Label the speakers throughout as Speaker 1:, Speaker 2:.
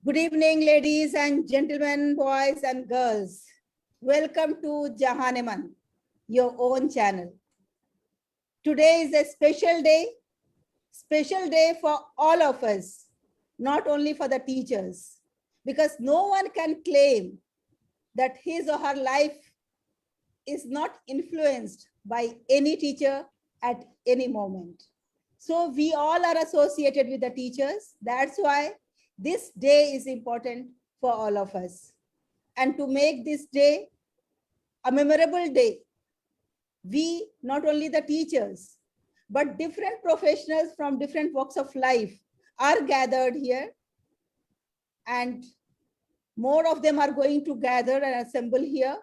Speaker 1: Good evening, ladies and gentlemen, boys and girls. Welcome to Jahaneman, your own channel. Today is a special day for all of us, not only for the teachers, because no one can claim that his or her life is not influenced by any teacher at any moment. So we all are associated with the teachers. That's why this day is important for all of us. And to make this day a memorable day, we, not only the teachers, but different professionals from different walks of life are gathered here. And more of them are going to gather and assemble here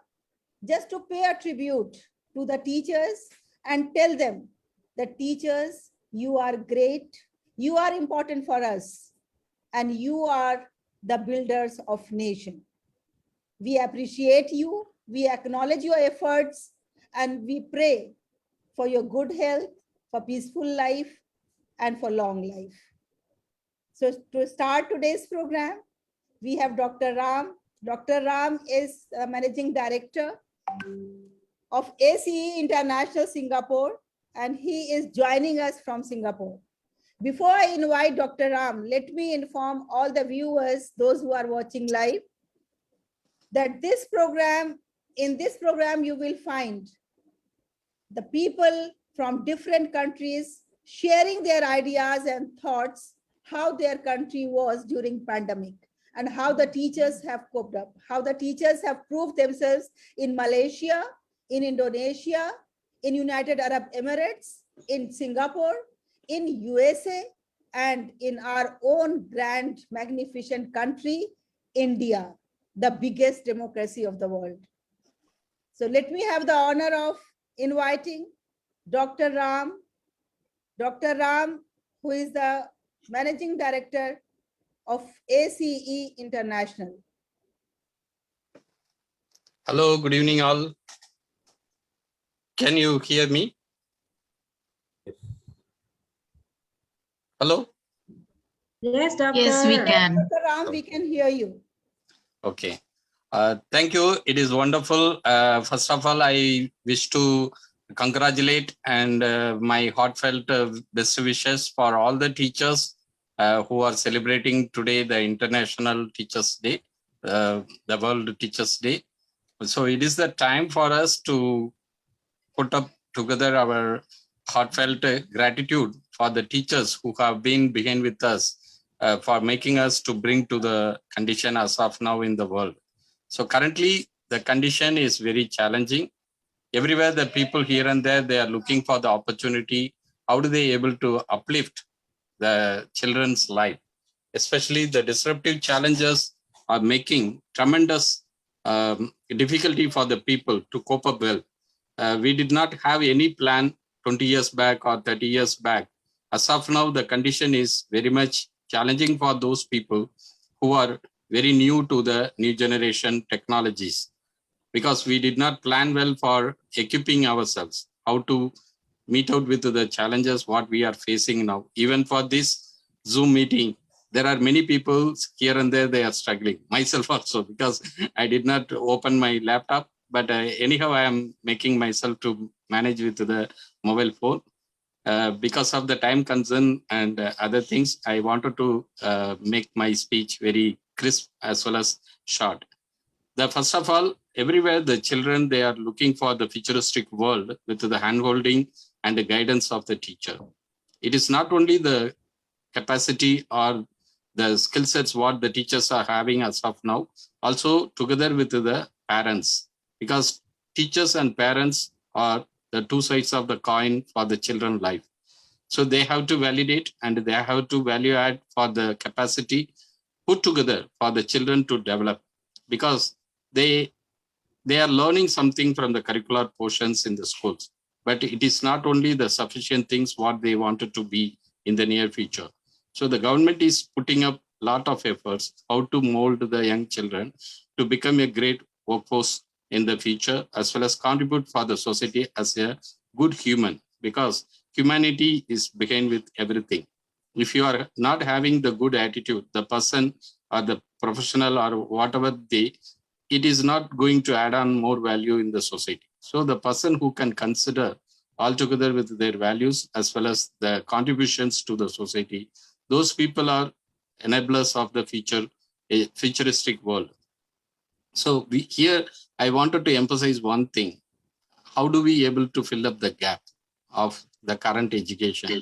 Speaker 1: just to pay a tribute to the teachers and tell them that teachers, you are great, you are important for us, and you are the builders of nation. We appreciate you, we acknowledge your efforts, and we pray for your good health, for peaceful life, and for long life. So to start today's program, we have Dr. Ram. Dr. Ram is the Managing Director of ACE International Singapore, and he is joining us from Singapore. Before I invite Dr. Ram, let me inform all the viewers, those who are watching live, that in this program, you will find the people from different countries sharing their ideas and thoughts, how their country was during pandemic, and how the teachers have coped up, how the teachers have proved themselves in Malaysia, in Indonesia, in United Arab Emirates, in Singapore, in USA, and in our own grand, magnificent country, India, the biggest democracy of the world. So let me have the honor of inviting Dr. Ram. Dr. Ram, who is the Managing Director of ACE International.
Speaker 2: Hello, good evening all. Can you hear me? Hello?
Speaker 3: Yes, Doctor.
Speaker 4: Yes, we can.
Speaker 1: Dr. Ram, we can hear you.
Speaker 2: Okay. Thank you. It is wonderful. First of all, I wish to congratulate and my heartfelt best wishes for all the teachers who are celebrating today the International Teachers Day, the World Teachers Day. So it is the time for us to put up together our heartfelt gratitude for the teachers who have been behind with us for making us to bring to the condition as of now in the world. So currently the condition is very challenging. Everywhere the people here and there, they are looking for the opportunity. How do they able to uplift the children's life? Especially the disruptive challenges are making tremendous difficulty for the people to cope up well. We did not have any plan 20 years back or 30 years back. As of now, the condition is very much challenging for those people who are very new to the new generation technologies, because we did not plan well for equipping ourselves, how to meet out with the challenges what we are facing now. Even for this Zoom meeting, there are many people here and there, they are struggling. Myself also, because I did not open my laptop, but anyhow, I am making myself to manage with the mobile phone. Because of the time concern and other things, I wanted to make my speech very crisp as well as short. First of all, everywhere the children, they are looking for the futuristic world with the handholding and the guidance of the teacher. It is not only the capacity or the skill sets what the teachers are having as of now, also together with the parents, because teachers and parents are the two sides of the coin for the children life. So they have to validate and they have to value add for the capacity put together for the children to develop, because they are learning something from the curricular portions in the schools, but it is not only the sufficient things what they wanted to be in the near future. So the government is putting up a lot of efforts how to mold the young children to become a great workforce in the future, as well as contribute for the society as a good human, because humanity is behind with everything. If you are not having the good attitude, the person or the professional or whatever it is not going to add on more value in the society. So the person who can consider altogether with their values as well as the contributions to the society, those people are enablers of the a futuristic world. So here I wanted to emphasize one thing. How do we able to fill up the gap of the current education?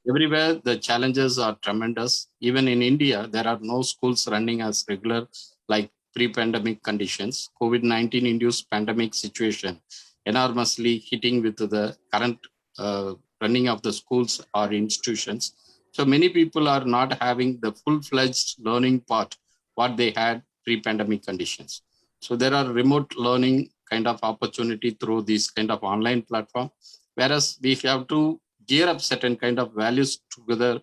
Speaker 2: Everywhere the challenges are tremendous. Even in India, there are no schools running as regular like pre-pandemic conditions. COVID-19 induced pandemic situation enormously hitting with the current running of the schools or institutions. So many people are not having the full-fledged learning part what they had pre-pandemic conditions. So there are remote learning kind of opportunity through this kind of online platform, whereas we have to gear up certain kind of values together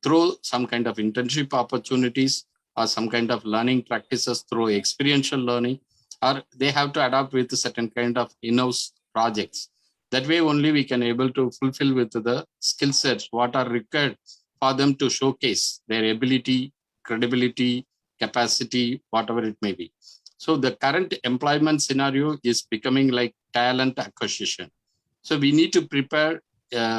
Speaker 2: through some kind of internship opportunities or some kind of learning practices through experiential learning, or they have to adapt with certain kind of in-house projects. That way only we can able to fulfill with the skill sets what are required for them to showcase their ability, credibility, capacity, whatever it may be. So the current employment scenario is becoming like talent acquisition. So we need to prepare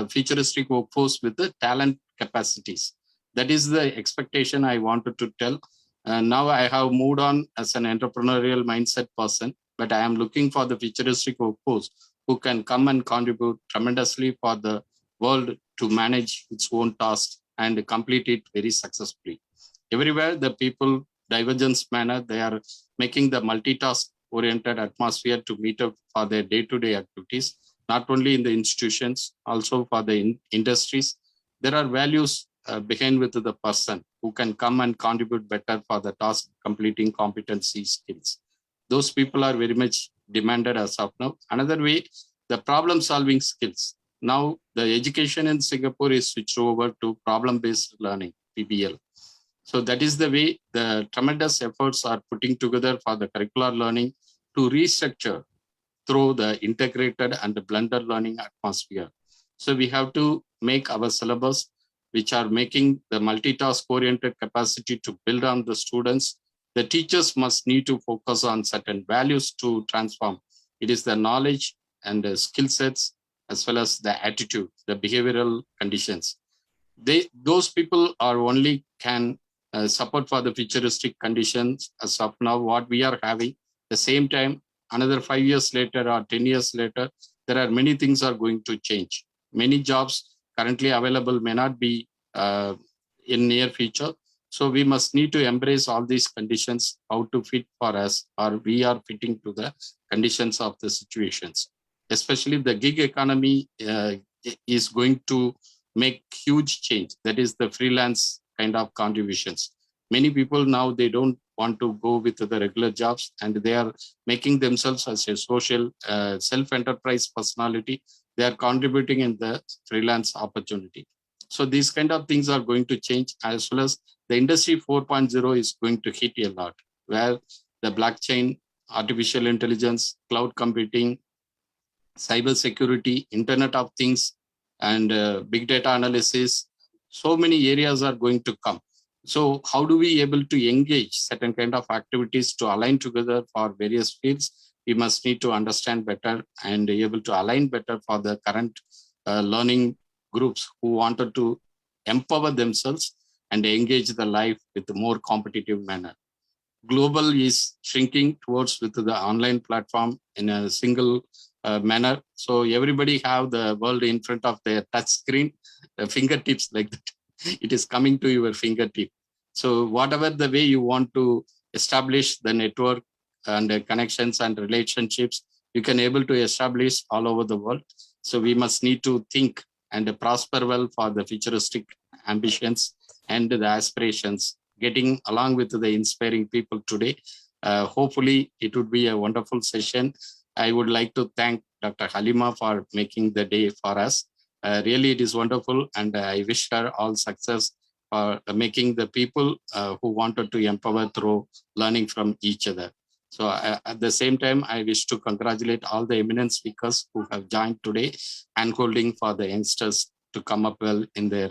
Speaker 2: futuristic workforce with the talent capacities. That is the expectation I wanted to tell. Now I have moved on as an entrepreneurial mindset person, but I am looking for the futuristic workforce who can come and contribute tremendously for the world to manage its own tasks and complete it very successfully. Everywhere the people divergence manner, they are making the multitask oriented atmosphere to meet up for their day-to-day activities, not only in the institutions, also for the industries. There are values behind with the person who can come and contribute better for the task completing competency skills. Those people are very much demanded as of now. Another way, the problem solving skills. Now the education in Singapore is switched over to problem-based learning, PBL. So that is the way the tremendous efforts are putting together for the curricular learning to restructure through the integrated and the blended learning atmosphere. So we have to make our syllabus, which are making the multitask oriented capacity to build on the students. The teachers must need to focus on certain values to transform. It is the knowledge and the skill sets, as well as the attitude, the behavioral conditions. Those people are only can support for the futuristic conditions as of now, what we are having. The same time, another 5 years later or 10 years later, there are many things are going to change. Many jobs currently available may not be in near future. So we must need to embrace all these conditions, how to fit for us, or we are fitting to the conditions of the situations. Especially the gig economy is going to make huge change. That is the freelance kind of contributions. Many people now, they don't want to go with the regular jobs, and they are making themselves as a social self-enterprise personality. They are contributing in the freelance opportunity. So these kind of things are going to change, as well as the industry 4.0 is going to hit a lot, where the blockchain, artificial intelligence, cloud computing, cyber security, Internet of Things, and big data analysis, so many areas are going to come. So how do we able to engage certain kind of activities to align together for various fields? We must need to understand better and be able to align better for the current learning groups who wanted to empower themselves and engage the life with a more competitive manner. Global is shrinking towards with the online platform in a single manner. So everybody have the world in front of their touch screen, fingertips like that. It is coming to your fingertip. So whatever the way you want to establish the network and connections and relationships, you can able to establish all over the world. So we must need to think and prosper well for the futuristic ambitions and the aspirations, getting along with the inspiring people today. Hopefully it would be a wonderful session. I would like to thank Dr. Halima for making the day for us. Really, it is wonderful, and I wish her all success for making the people who wanted to empower through learning from each other. So at the same time, I wish to congratulate all the eminent speakers who have joined today and holding for the youngsters to come up well in their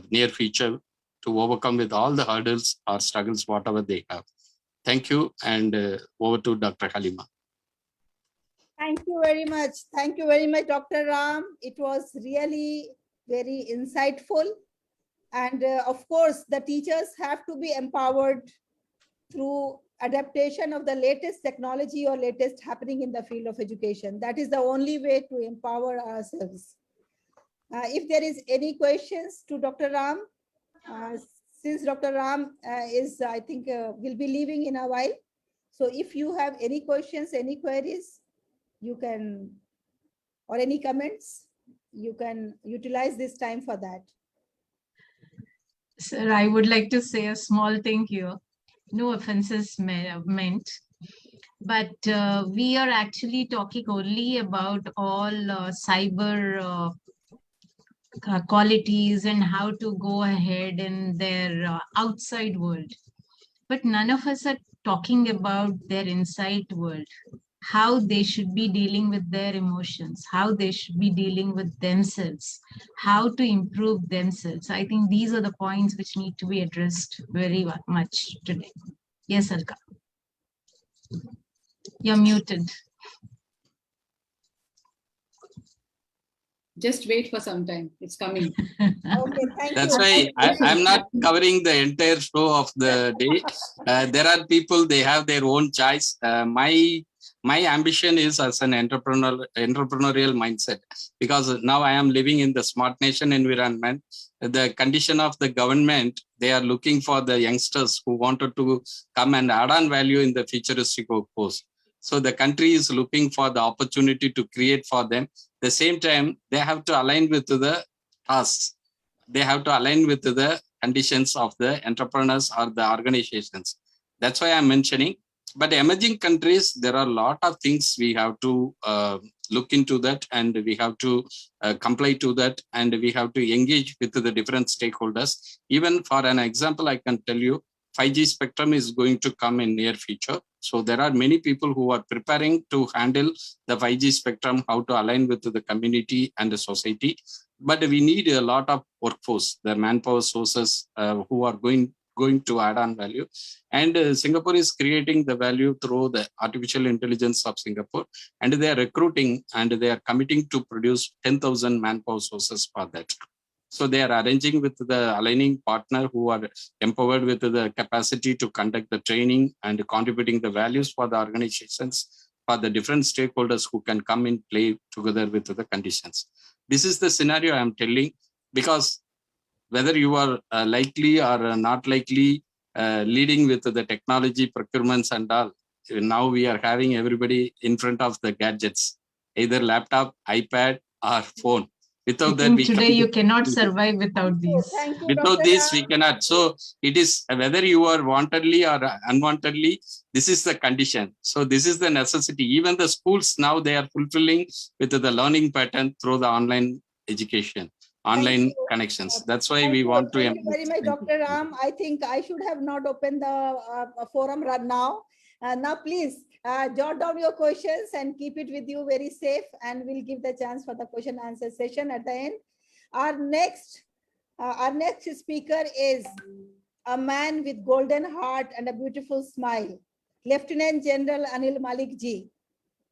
Speaker 2: near future to overcome with all the hurdles or struggles, whatever they have. Thank you, and over to Dr. Halima.
Speaker 1: Thank you very much. Thank you very much, Dr. Ram. It was really very insightful. And of course, the teachers have to be empowered through adaptation of the latest technology or latest happening in the field of education. That is the only way to empower ourselves. If there is any questions to Dr. Ram, since Dr. Ram is, I think, will be leaving in a while. So if you have any questions, any queries, you can, or any comments, you can utilize this time for that.
Speaker 4: Sir, I would like to say a small thing here. No offenses meant, but we are actually talking only about all cyber qualities and how to go ahead in their outside world. But none of us are talking about their inside world, how they should be dealing with their emotions, how they should be dealing with themselves, how to improve themselves. I think these are the points which need to be addressed very much today. Yes, Alka. You're muted.
Speaker 5: Just wait for some time. It's coming.
Speaker 1: Okay, thank
Speaker 2: That's
Speaker 1: you.
Speaker 2: why I'm not covering the entire show of the day. There are people, they have their own choice. My ambition is as an entrepreneurial mindset, because now I am living in the smart nation environment. The condition of the government, they are looking for the youngsters who wanted to come and add on value in the futuristic workforce. So the country is looking for the opportunity to create for them. At the same time, they have to align with the tasks. They have to align with the conditions of the entrepreneurs or the organizations. That's why I'm mentioning. But emerging countries, there are a lot of things we have to look into that, and we have to comply to that, and we have to engage with the different stakeholders. Even for an example, I can tell you, 5G spectrum is going to come in near future. So there are many people who are preparing to handle the 5G spectrum, how to align with the community and the society. But we need a lot of workforce, the manpower sources who are going to add on value. And Singapore is creating the value through the artificial intelligence of Singapore, and they are recruiting and they are committing to produce 10,000 manpower sources for that. So they are arranging with the aligning partner who are empowered with the capacity to conduct the training and contributing the values for the organizations, for the different stakeholders who can come in play together with the conditions. This is the scenario I am telling, because whether you are likely or not likely leading with the technology procurements and all, now we are having everybody in front of the gadgets, either laptop, iPad or phone. Without that,
Speaker 4: today you cannot survive without these.
Speaker 1: Thank you,
Speaker 2: Without
Speaker 1: Dr.
Speaker 2: this,
Speaker 1: Ram.
Speaker 2: we cannot. So it is whether you are wantedly or unwantedly, this is the condition. So this is the necessity. Even the schools now, they are fulfilling with the learning pattern through the online education, online connections. That's why we want to.
Speaker 1: Thank you very much, Dr. Ram. I think I should have not opened the forum right now. Now, please jot down your questions and keep it with you very safe, and we'll give the chance for the question answer session at the end. Our next speaker is a man with golden heart and a beautiful smile, Lieutenant General Anil Malik Ji,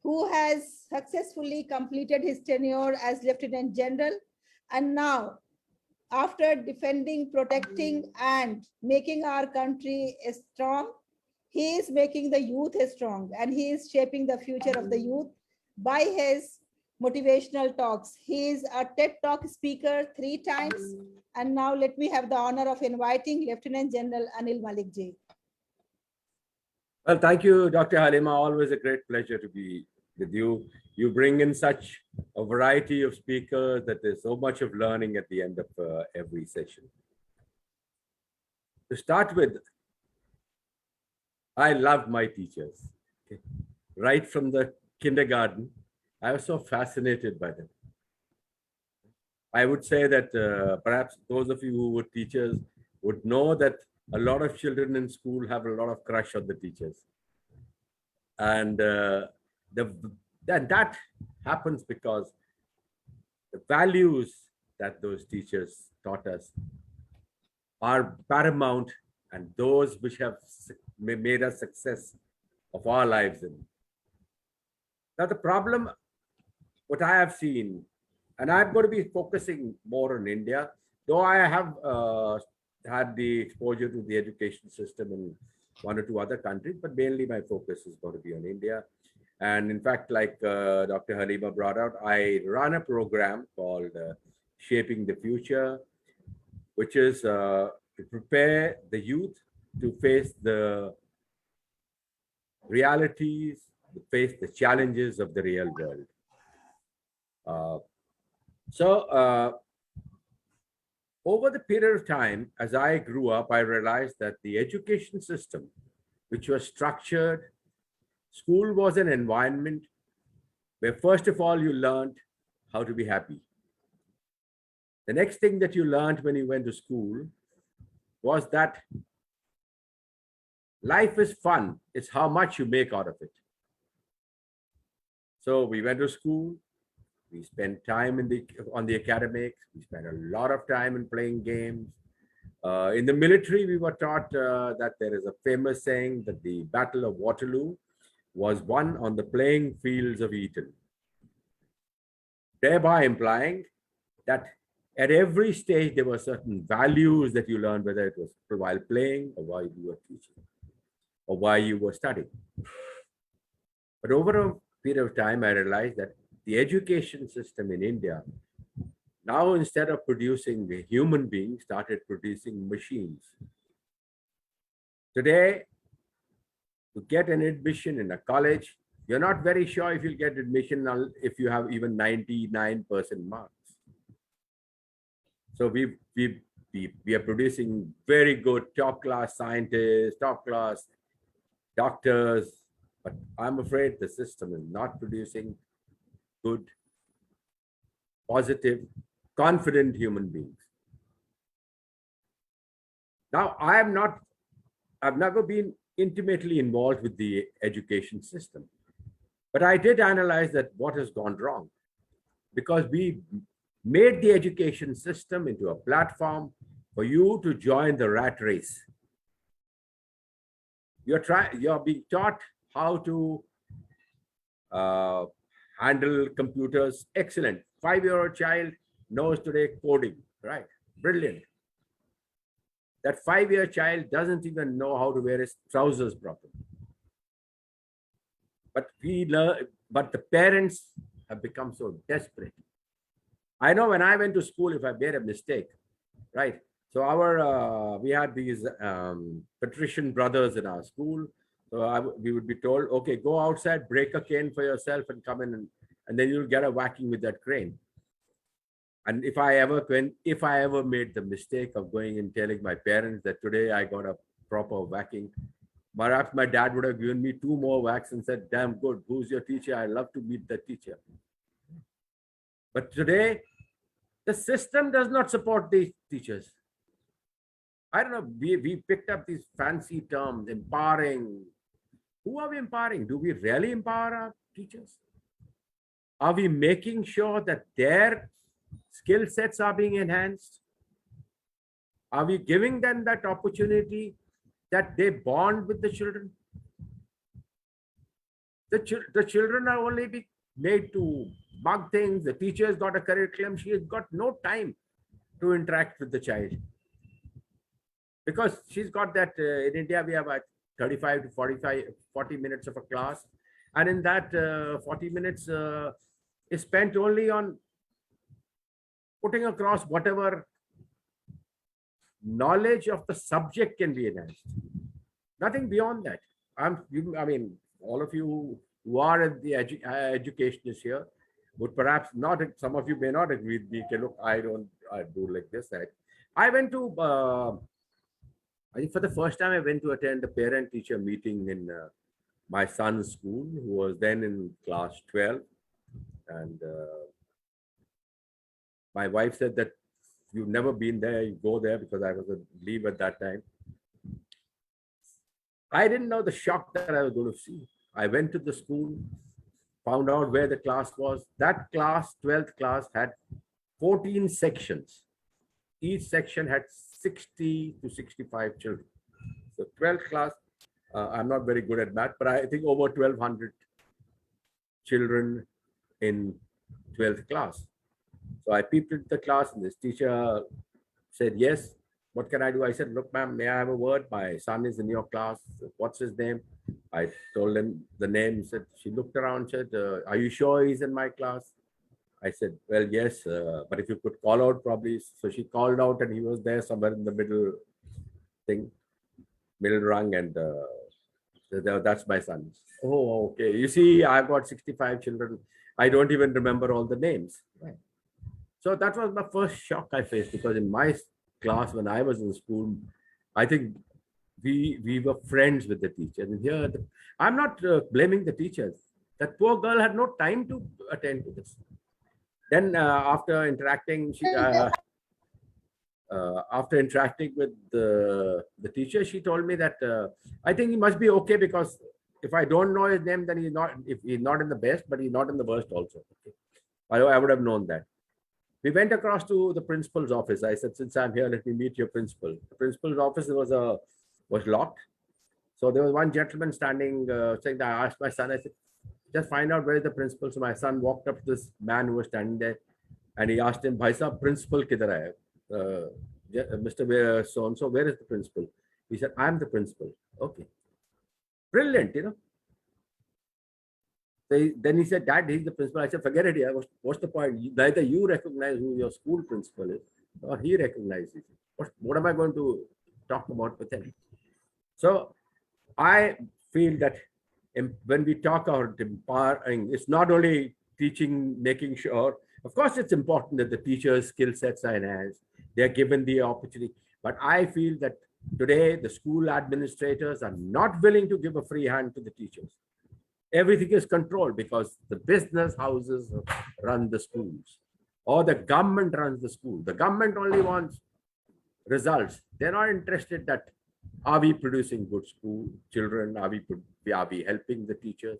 Speaker 1: who has successfully completed his tenure as Lieutenant General, and now, after defending, protecting, and making our country strong, he is making the youth strong, and he is shaping the future of the youth by his motivational talks. He is a TED Talk speaker 3 times. And now let me have the honor of inviting Lieutenant General Anil Malik Ji.
Speaker 6: Well, thank you, Dr. Halima. Always a great pleasure to be with you. You bring in such a variety of speakers that there's so much of learning at the end of every session. To start with, I loved my teachers. Okay. Right from the kindergarten, I was so fascinated by them. I would say that perhaps those of you who were teachers would know that a lot of children in school have a lot of crush on the teachers. And that happens because the values that those teachers taught us are paramount and those which have made us success of our lives in. Now, the problem, what I have seen, and I'm going to be focusing more on India, though I have had the exposure to the education system in one or two other countries, but mainly my focus is going to be on India. And in fact, like Dr. Halima brought out, I run a program called Shaping the Future, which is to prepare the youth to face the realities, to face the challenges of the real world. Over the period of time, as I grew up, I realized that the education system, which was structured, school was an environment where first of all, you learned how to be happy. The next thing that you learned when you went to school was that life is fun. It's how much you make out of it. So we went to school. We spent time on the academics. We spent a lot of time in playing games. In the military, we were taught that there is a famous saying that the Battle of Waterloo was won on the playing fields of Eton, thereby implying that at every stage there were certain values that you learned, whether it was while playing or while you were teaching or while you were studying. But over a period of time, I realized that the education system in India now, instead of producing the human beings, started producing machines. Today, to get an admission in a college, you're not very sure if you'll get admission if you have even 99% marks. So we are producing very good top class scientists, top class doctors, but I'm afraid the system is not producing good, positive, confident human beings. Now, I've never been intimately involved with the education system, but I did analyze that what has gone wrong, because we made the education system into a platform for you to join the rat race. You're being taught how to handle computers. Excellent. 5-year-old child knows today coding, right? Brilliant. That 5-year child doesn't even know how to wear his trousers properly. But but the parents have become so desperate. I know when I went to school, if I made a mistake, right? So we had these patrician brothers in our school. So we would be told, okay, go outside, break a cane for yourself and come in and then you'll get a whacking with that crane. And if I ever made the mistake of going and telling my parents that today I got a proper whacking, perhaps my dad would have given me 2 more whacks and said, damn good, who's your teacher? I love to meet the teacher. But today, the system does not support these teachers. I don't know, we picked up these fancy terms, empowering. Who are we empowering? Do we really empower our teachers? Are we making sure that their skill sets are being enhanced? Are we giving them that opportunity that they bond with the children? The children are only being made to bug things. The teacher's got a curriculum. She has got no time to interact with the child. Because she's got that, in India, we have 35 to 40 minutes of a class. And in that 40 minutes is spent only on putting across whatever knowledge of the subject can be enhanced. Nothing beyond that. I mean, all of you who are at the educationists here would perhaps not, some of you may not agree with me. Okay, look, I do like this. I went to, I think for the first time, I went to attend a parent-teacher meeting in my son's school, who was then in class 12. And my wife said that you've never been there, you go there, because I was on leave at that time. I didn't know the shock that I was going to see. I went to the school, found out where the class was. That class, 12th class, had 14 sections. Each section had 60 to 65 children. So 12th class, I'm not very good at math, but I think over 1,200 children in 12th class. So I peeped into the class and this teacher said, yes, what can I do? I said, look, ma'am, may I have a word? My son is in your class. What's his name? I told him the name. Said, she looked around, said, are you sure he's in my class? I said, well, yes, but if you could call out probably. So she called out and he was there somewhere in the middle thing, middle rung, and that's my son. Oh, okay. You see, I've got 65 children. I don't even remember all the names. Right. So that was the first shock I faced, because in my class when I was in school, I think we were friends with the teachers. And here, I'm not blaming the teachers. That poor girl had no time to attend to this. Then after interacting, after interacting with the teacher, she told me that I think he must be okay, because if I don't know his name, then he's not. If he's not in the best, but he's not in the worst also. Okay. I would have known that. We went across to the principal's office. I said, since I'm here, let me meet your principal. The principal's office was locked. So there was one gentleman standing, saying, I asked my son, I said, just find out where is the principal. So my son walked up to this man who was standing there and he asked him, Bhai Sahab, principal kidhar hai? Mr. So-and-so, where is the principal? He said, I'm the principal. Okay. Brilliant, you know. Then he said, Dad, he's the principal. I said, forget it. Yeah. What's the point? Neither you recognize who your school principal is, or he recognizes it. What am I going to talk about with him? So I feel that when we talk about empowering, it's not only teaching, making sure, of course, it's important that the teachers' skill sets are enhanced. They're given the opportunity. But I feel that today the school administrators are not willing to give a free hand to the teachers. Everything is controlled because the business houses run the schools, or the government runs the school. The government only wants results. They're not interested that are we producing good school children? Are we helping the teachers?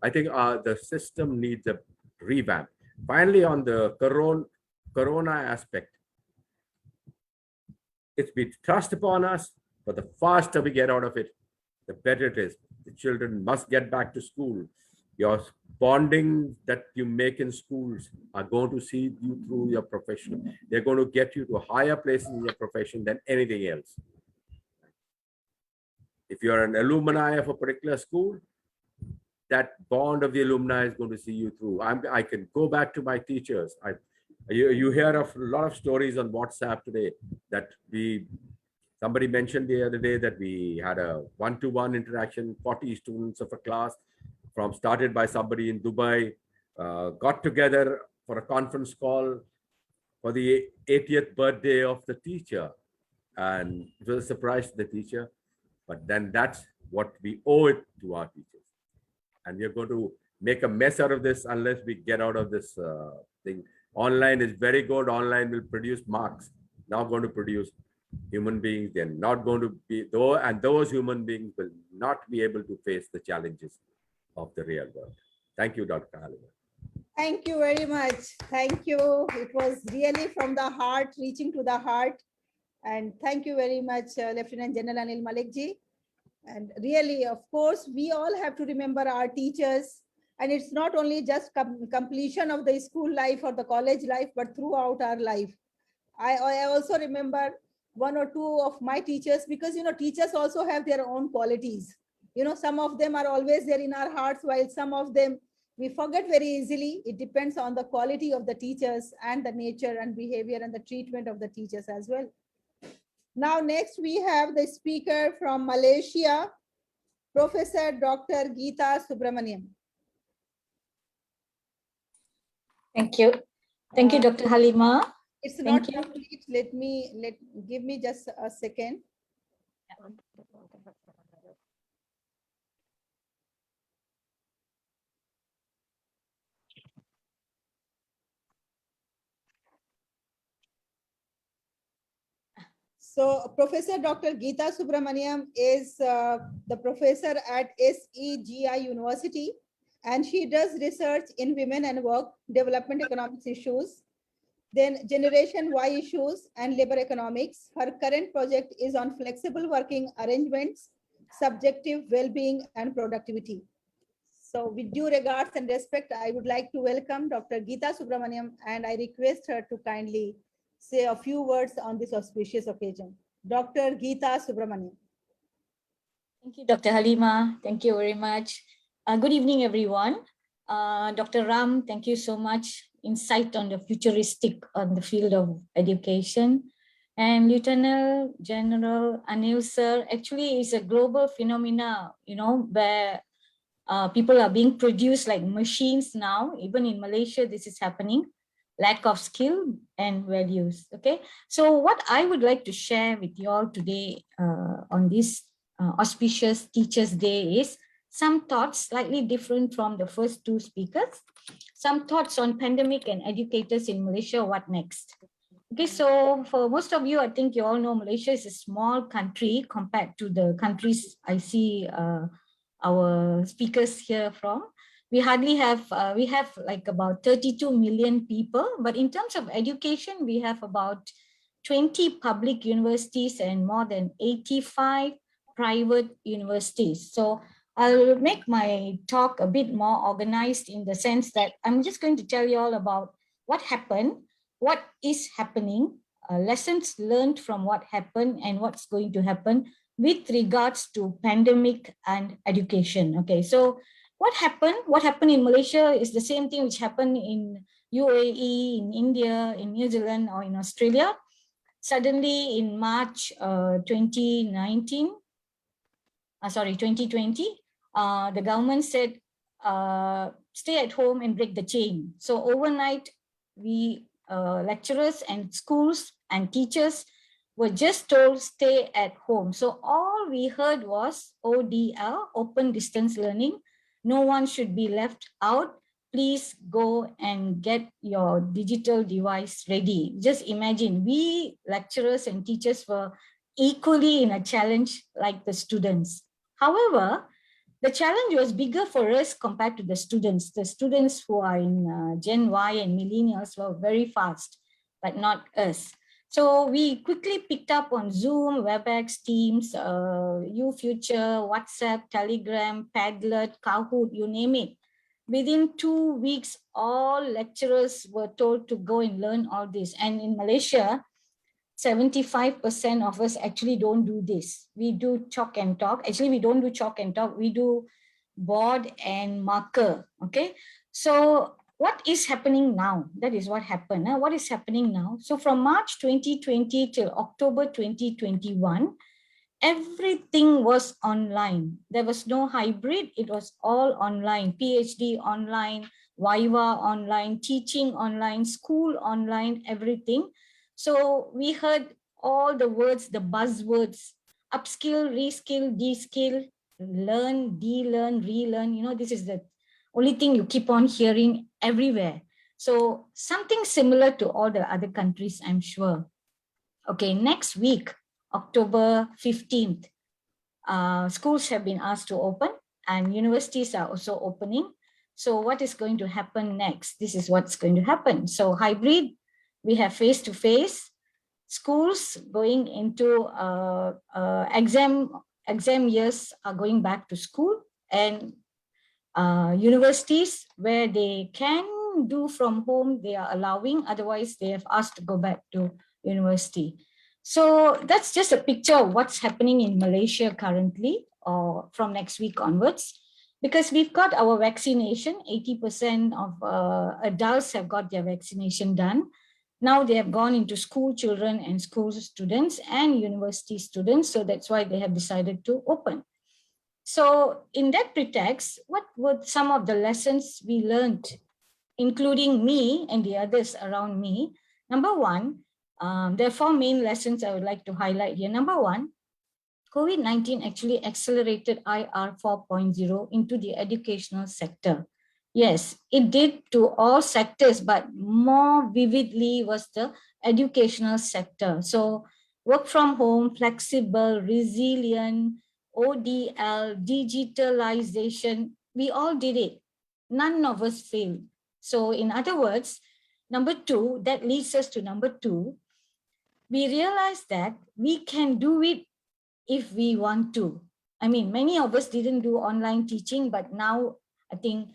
Speaker 6: I think the system needs a revamp. Finally, on the corona aspect, it's been thrust upon us, but the faster we get out of it, the better it is. The children must get back to school. Your bonding that you make in schools are going to see you through your profession. They're going to get you to higher places in your profession than anything else. If you're an alumni of a particular school, that bond of the alumni is going to see you through. I can go back to my teachers. You hear of a lot of stories on WhatsApp today that somebody mentioned the other day that we had a one-to-one interaction, 40 students of a class started by somebody in Dubai, got together for a conference call for the 80th birthday of the teacher. And it was a surprise to the teacher, but then that's what we owe it to our teachers. And we're going to make a mess out of this unless we get out of this thing. Online is very good. Online will produce marks, now going to produce human beings. They're not going to be, and those human beings will not be able to face the challenges of the real world. Thank you, Dr. Halima.
Speaker 1: Thank you very much. Thank you. It was really from the heart, reaching to the heart. And thank you very much, Lieutenant General Anil Malik ji. And really, of course, we all have to remember our teachers. And it's not only just completion of the school life or the college life, but throughout our life. I also remember one or two of my teachers, because, you know, teachers also have their own qualities. You know, some of them are always there in our hearts, while some of them we forget very easily. It depends on the quality of the teachers and the nature and behavior and the treatment of the teachers as well. Now, next we have the speaker from Malaysia, Professor Dr. Geeta Subramaniam.
Speaker 7: Thank you. Thank you, Dr. Halima.
Speaker 1: It's
Speaker 7: Thank
Speaker 1: not
Speaker 7: you.
Speaker 1: complete. Give me just a second. So Professor Dr. Geeta Subramaniam is the professor at SEGI University, and she does research in women and work development economics issues. Then Generation Y issues and labor economics. Her current project is on flexible working arrangements, subjective well-being and productivity. So with due regards and respect, I would like to welcome Dr. Geeta Subramaniam, and I request her to kindly say a few words on this auspicious occasion. Dr. Geeta Subramaniam.
Speaker 7: Thank you, Dr. Halima. Thank you very much. Good evening, everyone. Dr. Ram, thank you so much. Insight on the futuristic on the field of education. And Lieutenant General Anil sir, actually is a global phenomena, where people are being produced like machines now. Even in Malaysia, this is happening. Lack of skill and values. Okay, so what I would like to share with you all today on this auspicious Teachers' Day is some thoughts slightly different from the first two speakers. Some thoughts on pandemic and educators in Malaysia. What next? Okay, so for most of you, I think you all know Malaysia is a small country compared to the countries I see our speakers here from. We hardly have, we have like about 32 million people, but in terms of education, we have about 20 public universities and more than 85 private universities. So I'll make my talk a bit more organized in the sense that I'm just going to tell you all about what happened, what is happening, lessons learned from what happened and what's going to happen with regards to pandemic and education. Okay, so what happened in Malaysia is the same thing which happened in UAE, in India, in New Zealand, or in Australia. Suddenly in March 2020, the government said, stay at home and break the chain. So overnight, we lecturers and schools and teachers were just told stay at home. So all we heard was ODL, open distance learning. No one should be left out. Please go and get your digital device ready. Just imagine, we lecturers and teachers were equally in a challenge like the students. However, the challenge was bigger for us compared to the students. The students who are in Gen Y and millennials were very fast, but not us. So we quickly picked up on Zoom, WebEx, Teams, UFuture, WhatsApp, Telegram, Padlet, Kahoot, you name it. Within 2 weeks, all lecturers were told to go and learn all this. And in Malaysia, 75% of us actually don't do this. We do chalk and talk. Actually, we don't do chalk and talk. We do board and marker, okay? So what is happening now? That is what happened. What is happening now? So from March 2020 till October 2021, everything was online. There was no hybrid. It was all online. PhD online, Viva online, teaching online, school online, everything. So we heard all the words, the buzzwords, upskill, reskill, de-skill, learn, de-learn, relearn. This is the only thing you keep on hearing everywhere. So something similar to all the other countries, I'm sure. Okay, next week, October 15th, schools have been asked to open and universities are also opening. So what is going to happen next? This is what's going to happen. So hybrid, we have face-to-face, schools going into exam years are going back to school, and universities where they can do from home, they are allowing, otherwise they have asked to go back to university. So that's just a picture of what's happening in Malaysia currently, or from next week onwards, because we've got our vaccination. 80% of adults have got their vaccination done. Now they have gone into school children and school students and university students. So that's why they have decided to open. So in that pretext, what were some of the lessons we learned, including me and the others around me? Number one, there are 4 main lessons I would like to highlight here. Number one, COVID-19 actually accelerated IR 4.0 into the educational sector. Yes, it did to all sectors, but more vividly was the educational sector. So work from home, flexible, resilient, ODL, digitalization, we all did it. None of us failed. So in other words, number two, that leads us to number two. We realized that we can do it if we want to. I mean, many of us didn't do online teaching, but now I think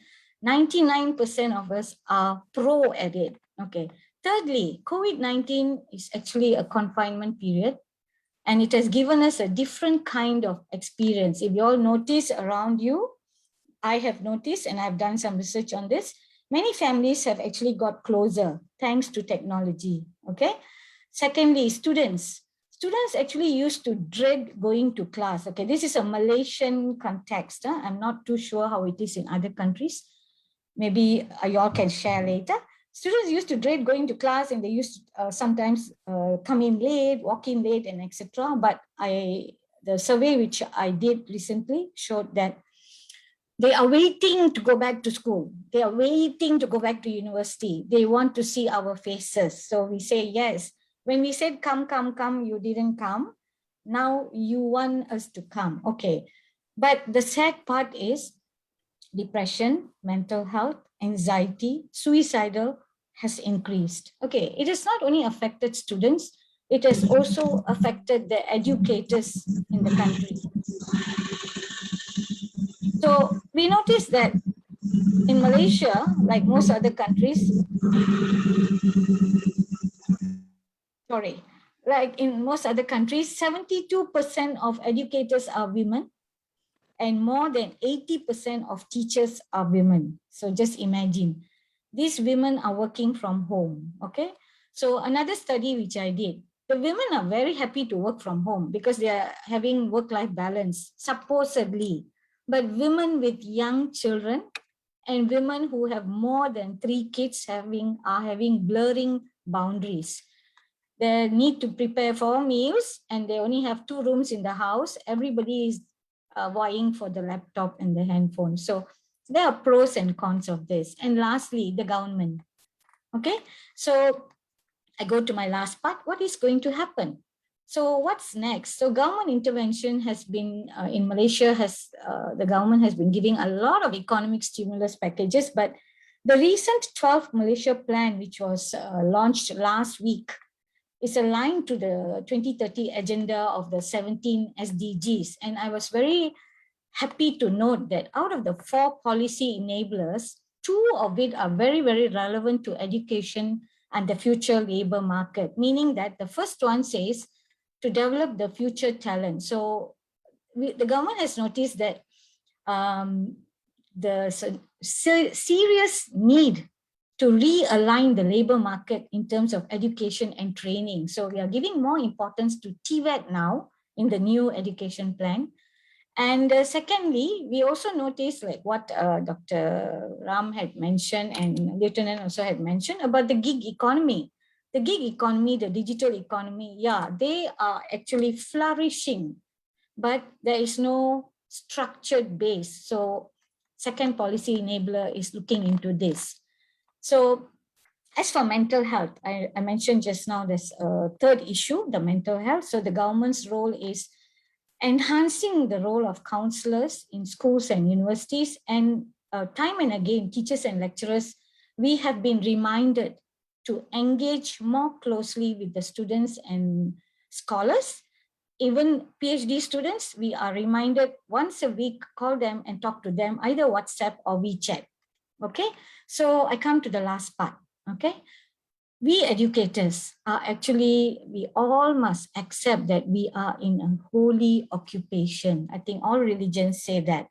Speaker 7: 99% of us are pro at it. Okay. Thirdly, COVID-19 is actually a confinement period, and it has given us a different kind of experience. If you all notice around you, I have noticed, and I've done some research on this, many families have actually got closer thanks to technology. Okay. Secondly, students actually used to dread going to class. Okay, this is a Malaysian context. I'm not too sure how it is in other countries. Maybe you all can share later. Students used to dread going to class, and they used to sometimes come in late, walk in late, and etc. But the survey which I did recently showed that they are waiting to go back to school. They are waiting to go back to university. They want to see our faces. So we say yes. When we said, come, you didn't come. Now you want us to come. Okay. But the sad part is depression, mental health, anxiety, suicidal has increased. Okay. It has not only affected students, it has also affected the educators in the country. So we noticed that in Malaysia, like most other countries, like in most other countries, 72% of educators are women, and more than 80% of teachers are women. So just imagine, these women are working from home, okay? So another study which I did, the women are very happy to work from home because they are having work-life balance, supposedly. But women with young children and women who have more than 3 kids are having blurring boundaries. They need to prepare for meals, and they only have 2 rooms in the house. Everybody is vying for the laptop and the handphone. So there are pros and cons of this. And lastly, the government. Okay, so I go to my last part. What is going to happen? So what's next? So government intervention has been in Malaysia, the government has been giving a lot of economic stimulus packages, but the recent 12th Malaysia plan, which was launched last week, is aligned to the 2030 agenda of the 17 SDGs. And I was very happy to note that out of the 4 policy enablers, 2 of it are very, very relevant to education and the future labor market, meaning that the first one says to develop the future talent. So the government has noticed that the serious need to realign the labor market in terms of education and training. So we are giving more importance to TVET now in the new education plan. And secondly, we also noticed like what Dr. Ram had mentioned and Lieutenant also had mentioned about the gig economy. The gig economy, the digital economy, yeah, they are actually flourishing, but there is no structured base. So second policy enabler is looking into this. So as for mental health, I mentioned just now this third issue, the mental health. So the government's role is enhancing the role of counselors in schools and universities. And time and again, teachers and lecturers, we have been reminded to engage more closely with the students and scholars. Even PhD students, we are reminded once a week, call them and talk to them, either WhatsApp or WeChat. Okay, so I come to the last part. Okay, we educators are actually, we all must accept that we are in a holy occupation. I think all religions say that.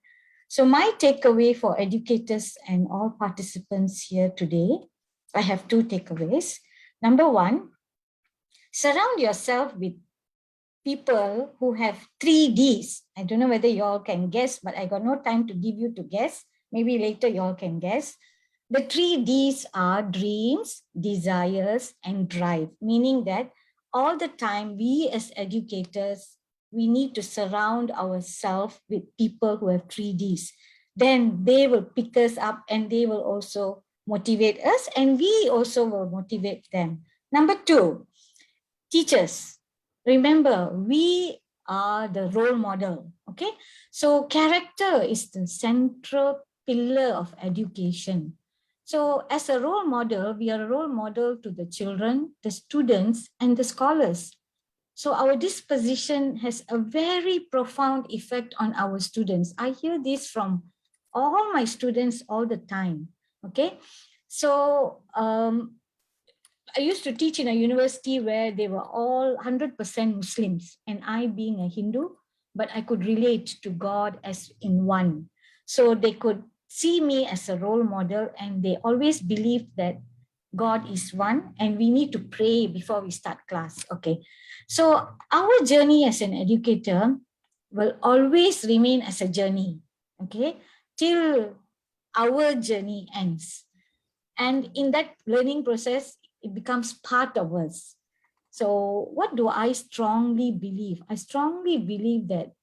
Speaker 7: So my takeaway for educators and all participants here today, I have 2 takeaways. Number 1, surround yourself with people who have 3 Ds. I don't know whether you all can guess, but I got no time to give you to guess. Maybe later you all can guess. The 3 Ds are dreams, desires, and drive, meaning that all the time we as educators, we need to surround ourselves with people who have 3 Ds. Then they will pick us up and they will also motivate us, and we also will motivate them. Number 2, teachers. Remember, we are the role model, okay? So character is the central pillar of education. So as a role model, we are a role model to the children, the students, and the scholars. So our disposition has a very profound effect on our students. I hear this from all my students all the time. Okay. So I used to teach in a university where they were all 100% Muslims, and I being a Hindu, but I could relate to God as in one. So they could see me as a role model, and they always believed that God is one and we need to pray before we start class. Okay. So our journey as an educator will always remain as a journey, okay, till our journey ends. And in that learning process, it becomes part of us. So what do I strongly believe? I strongly believe that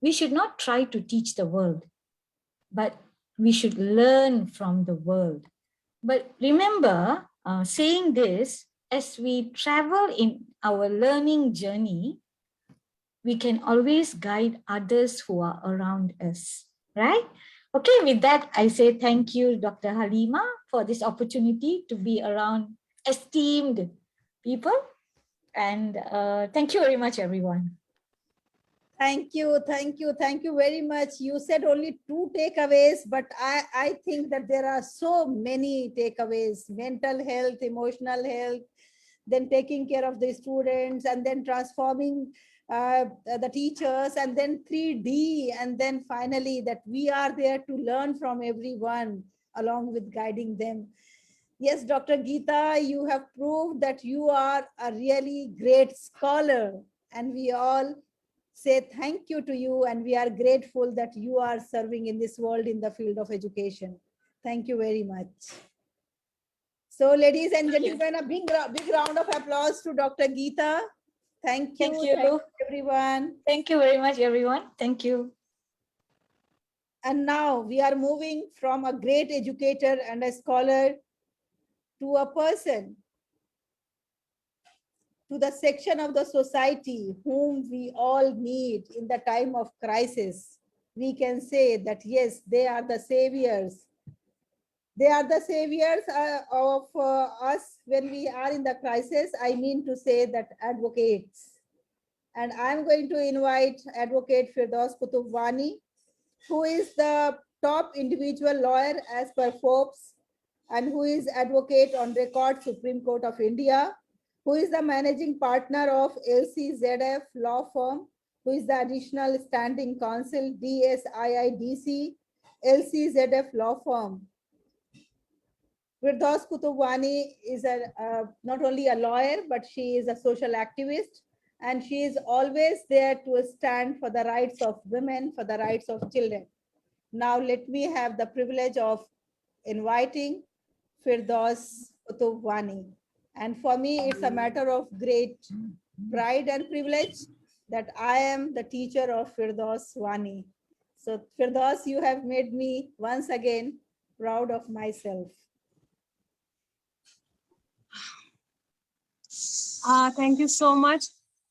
Speaker 7: we should not try to teach the world, but we should learn from the world. But remember, saying this, as we travel in our learning journey, we can always guide others who are around us, right? Okay, with that, I say thank you, Dr. Halima, for this opportunity to be around esteemed people. And thank you very much, everyone.
Speaker 1: Thank you, thank you, thank you very much. You said only 2 takeaways, but I think that there are so many takeaways: mental health, emotional health, then taking care of the students, and then transforming the teachers, and then 3D, and then finally that we are there to learn from everyone along with guiding them. Yes, Dr. Geeta, you have proved that you are a really great scholar, and we all say thank you to you, and we are grateful that you are serving in this world in the field of education. Thank you very much. So ladies and gentlemen, a big round of applause to Dr. Geeta. Thank you,
Speaker 7: Thank you.
Speaker 1: everyone.
Speaker 7: Thank you very much, everyone. Thank you.
Speaker 1: And now we are moving from a great educator and a scholar to a person, to the section of the society whom we all need in the time of crisis. We can say that, yes, they are the saviors. They are the saviors of us when we are in the crisis. I mean to say that advocates. And I'm going to invite Advocate Firdaus Kutubwani, who is the top individual lawyer as per Forbes, and who is advocate on record, Supreme Court of India, who is the managing partner of LCZF law firm, who is the additional standing counsel, DSIIDC, LCZF law firm. Firdaus Kutubwani is not only a lawyer, but she is a social activist, and she is always there to stand for the rights of women, for the rights of children. Now let me have the privilege of inviting Firdaus Kutubwani. And for me, it's a matter of great pride and privilege that I am the teacher of Firdaus Wani. So Firdaus, you have made me once again proud of myself.
Speaker 8: Thank you so much.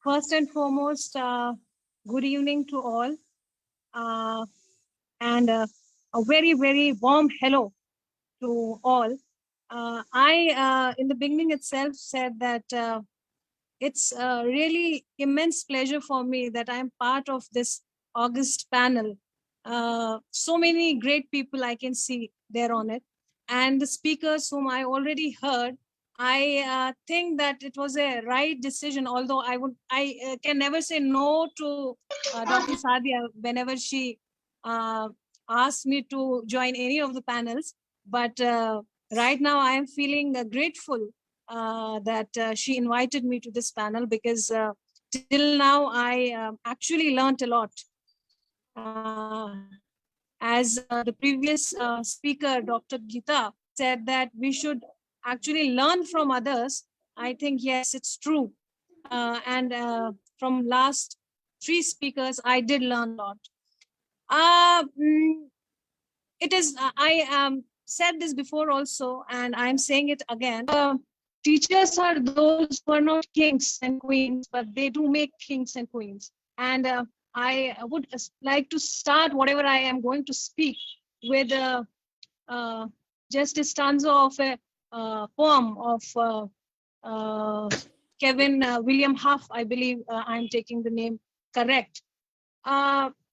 Speaker 8: First and foremost, good evening to all. And a very, very warm hello to all. I, in the beginning itself, said that it's a really immense pleasure for me that I'm part of this August panel. So many great people I can see there on it. And the speakers whom I already heard, I think that it was a right decision, although I can never say no to Dr. Sadia whenever she asked me to join any of the panels. But right now I am feeling grateful that she invited me to this panel, because till now I actually learned a lot. As the previous speaker, Dr. Geeta, said that we should actually learn from others. I think, yes, it's true. And from last 3 speakers, I did learn a lot. It is, I said this before also, and I'm saying it again. Teachers are those who are not kings and queens, but they do make kings and queens. And I would like to start whatever I am going to speak with just a stanza of a poem of Kevin William Huff, I believe I'm taking the name correct.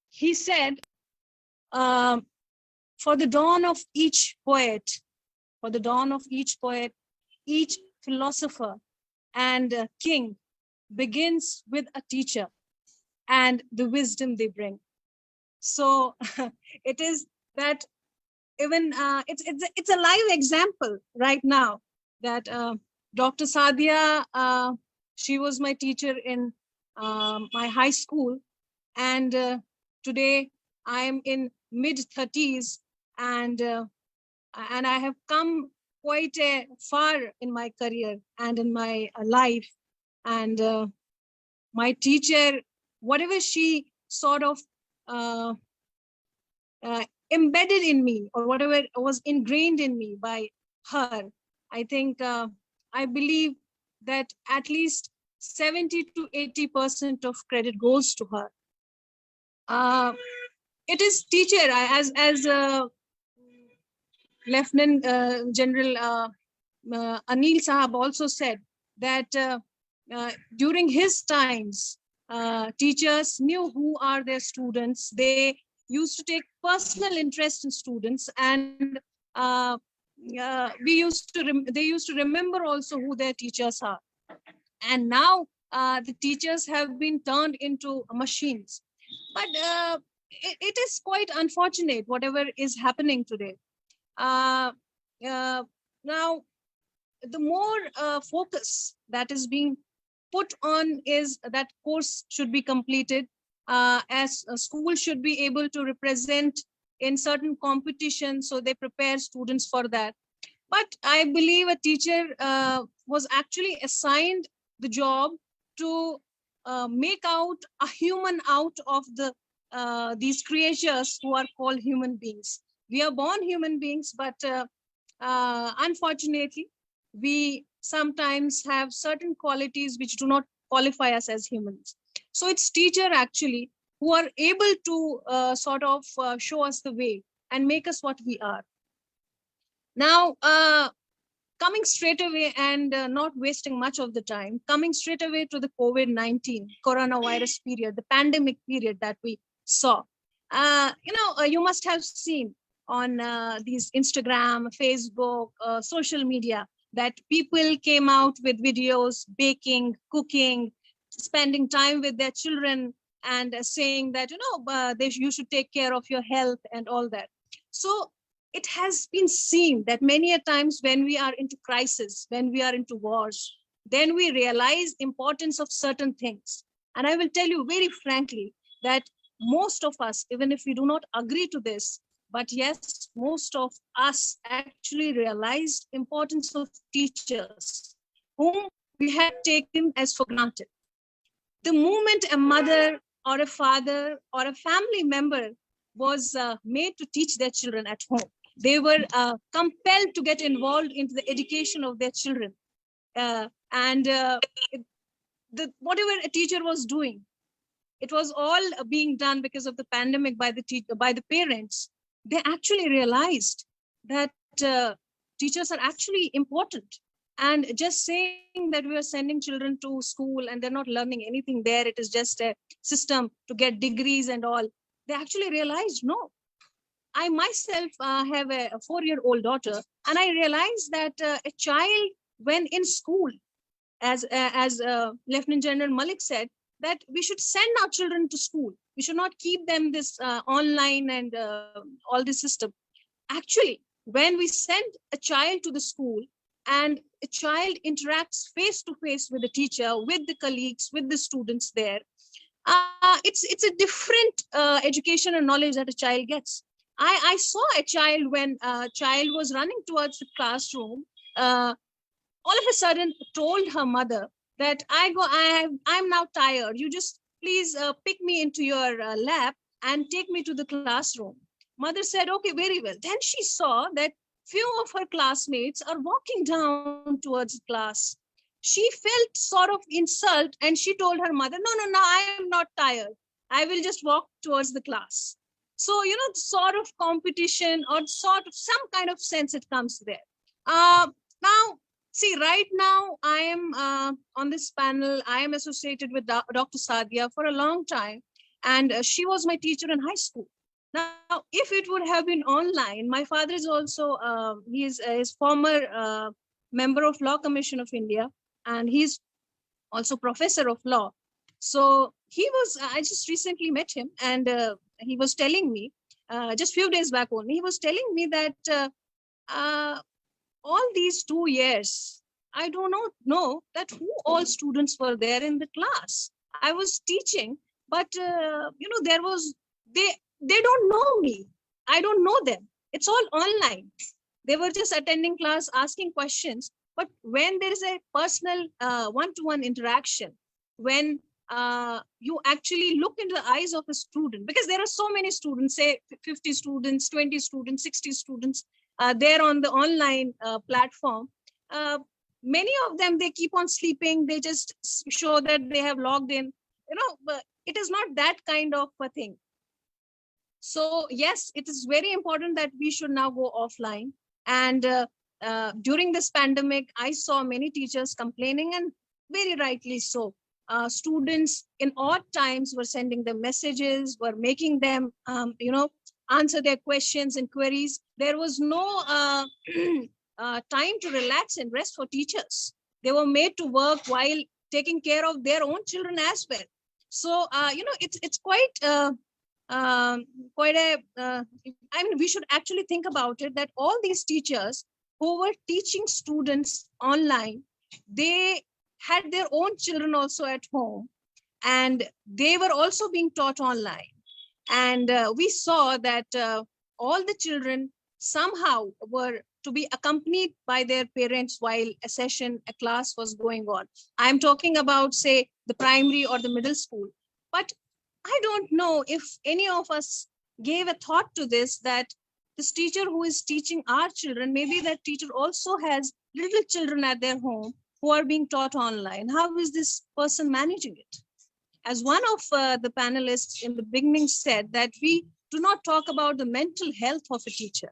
Speaker 8: He said, for the dawn of each poet, each philosopher and king begins with a teacher and the wisdom they bring. So it is that even it's a live example right now that Dr. Sadia, she was my teacher in my high school, and today I am in mid-30s, and I have come quite far in my career and in my life. And my teacher, whatever she sort of embedded in me, or whatever was ingrained in me by her, I think I believe that at least 70 to 80% of credit goes to her. It is teacher, as Lieutenant General Anil Sahab also said that during his times, teachers knew who are their students. They used to take personal interest in students, and they used to remember also who their teachers are. And now the teachers have been turned into machines. But it is quite unfortunate whatever is happening today. Now, the more focus that is being put on is that course should be completed, as a school should be able to represent in certain competitions, so they prepare students for that. But I believe a teacher was actually assigned the job to make out a human out of these creatures who are called human beings. We are born human beings, but unfortunately, we sometimes have certain qualities which do not qualify us as humans. So it's teacher actually who are able to sort of show us the way and make us what we are. Now, coming straight away and not wasting much of the time, coming straight away to the COVID-19 coronavirus period, the pandemic period that we saw. You must have seen on these Instagram, Facebook, social media, that people came out with videos, baking, cooking, spending time with their children, and saying that, you should take care of your health and all that. So it has been seen that many a times when we are into crisis, when we are into wars, then we realize importance of certain things. And I will tell you very frankly that most of us, even if we do not agree to this, but yes, most of us actually realized importance of teachers, whom we had taken as for granted. The moment a mother or a father or a family member was made to teach their children at home, they were compelled to get involved into the education of their children. Whatever a teacher was doing, it was all being done because of the pandemic by the parents. They actually realized that teachers are actually important. And just saying that we are sending children to school and they're not learning anything there, it is just a system to get degrees and all. They actually realized, no. I myself have a 4-year-old daughter, and I realized that a child, when in school, as Lieutenant General Malik said, that we should send our children to school. We should not keep them this online and all this system. Actually, when we send a child to the school and a child interacts face-to-face with the teacher, with the colleagues, with the students there, it's a different education and knowledge that a child gets. I saw a child when a child was running towards the classroom, all of a sudden told her mother that I'm now tired. You just please pick me into your lap and take me to the classroom. Mother said, okay, very well. Then she saw that few of her classmates are walking down towards class. She felt sort of insult, and she told her mother, no, I am not tired. I will just walk towards the class. So, sort of competition or sort of some kind of sense it comes there. Now, see, right now I am on this panel. I am associated with Dr. Sadia for a long time, and she was my teacher in high school. Now, if it would have been online, my father is also, he is former member of Law Commission of India, and he's also professor of law. So he was, I just recently met him, and he was telling me, just few days back only, he was telling me that all these 2 years, I do not know that who all students were there in the class. I was teaching, but there was, they don't know me. I don't know them. It's all online. They were just attending class, asking questions. But when there is a personal one-to-one interaction, when you actually look into the eyes of a student, because there are so many students, say 50 students, 20 students, 60 students, there on the online platform. Many of them, they keep on sleeping. They just show that they have logged in, but it is not that kind of a thing. So yes, it is very important that we should now go offline. And during this pandemic, I saw many teachers complaining, and very rightly so. Students in odd times were sending them messages, were making them, answer their questions and queries. There was no time to relax and rest for teachers. They were made to work while taking care of their own children as well. So, it's quite we should actually think about it, that all these teachers who were teaching students online, they had their own children also at home, and they were also being taught online. And we saw that all the children somehow were to be accompanied by their parents while a class was going on. I'm talking about, say, the primary or the middle school. But I don't know if any of us gave a thought to this, that this teacher who is teaching our children, maybe that teacher also has little children at their home who are being taught online. How is this person managing it? As one of the panelists in the beginning said, that we do not talk about the mental health of a teacher.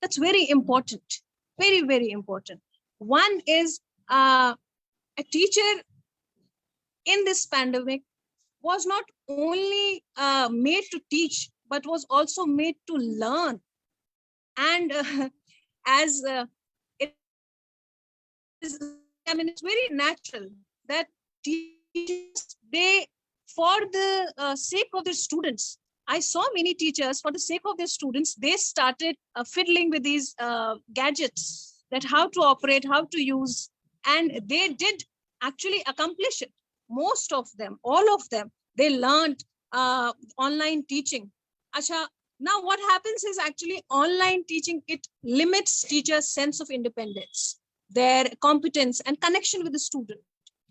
Speaker 8: That's very important, very, very important. One is a teacher in this pandemic was not only made to teach, but was also made to learn. And it is, it's very natural that teachers, they, for the sake of their students, I saw many teachers, for the sake of their students, they started fiddling with these gadgets, that how to operate, how to use, and they did actually accomplish it. Most of them, all of them, they learned online teaching. Asha, now what happens is actually online teaching, it limits teachers' sense of independence, their competence and connection with the student.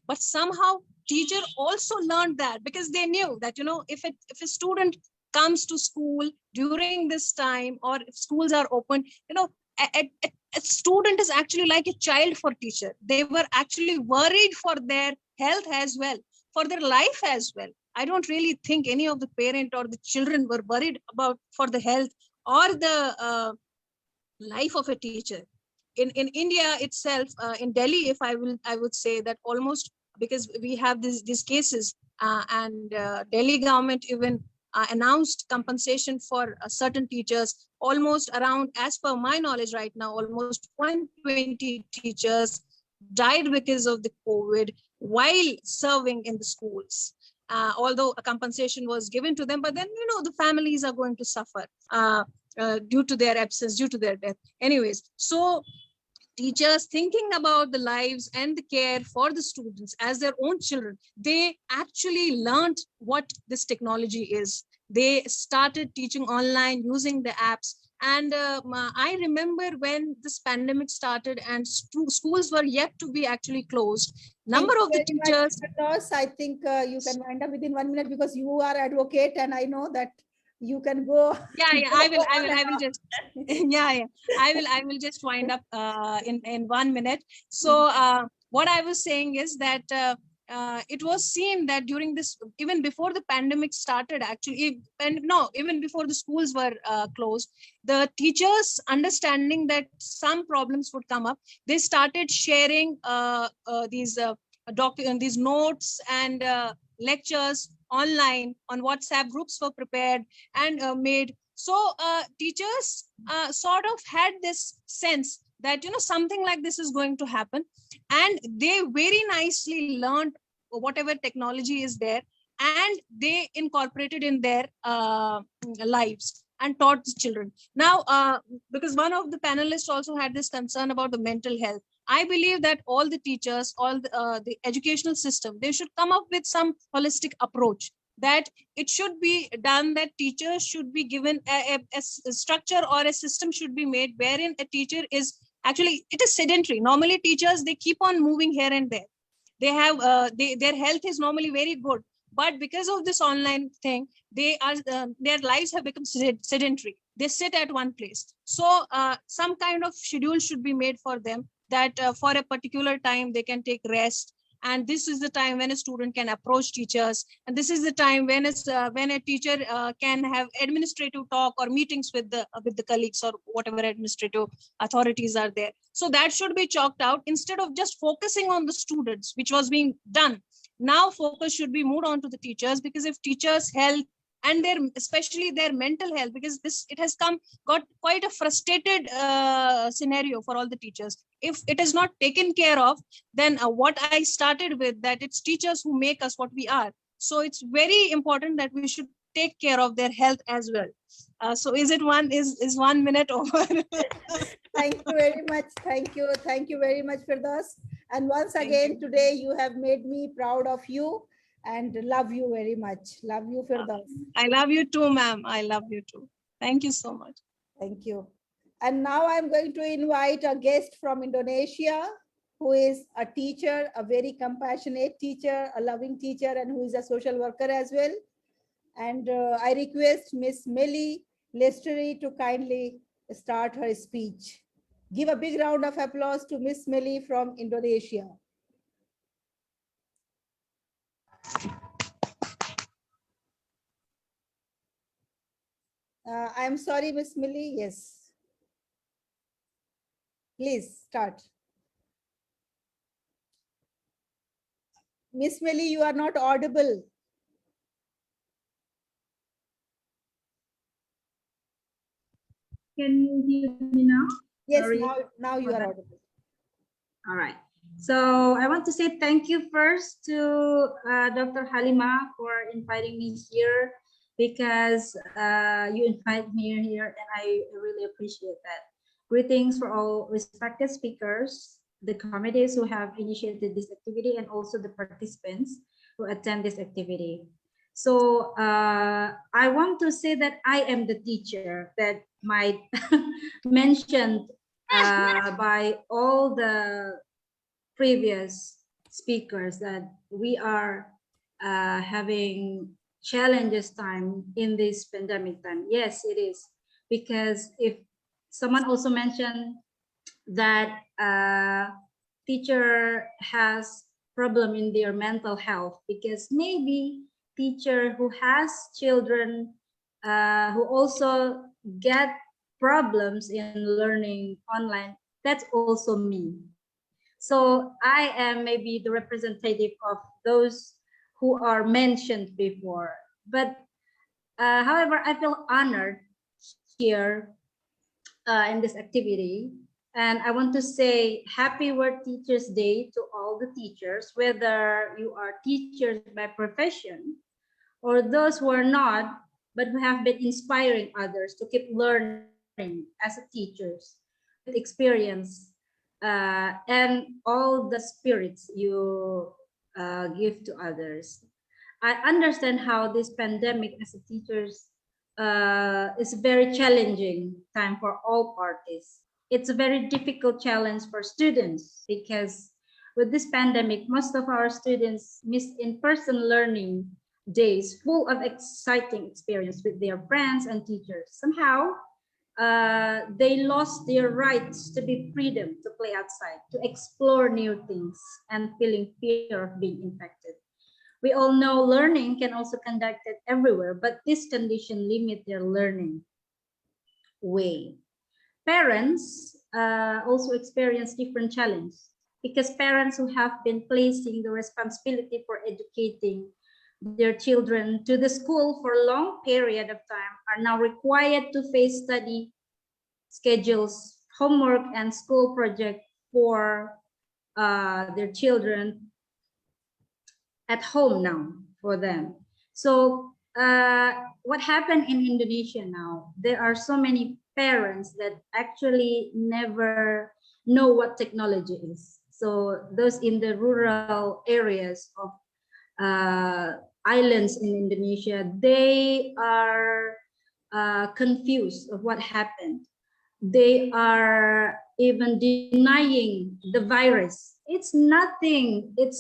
Speaker 8: But somehow teacher also learned that, because they knew that, if a student comes to school during this time, or if schools are open, a student is actually like a child for teacher. They were actually worried for their health as well, for their life as well. I don't really think any of the parent or the children were worried about for the health or the life of a teacher. In India itself, in Delhi, if I would say that almost, because we have these cases, and Delhi government even announced compensation for certain teachers, almost around, as per my knowledge right now, almost 120 teachers died because of the COVID while serving in the schools. Although a compensation was given to them, but then, the families are going to suffer due to their absence, due to their death. Anyways, so teachers thinking about the lives and the care for the students as their own children, they actually learned what this technology is. They started teaching online using the apps. And I remember when this pandemic started and schools were yet to be actually closed, number of the teachers.
Speaker 1: I think you can wind up within 1 minute, because you are advocate and I know that you can go.
Speaker 8: I will just I will just wind up in 1 minute. So what I was saying is that it was seen that during this, even before the pandemic started, actually, and no, even before the schools were closed, the teachers, understanding that some problems would come up, they started sharing these notes and lectures online on WhatsApp. Groups were prepared and made. So teachers sort of had this sense that, you know, something like this is going to happen, and they very nicely learned whatever technology is there, and they incorporated in their lives and taught the children. Now, because one of the panelists also had this concern about the mental health, I believe that all the teachers, all the educational system, they should come up with some holistic approach, that it should be done that teachers should be given a structure, or a system should be made wherein a teacher is actually, it is sedentary. Normally teachers, they keep on moving here and there. They have their health is normally very good, but because of this online thing, they are their lives have become sedentary. They sit at one place. So some kind of schedule should be made for them, that for a particular time they can take rest, and this is the time when a student can approach teachers, and this is the time when a teacher can have administrative talk or meetings with the colleagues or whatever administrative authorities are there. So that should be chalked out, instead of just focusing on the students, which was being done. Now focus should be moved on to the teachers, because if teachers' health and especially their mental health, because it has got quite a frustrated scenario for all the teachers. If it is not taken care of, then what I started with, that it's teachers who make us what we are. So it's very important that we should take care of their health as well. So is 1 minute over?
Speaker 1: Thank you very much. Thank you very much, Firdaus. And once again, today you have made me proud of you and love you very much. Love you, Firdaus.
Speaker 8: I love you too, ma'am. I love you too. Thank you so much.
Speaker 1: Thank you. And now I'm going to invite a guest from Indonesia, who is a teacher, a very compassionate teacher, a loving teacher, and who is a social worker as well. And I request Miss Melly Lestari to kindly start her speech. Give a big round of applause to Miss Melly from Indonesia. I'm sorry, Miss Melly. Yes. Please start. Miss Melly, you are not audible.
Speaker 3: Can you hear me now?
Speaker 1: Yes,
Speaker 3: Sorry.
Speaker 1: now you are audible.
Speaker 3: All right. So I want to say thank you first to Dr. Halima for inviting me here, because you invited me here, and I really appreciate that. Greetings for all respected speakers, the committees who have initiated this activity, and also the participants who attend this activity. So I want to say that I am the teacher that might mentioned by all the previous speakers, that we are having challenges time in this pandemic time. Yes, it is, because if someone also mentioned that teacher has problem in their mental health, because maybe teacher who has children who also get problems in learning online, that's also me. So I am maybe the representative of those who are mentioned before. But however, I feel honored here in this activity. And I want to say happy World Teachers Day to all the teachers, whether you are teachers by profession or those who are not, but who have been inspiring others to keep learning as a teachers with experience and all the spirits you give to others. I understand how this pandemic as a teachers is a very challenging time for all parties. It's a very difficult challenge for students, because with this pandemic, most of our students miss in-person learning days full of exciting experience with their friends and teachers. Somehow, they lost their rights to be freedom to play outside, to explore new things, and feeling fear of being infected. We all know learning can also conducted everywhere, but this condition limit their learning way. Parents also experience different challenges because parents who have been placing the responsibility for educating their children to the school for a long period of time are now required to face study schedules, homework, and school project for their children at home now for them. So what happened in Indonesia now, there are so many parents that actually never know what technology is. So those in the rural areas of islands in Indonesia, they are confused of what happened. They are even denying the virus. It's nothing. It's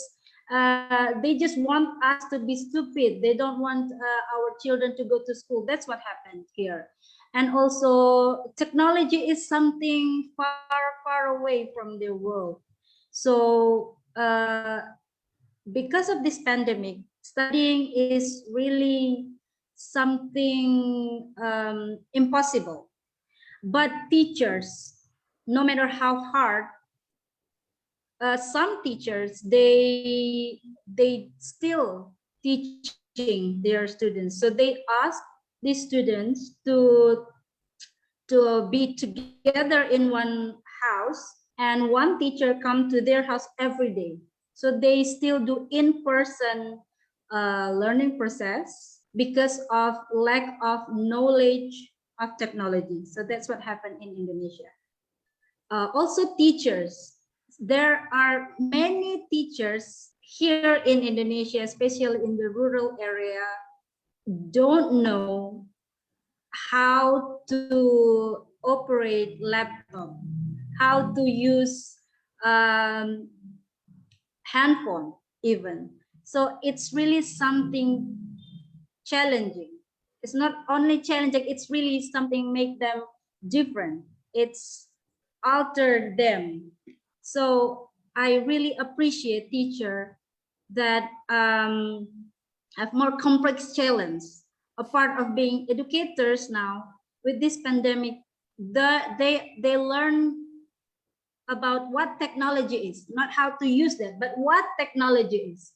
Speaker 3: they just want us to be stupid. They don't want our children to go to school. That's what happened here. And also technology is something far, far away from the world. So because of this pandemic, studying is really something impossible. But teachers, no matter how hard, some teachers, they still teaching their students. So they ask these students to be together in one house, and one teacher come to their house every day. So they still do in-person learning process because of lack of knowledge of technology. So that's what happened in Indonesia. Also teachers, there are many teachers here in Indonesia, especially in the rural area, don't know how to operate laptop, how to use handphone even. So it's really something challenging. It's not only challenging, it's really something make them different. It's altered them. So I really appreciate teacher that have more complex challenge. A part of being educators now with this pandemic, they learn about what technology is, not how to use that, but what technology is.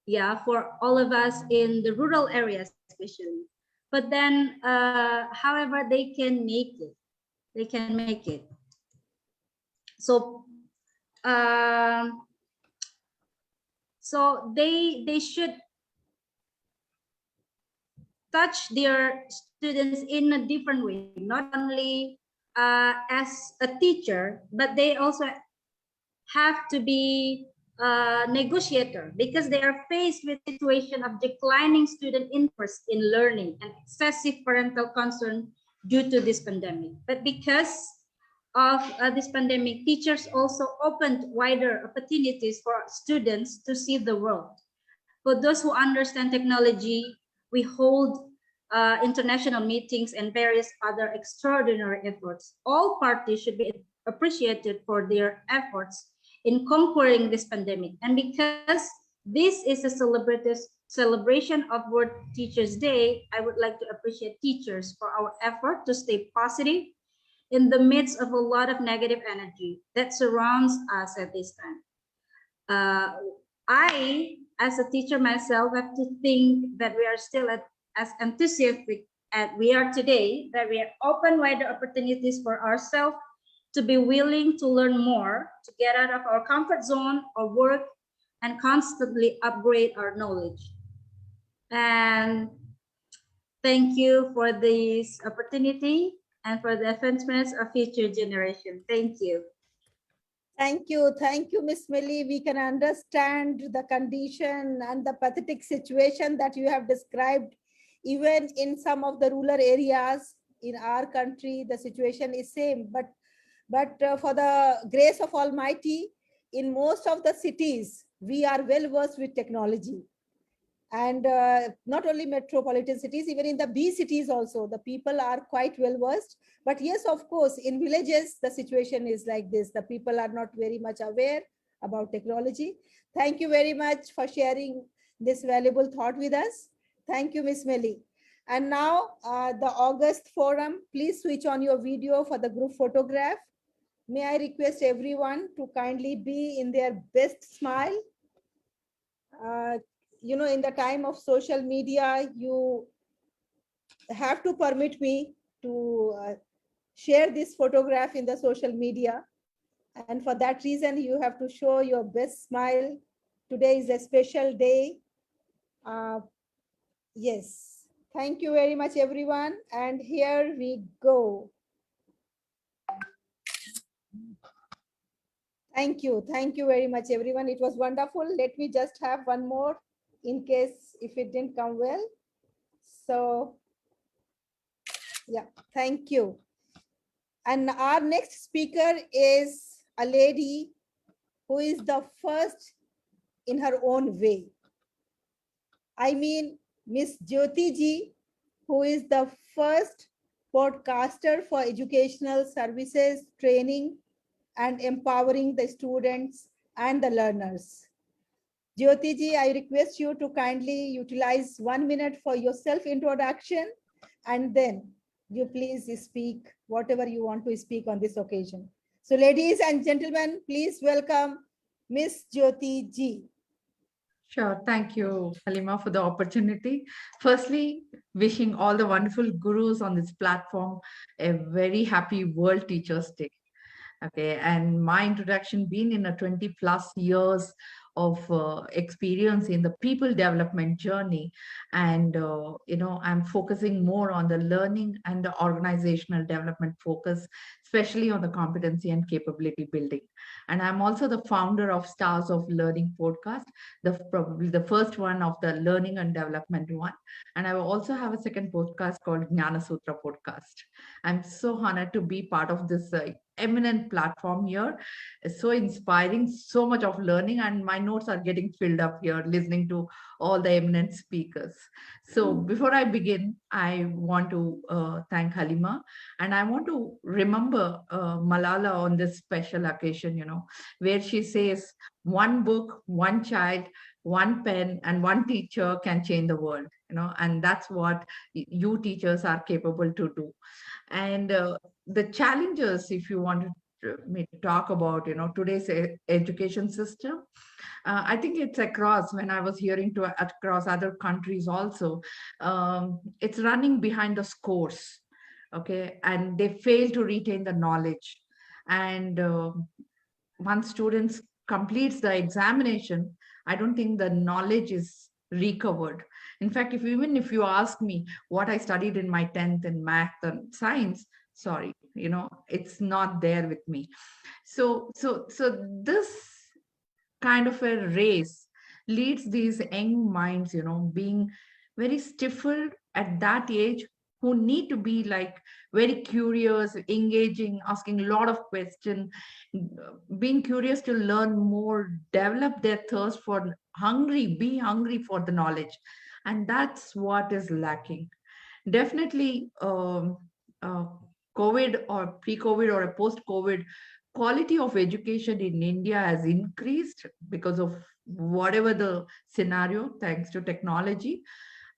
Speaker 3: Yeah, for all of us in the rural areas especially. But then, however, they can make it. They can make it. So, so they should touch their students in a different way, not only as a teacher, but they also have to be a negotiator because they are faced with situation of declining student interest in learning and excessive parental concern due to this pandemic. But because of this pandemic, teachers also opened wider opportunities for students to see the world. For those who understand technology, we hold international meetings and various other extraordinary efforts. All parties should be appreciated for their efforts in conquering this pandemic. And because this is a celebration of World Teachers Day, I would like to appreciate teachers for our effort to stay positive in the midst of a lot of negative energy that surrounds us at this time. I, as a teacher myself, have to think that we are still as enthusiastic as we are today, that we are open wider opportunities for ourselves to be willing to learn more, to get out of our comfort zone or work and constantly upgrade our knowledge. And thank you for this opportunity and for the advancements of future generation. Thank you.
Speaker 1: Thank you, Miss Millie. We can understand the condition and the pathetic situation that you have described. Even in some of the rural areas in our country, the situation is same. But for the grace of Almighty, in most of the cities, we are well versed with technology. And not only metropolitan cities, even in the B cities also, the people are quite well versed. But yes, of course, in villages, the situation is like this. The people are not very much aware about technology. Thank you very much for sharing this valuable thought with us. Thank you, Miss Melly. And now the August forum, please switch on your video for the group photograph. May I request everyone to kindly be in their best smile. You know, in the time of social media, you have to permit me to share this photograph in the social media. And for that reason, you have to show your best smile. Today is a special day. Yes. Thank you very much, everyone. And here we go. Thank you. Thank you very much, everyone. It was wonderful. Let me just have one more in case if it didn't come well. So, yeah, thank you. And our next speaker is a lady who is the first in her own way. I mean, Miss Jyoti ji, who is the first podcaster for educational services, training, and empowering the students and the learners. Jyoti ji, I request you to kindly utilize 1 minute for your self-introduction, and then you please speak whatever you want to speak on this occasion. So ladies and gentlemen, please welcome Miss Jyoti ji.
Speaker 9: Sure. Thank you, Halima, for the opportunity. Firstly, wishing all the wonderful gurus on this platform a very happy World Teachers Day. Okay, and my introduction being in a 20 plus years of experience in the people development journey, and I'm focusing more on the learning and the organizational development focus, especially on the competency and capability building. And I'm also the founder of Stars of Learning podcast, probably the first one of the learning and development one. And I also have a second podcast called Jnana Sutra podcast. I'm so honored to be part of this eminent platform here. It's so inspiring, so much of learning, and my notes are getting filled up here listening to all the eminent speakers. So before I begin, I want to thank Halima, and I want to remember Malala on this special occasion, where she says, one book, one child, one pen, and one teacher can change the world, and that's what you teachers are capable to do. And the challenges, if you want me to talk about, today's education system, I think it's across, when I was hearing across other countries also, it's running behind the scores, okay, and they fail to retain the knowledge. And once students completes the examination, I don't think the knowledge is recovered. In fact, even if you ask me what I studied in my 10th in math and science, sorry, it's not there with me. So this kind of a race leads these young minds, being very stifled at that age, who need to be like very curious, engaging, asking a lot of questions, being curious to learn more, develop their thirst for be hungry for the knowledge. And that's what is lacking. Definitely, COVID or pre-COVID or a post-COVID, quality of education in India has increased because of whatever the scenario, thanks to technology.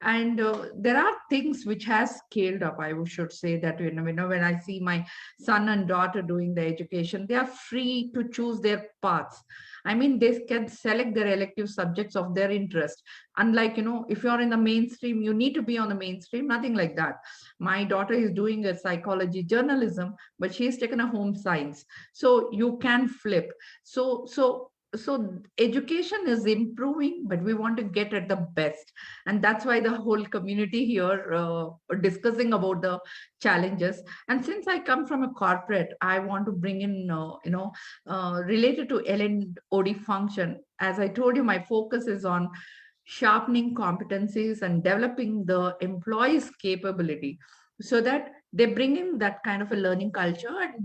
Speaker 9: And there are things which has scaled up. I should say that, when I see my son and daughter doing the education, they are free to choose their paths. I mean, they can select their elective subjects of their interest. Unlike, if you're in the mainstream, you need to be on the mainstream, nothing like that. My daughter is doing a psychology journalism, but she's taken a home science. So you can flip. So education is improving, but we want to get at the best. And that's why the whole community here discussing about the challenges. And since I come from a corporate, I want to bring in, related to L&OD function. As I told you, my focus is on sharpening competencies and developing the employees' capability so that they bring in that kind of a learning culture and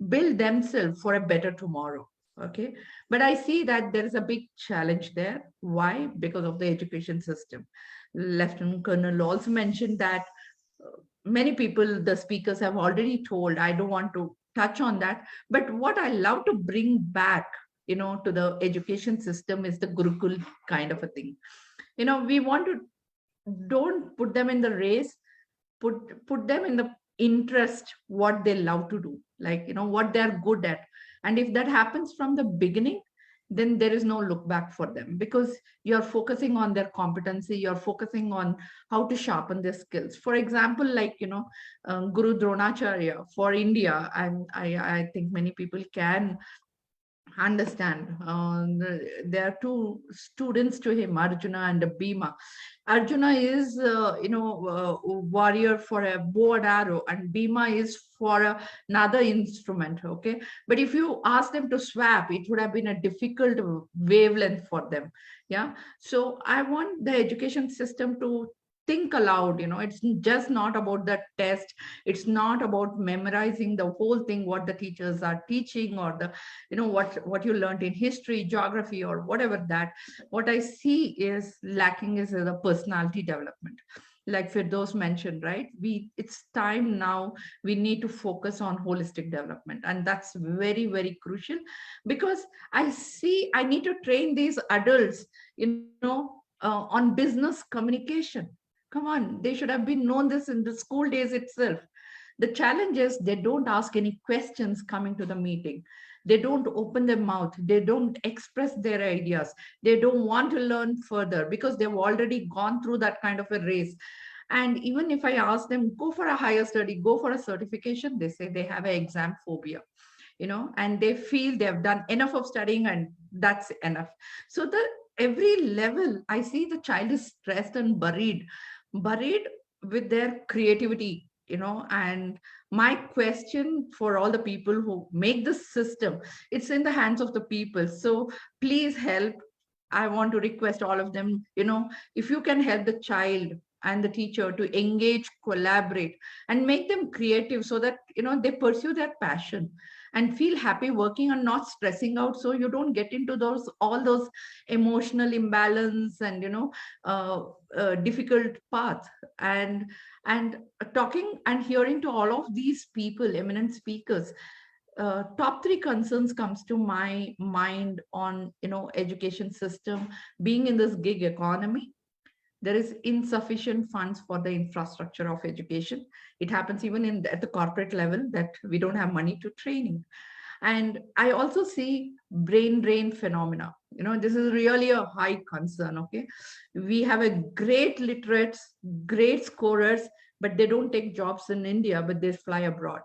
Speaker 9: build themselves for a better tomorrow. Okay, but I see that there is a big challenge there. Why? Because of the education system. Lieutenant Colonel also mentioned that many people, the speakers have already told, I don't want to touch on that. But what I love to bring back, to the education system is the Gurukul kind of a thing. We want to, don't put them in the race, put them in the interest, what they love to do, like, what they're good at. And if that happens from the beginning, then there is no look back for them, because you're focusing on their competency, you're focusing on how to sharpen their skills. For example, like, Guru Dronacharya for India, and I think many people can understand. There are two students to him, Arjuna and Bhima. Arjuna is, warrior for a bow and arrow, and Bhima is for another instrument. Okay, but if you ask them to swap, it would have been a difficult wavelength for them. Yeah, so I want the education system to think aloud. It's just not about the test, it's not about memorizing the whole thing what the teachers are teaching, or the what you learned in history, geography, or whatever. That what I see is lacking is the personality development, like Firdaus mentioned, right? It's time now, we need to focus on holistic development, and that's very, very crucial. Because I need to train these adults, on business communication. Come on, they should have been known this in the school days itself. The challenge is they don't ask any questions coming to the meeting. They don't open their mouth. They don't express their ideas. They don't want to learn further because they've already gone through that kind of a race. And even if I ask them, go for a higher study, go for a certification, they say they have an exam phobia, and they feel they've done enough of studying and that's enough. So every level, I see the child is stressed and buried with their creativity, and my question for all the people who make this system, it's in the hands of the people. So please help. I want to request all of them, if you can help the child and the teacher to engage, collaborate, and make them creative, so that they pursue their passion and feel happy working and not stressing out, so you don't get into all those emotional imbalance and difficult path. And talking and hearing to all of these people, eminent speakers, top three concerns comes to my mind on education system. Being in this gig economy, there is insufficient funds for the infrastructure of education. It happens even at the corporate level, that we don't have money to training. And I also see brain drain phenomena. This is really a high concern. Okay, we have a great literates, great scorers, but they don't take jobs in India, but they fly abroad.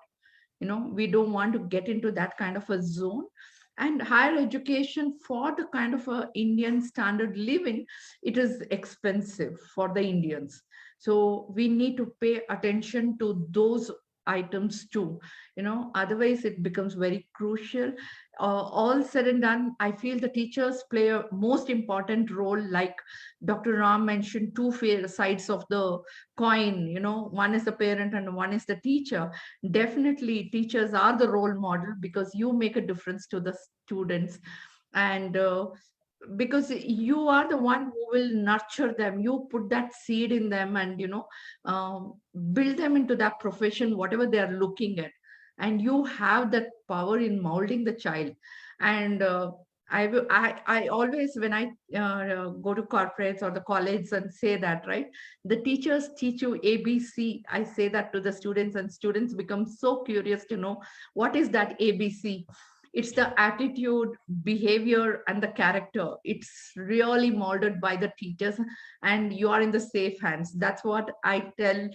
Speaker 9: We don't want to get into that kind of a zone. And higher education, for the kind of a Indian standard living, it is expensive for the Indians. So we need to pay attention to those items too. Otherwise it becomes very crucial. All said and done, I feel the teachers play a most important role. Like Dr. Ram mentioned, two sides of the coin. One is the parent and one is the teacher. Definitely teachers are the role model, because you make a difference to the students, and because you are the one who will nurture them. You put that seed in them, and build them into that profession, whatever they are looking at, and you have that power in molding the child. And I always, when I go to corporates or the college and say that, right, the teachers teach you ABC. I say that to the students, and students become so curious to know what is that ABC. It's the attitude, behavior, and the character. It's really molded by the teachers, and you are in the safe hands. That's what I tell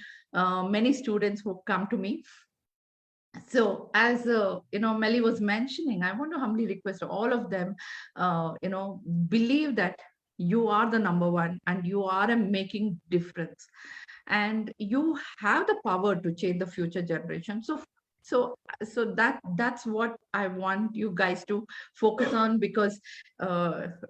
Speaker 9: many students who come to me. So as Melly was mentioning, I want to humbly request all of them, believe that you are the number one, and you are making difference, and you have the power to change the future generation. So that's what I want you guys to focus on, because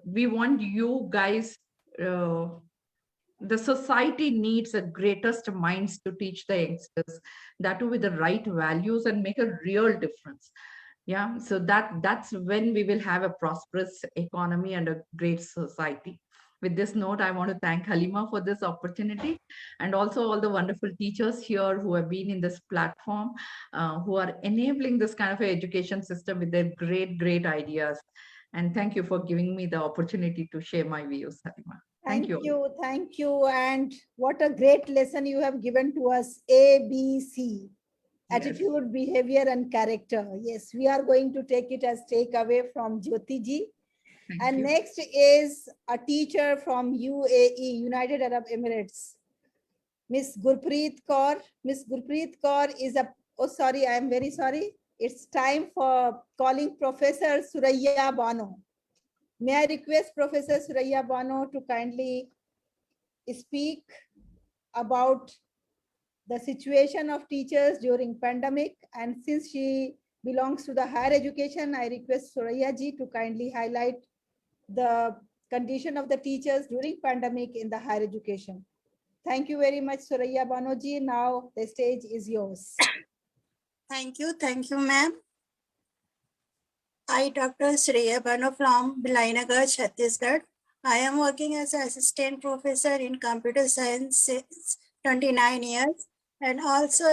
Speaker 9: we want you guys, the society needs the greatest minds to teach the youngsters, that too with the right values, and make a real difference. Yeah, so that's when we will have a prosperous economy and a great society. With this note, I want to thank Halima for this opportunity, and also all the wonderful teachers here who have been in this platform, who are enabling this kind of a education system with their great ideas. And thank you for giving me the opportunity to share my views, Halima. Thank you.
Speaker 1: Thank you. And what a great lesson you have given to us. ABC.
Speaker 9: Yes.
Speaker 1: Attitude, behavior, and character. Yes, we are going to take it as takeaway from Jyoti ji.
Speaker 9: Thank
Speaker 1: And
Speaker 9: you.
Speaker 1: next is a teacher from UAE, United Arab Emirates, Miss Gurpreet Kaur. Miss Gurpreet Kaur is a, oh, sorry, I am very sorry. It's time for calling Professor Suraya Bano. May I request Professor Suraya Bano to kindly speak about the situation of teachers during pandemic, and since she belongs to the higher education, I request Suraya ji to kindly highlight the condition of the teachers during pandemic in the higher education. Thank you very much, Suraya Bano ji. Now the stage is yours.
Speaker 10: Thank you, ma'am. I, Dr. Shreya Bano from Bilainagar, Chhattisgarh. I am working as an assistant professor in computer science since 29 years and also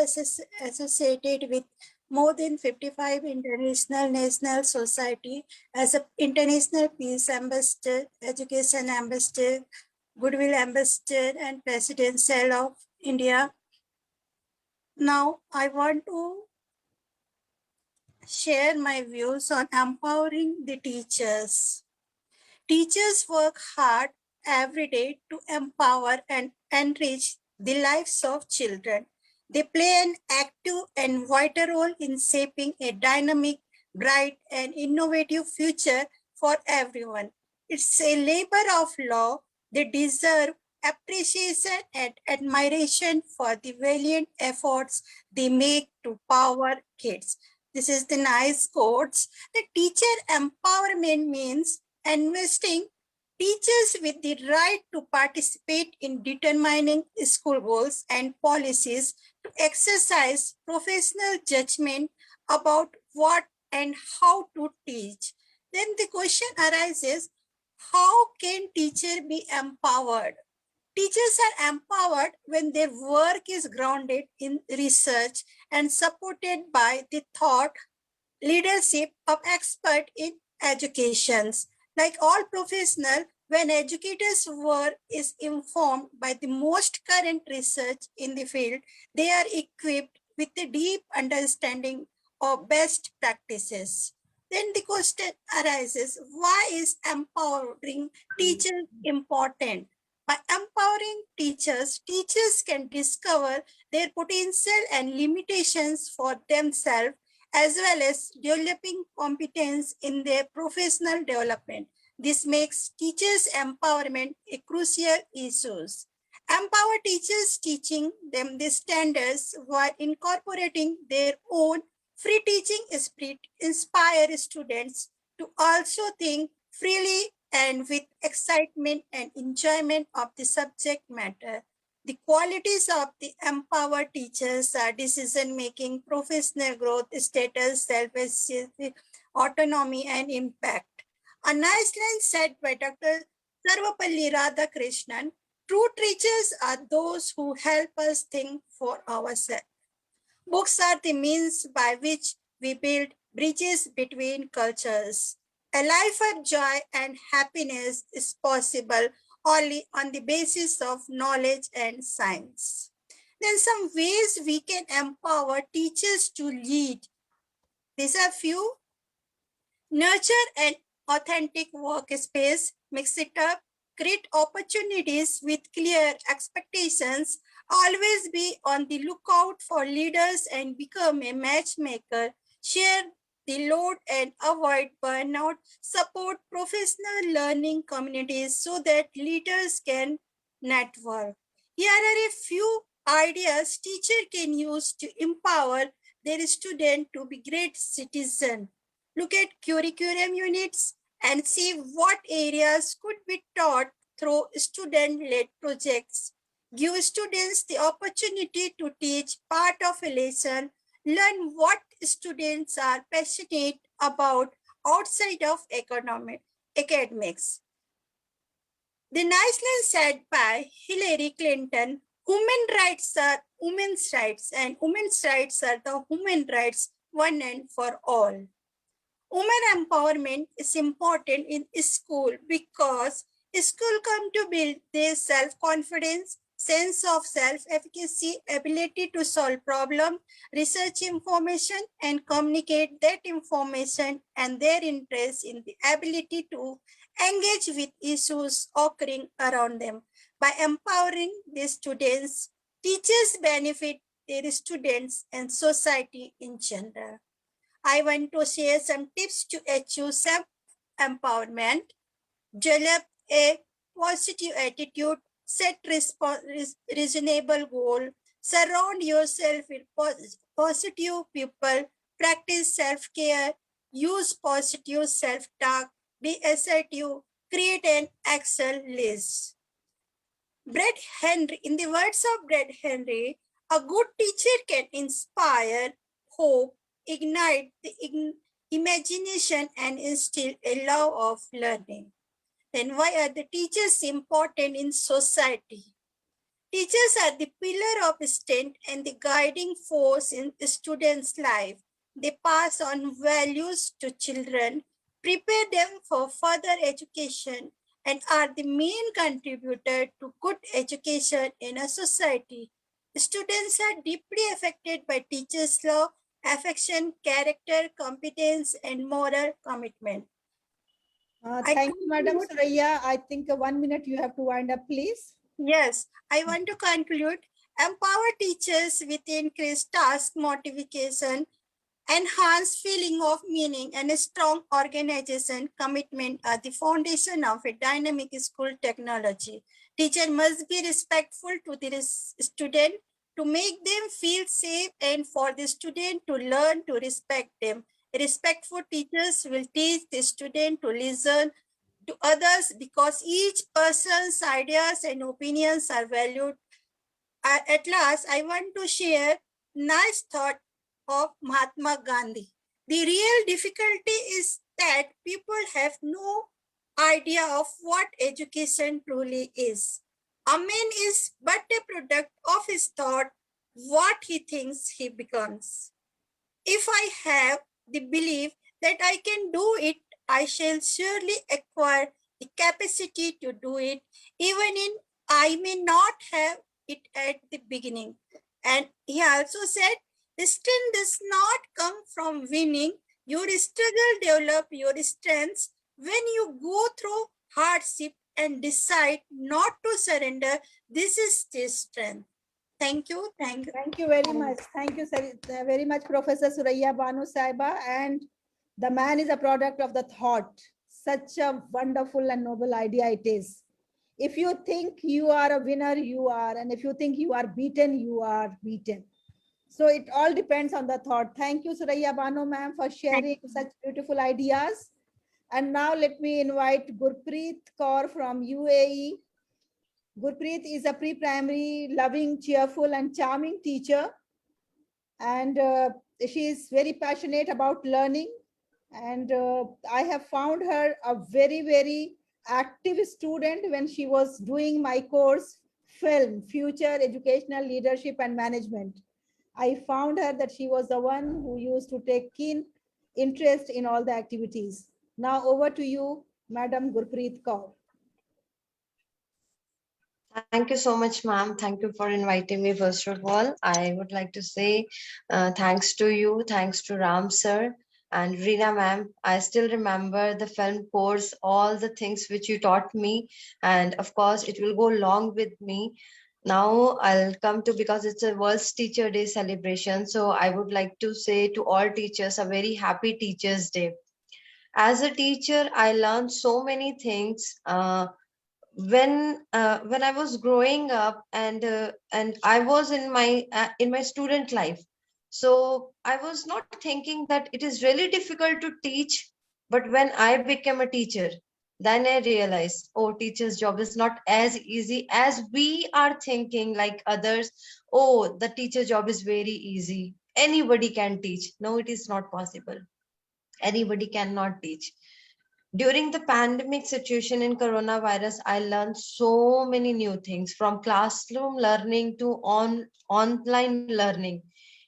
Speaker 10: associated with more than 55 international national society as an international peace ambassador, education ambassador, goodwill ambassador, and presidential of India. Now I want to share my views on empowering the teachers. Teachers work hard every day to empower and enrich the lives of children. They play an active and vital role in shaping a dynamic, bright, and innovative future for everyone. It's a labor of love. They deserve appreciation and admiration for the valiant efforts they make to power kids. This is the nice quotes. The teacher empowerment means investing teachers with the right to participate in determining school goals and policies, to exercise professional judgment about what and how to teach. Then the question arises, how can teacher be empowered? Teachers are empowered when their work is grounded in research and supported by the thought leadership of expert in educations. Like all professionals, when educators' work is informed by the most current research in the field, they are equipped with a deep understanding of best practices. Then the question arises, why is empowering teachers important? By empowering teachers, teachers can discover their potential and limitations for themselves as well as developing competence in their professional development. This makes teachers' empowerment a crucial issue. Empower teachers, teaching them the standards while incorporating their own free teaching spirit, inspire students to also think freely and with excitement and enjoyment of the subject matter. The qualities of the empowered teachers are decision-making, professional growth, status, self-esteem, autonomy, and impact. A nice line said by Dr. Sarvapalli Radhakrishnan, true teachers are those who help us think for ourselves. Books are the means by which we build bridges between cultures. A life of joy and happiness is possible only on the basis of knowledge and science. Then some ways we can empower teachers to lead. These are few. Nurture an authentic workspace, mix it up, create opportunities with clear expectations, always be on the lookout for leaders and become a matchmaker, share the load and avoid burnout, support professional learning communities so that leaders can network. Here are a few ideas teacher can use to empower their student to be great citizen. Look at curriculum units and see what areas could be taught through student-led projects. Give students the opportunity to teach part of a lesson learn what students are passionate about outside of academics. The nicely said by Hillary Clinton, human rights are women's rights and women's rights are the human rights one and for all. Women empowerment is important in school because school come to build their self-confidence, sense of self-efficacy, ability to solve problem, research information and communicate that information and their interest in the ability to engage with issues occurring around them. By empowering the students, teachers benefit their students and society in general. I want to share some tips to achieve self-empowerment. Develop a positive attitude, set reasonable goal, surround yourself with positive people, practice self-care, use positive self-talk, be assertive, create an Excel list. Brett Henry, in the words of Brett Henry, a good teacher can inspire hope, ignite the imagination and instill a love of learning. Then why are the teachers important in society? Teachers are the pillar of strength and the guiding force in the student's life. They pass on values to children, prepare them for further education, and are the main contributor to good education in a society. Students are deeply affected by teachers' love, affection, character, competence, and moral commitment.
Speaker 1: Thank you, Madam Suraya. I think 1 minute you have to wind up, please.
Speaker 10: Yes, I want to conclude. Empower teachers with increased task motivation, enhanced feeling of meaning, and a strong organization commitment are the foundation of a dynamic school technology. Teacher must be respectful to the student to make them feel safe and for the student to learn to respect them. Respectful teachers will teach the student to listen to others because each person's ideas and opinions are valued. At last, I want to share nice thought of Mahatma Gandhi. The real difficulty is that people have no idea of what education truly is. A man is but a product of his thought, what he thinks he becomes. If I have the belief that I can do it, I shall surely acquire the capacity to do it, even if I may not have it at the beginning. And he also said, the strength does not come from winning. Your struggle develop your strengths when you go through hardship and decide not to surrender. This is the strength. Thank you. Thank you.
Speaker 1: Thank you very much. Thank you very much, Professor Suraya Banu Saiba. And the man is a product of the thought. Such a wonderful and noble idea it is. If you think you are a winner, you are. And if you think you are beaten, you are beaten. So it all depends on the thought. Thank you, Suraya Banu ma'am, for sharing such beautiful ideas. And now let me invite Gurpreet Kaur from UAE. Gurpreet is a pre-primary, loving, cheerful, and charming teacher. And she is very passionate about learning. And I have found her a very, very active student when she was doing my course, film, Future Educational Leadership and Management. I found her that she was the one who used to take keen interest in all the activities. Now over to you, Madam Gurpreet Kaur.
Speaker 11: Thank you so much, ma'am. Thank you for inviting me. First of all, I would like to say thanks to you, thanks to Ram sir and Reena ma'am. I still remember the film course, all the things which you taught me, and of course, it will go long with me. Now I'll come to, because it's a World Teacher Day celebration, so I would like to say to all teachers a very happy Teachers Day. As a teacher, I learned so many things. When I was growing up and I was in my student life, so I was not thinking that it is really difficult to teach. But when I became a teacher, then I realized, oh, teacher's job is not as easy as we are thinking, like others. Oh, the teacher job is very easy. anybody can teach. No, it is not possible. Anybody cannot teach. During the pandemic situation in coronavirus, I learned so many new things, from classroom learning to online learning.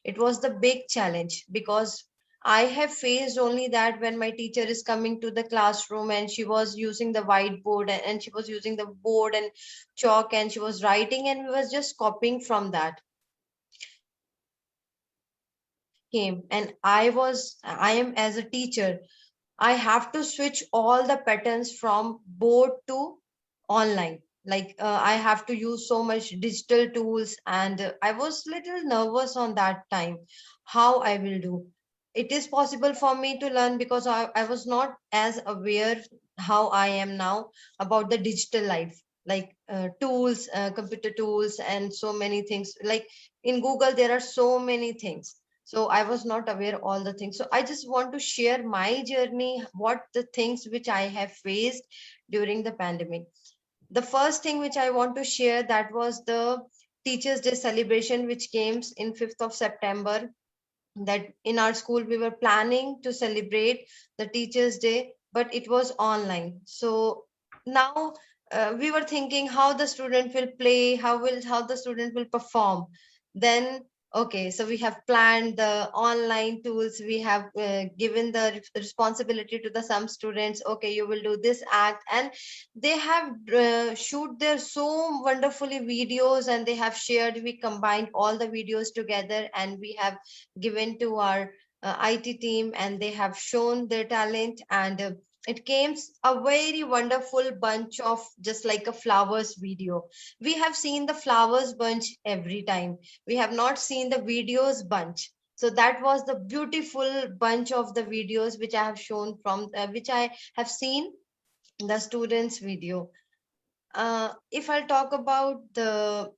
Speaker 11: It was the big challenge because I have faced only that when my teacher is coming to the classroom and she was using the whiteboard and she was using the board and chalk and she was writing and we was just copying from that. And I am as a teacher, I have to switch all the patterns from board to online. Like I have to use so much digital tools, and I was little nervous on that time how I will do. It is possible for me to learn because I was not as aware how I am now about the digital life, like tools, computer tools, and so many things. Like in Google, there are so many things, so I was not aware all the things. So I just want to share my journey, what the things which I have faced during the pandemic. The first thing which I want to share, that was the Teachers Day celebration which came in 5th of September. That in our school we were planning to celebrate the Teachers Day, but it was online. So now we were thinking how the student will play, how the student will perform. Then okay, so we have planned the online tools, we have given the responsibility to the some students. Okay, you will do this act, and they have shoot their so wonderfully videos and they have shared. We combined all the videos together and we have given to our IT team, and they have shown their talent, and it came a very wonderful bunch of, just like a flowers video. We have seen the flowers bunch every time, we have not seen the videos bunch. So that was the beautiful bunch of the videos which I have shown from which I have seen the students video. If I'll talk about the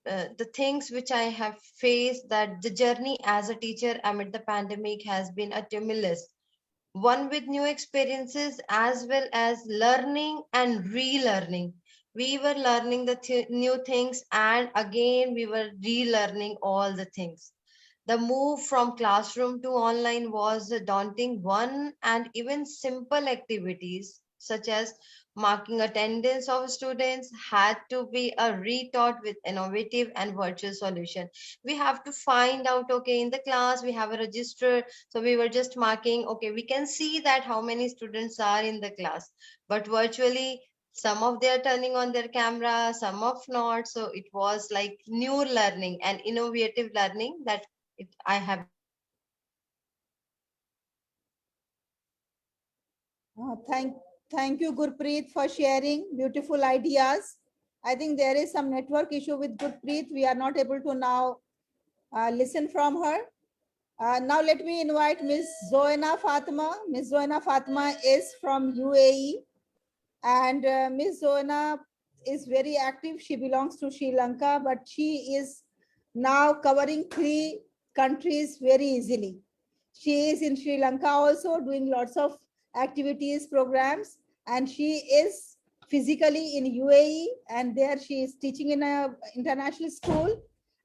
Speaker 11: things which I have faced, that the journey as a teacher amid the pandemic has been a tumultuous one, with new experiences as well as learning and relearning. We were learning the new things, and again we were relearning all the things. The move from classroom to online was a daunting one, and even simple activities such as marking attendance of students had to be retaught with innovative and virtual solution. We have to find out, okay, in the class we have a register, so we were just marking, okay, we can see that how many students are in the class, but virtually some of they are turning on their camera, some of not. So it was like new learning and innovative learning that I have.
Speaker 1: Thank you, Gurpreet, for sharing beautiful ideas. I think there is some network issue with Gurpreet. We are not able to now listen from her. Now let me invite Ms. Zoena Fatima. Ms. Zoena Fatima is from UAE, and Ms. Zoena is very active. She belongs to Sri Lanka, but she is now covering 3 countries very easily. She is in Sri Lanka also doing lots of activities, programs, and she is physically in UAE, and there she is teaching in a international school,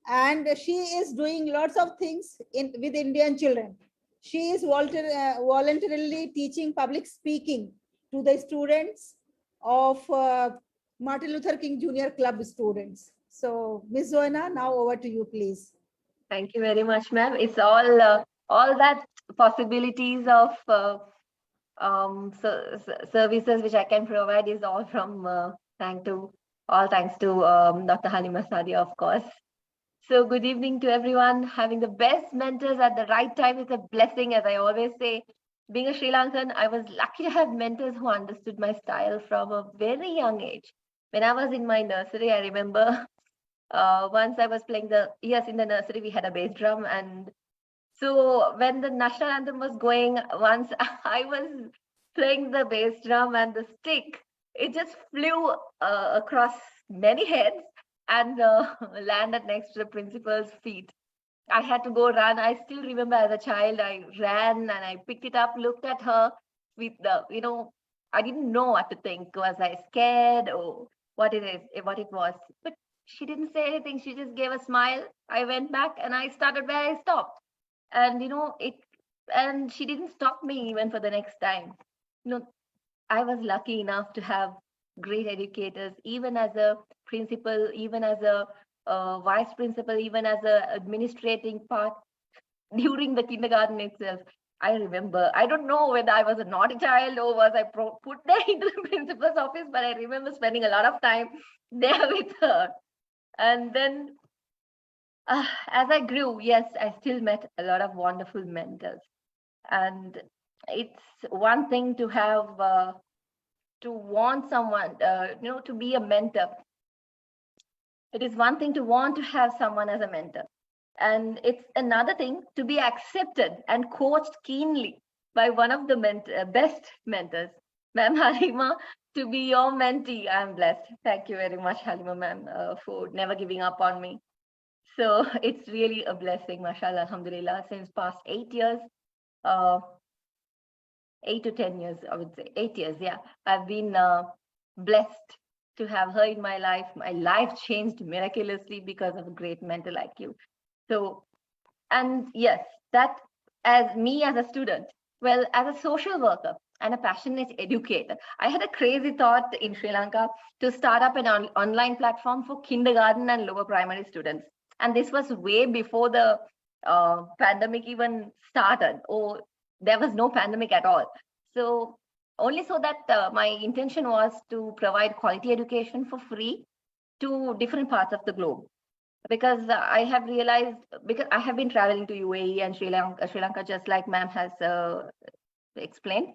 Speaker 1: and she is doing lots of things with Indian children. She is voluntarily teaching public speaking to the students of Martin Luther King Jr. Club students. So Ms. Zoena, now over to you, please.
Speaker 12: Thank you very much, ma'am. It's all that possibilities of services which I can provide is all from thanks to Dr. Halima Sadia, of course. So good evening to everyone. Having the best mentors at the right time is a blessing, as I always say. Being a Sri Lankan, I was lucky to have mentors who understood my style from a very young age. When I was in my nursery, I remember once I was playing in the nursery, we had a bass drum. And so when the national anthem was going, once I was playing the bass drum and the stick, it just flew across many heads and landed next to the principal's feet. I had to go run. I still remember as a child, I ran and I picked it up, looked at her with I didn't know what to think. Was I scared or what it was? But she didn't say anything. She just gave a smile. I went back and I started where I stopped. And and she didn't stop me even for the next time. I was lucky enough to have great educators, even as a principal, even as a vice principal, even as a administrating part during the kindergarten itself. I remember, I don't know whether I was a naughty child or was I put there into the principal's office, but I remember spending a lot of time there with her. And then as I grew, yes, I still met a lot of wonderful mentors. And it's one thing to have, to want someone, to be a mentor. It is one thing to want to have someone as a mentor. And it's another thing to be accepted and coached keenly by one of the best mentors, Ma'am Halima, to be your mentee. I'm blessed. Thank you very much, Halima ma'am, for never giving up on me. So it's really a blessing, mashallah, alhamdulillah, since past 8 years, 8 to 10 years, I would say 8 years. Yeah, I've been blessed to have her in my life. My life changed miraculously because of a great mentor like you. So, and yes, that as me as a student, well, as a social worker and a passionate educator, I had a crazy thought in Sri Lanka to start up an online platform for kindergarten and lower primary students. And this was way before the pandemic even started, or there was no pandemic at all. So only so that my intention was to provide quality education for free to different parts of the globe. Because I have realized, because I have been traveling to UAE and Sri Lanka, just like ma'am has explained.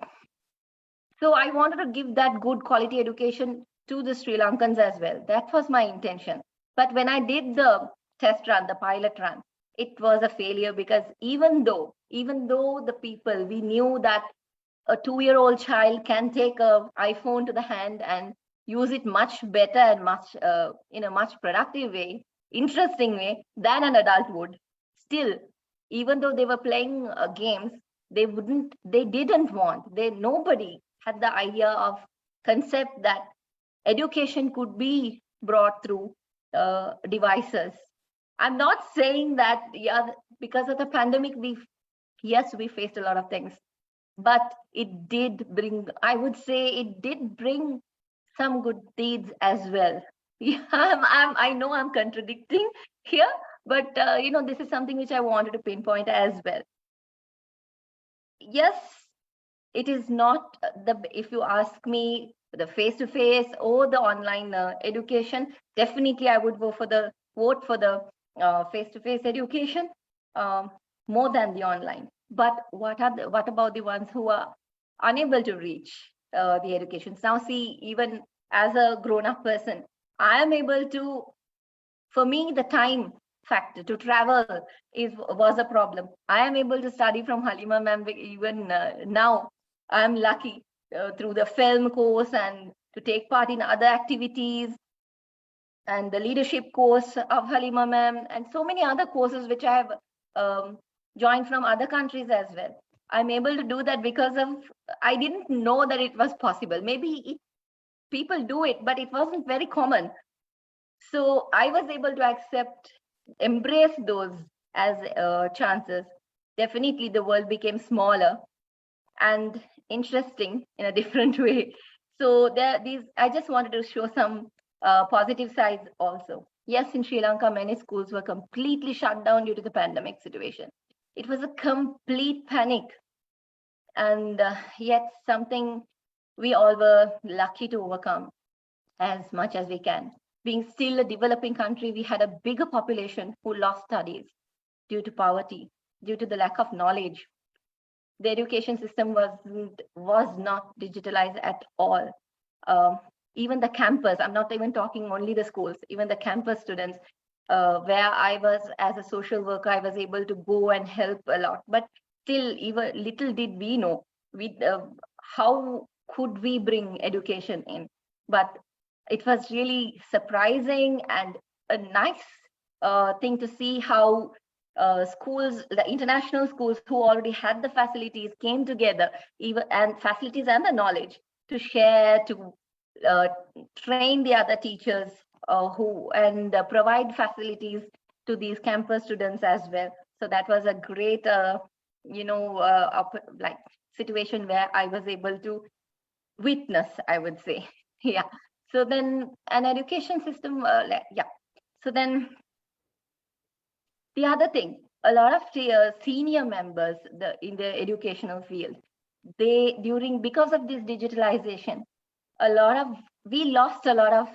Speaker 12: So I wanted to give that good quality education to the Sri Lankans as well. That was my intention. But when I did the test run, the pilot run, it was a failure, because even though the people, we knew that a 2-year-old child can take an iPhone to the hand and use it much better and much in a much productive way, interesting way than an adult would. Still, even though they were playing games, nobody had the idea of concept that education could be brought through devices. I'm not saying that, yeah, because of the pandemic, we faced a lot of things, but it did bring, I would say it did bring some good deeds as well. Yeah, I know I'm contradicting here, but this is something which I wanted to pinpoint as well. Yes, it is not if you ask me, the face-to-face or the online education, definitely I would vote for the face-to-face education more than the online. But what about the ones who are unable to reach the education? Now see, even as a grown-up person, I am able to, for me, the time factor to travel was a problem. I am able to study from Halima ma'am. Even now, I'm lucky through the film course and to take part in other activities and the leadership course of Halima ma'am and so many other courses which I have joined from other countries as well. I'm able to do that because of, I didn't know that it was possible. Maybe people do it, but it wasn't very common. So I was able to embrace those as chances. Definitely the world became smaller and interesting in a different way. So I just wanted to show some positive sides also. Yes, in Sri Lanka, many schools were completely shut down due to the pandemic situation. It was a complete panic. And yet something we all were lucky to overcome as much as we can. Being still a developing country, we had a bigger population who lost studies due to poverty, due to the lack of knowledge. The education system was not digitalized at all. Even the campus, I'm not even talking only the schools, even the campus students, where I was as a social worker, I was able to go and help a lot. But still, even little did we know how could we bring education in. But it was really surprising and a nice thing to see how schools, the international schools who already had the facilities came together, and facilities and the knowledge to share, to train the other teachers and provide facilities to these campus students as well. So that was a great, like situation where I was able to witness, I would say. Yeah. So then an education system, So then the other thing, a lot of senior members in the educational field, because of this digitalization, we lost a lot of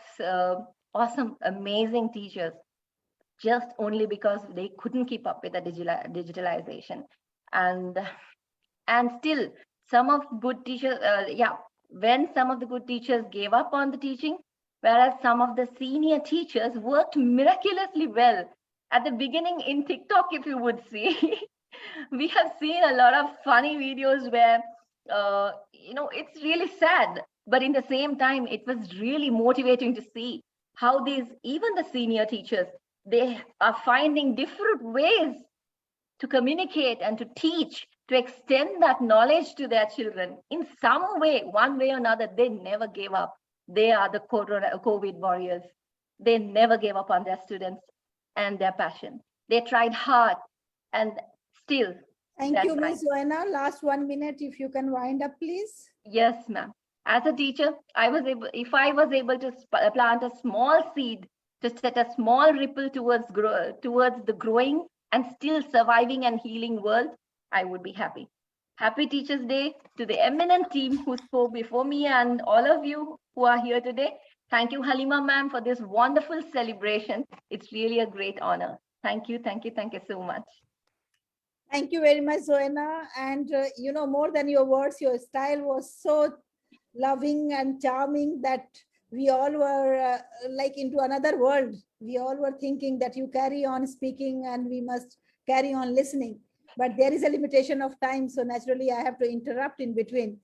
Speaker 12: awesome, amazing teachers just only because they couldn't keep up with the digitalization. And still some of good teachers, when some of the good teachers gave up on the teaching, whereas some of the senior teachers worked miraculously well. At the beginning in TikTok, if you would see, we have seen a lot of funny videos where, it's really sad, but in the same time, it was really motivating to see how even the senior teachers, they are finding different ways to communicate and to teach, to extend that knowledge to their children in some way, one way or another. They never gave up. They are the COVID warriors. They never gave up on their students and their passion. They tried hard, and still.
Speaker 1: Thank you, Ms. Joanna. Last 1 minute, if you can wind up, please.
Speaker 12: Yes, ma'am. As a teacher, if I was able to plant a small seed to set a small ripple towards the growing and still surviving and healing world, I would be happy. Happy Teachers Day to the eminent team who spoke before me and all of you who are here today. Thank you, Halima ma'am, for this wonderful celebration. It's really a great honor. Thank you, thank you, thank you so much.
Speaker 1: Thank you very much, Joanna. And more than your words, your style was so loving and charming that we all were like into another world. We all were thinking that you carry on speaking and we must carry on listening. But there is a limitation of time, so naturally I have to interrupt in between.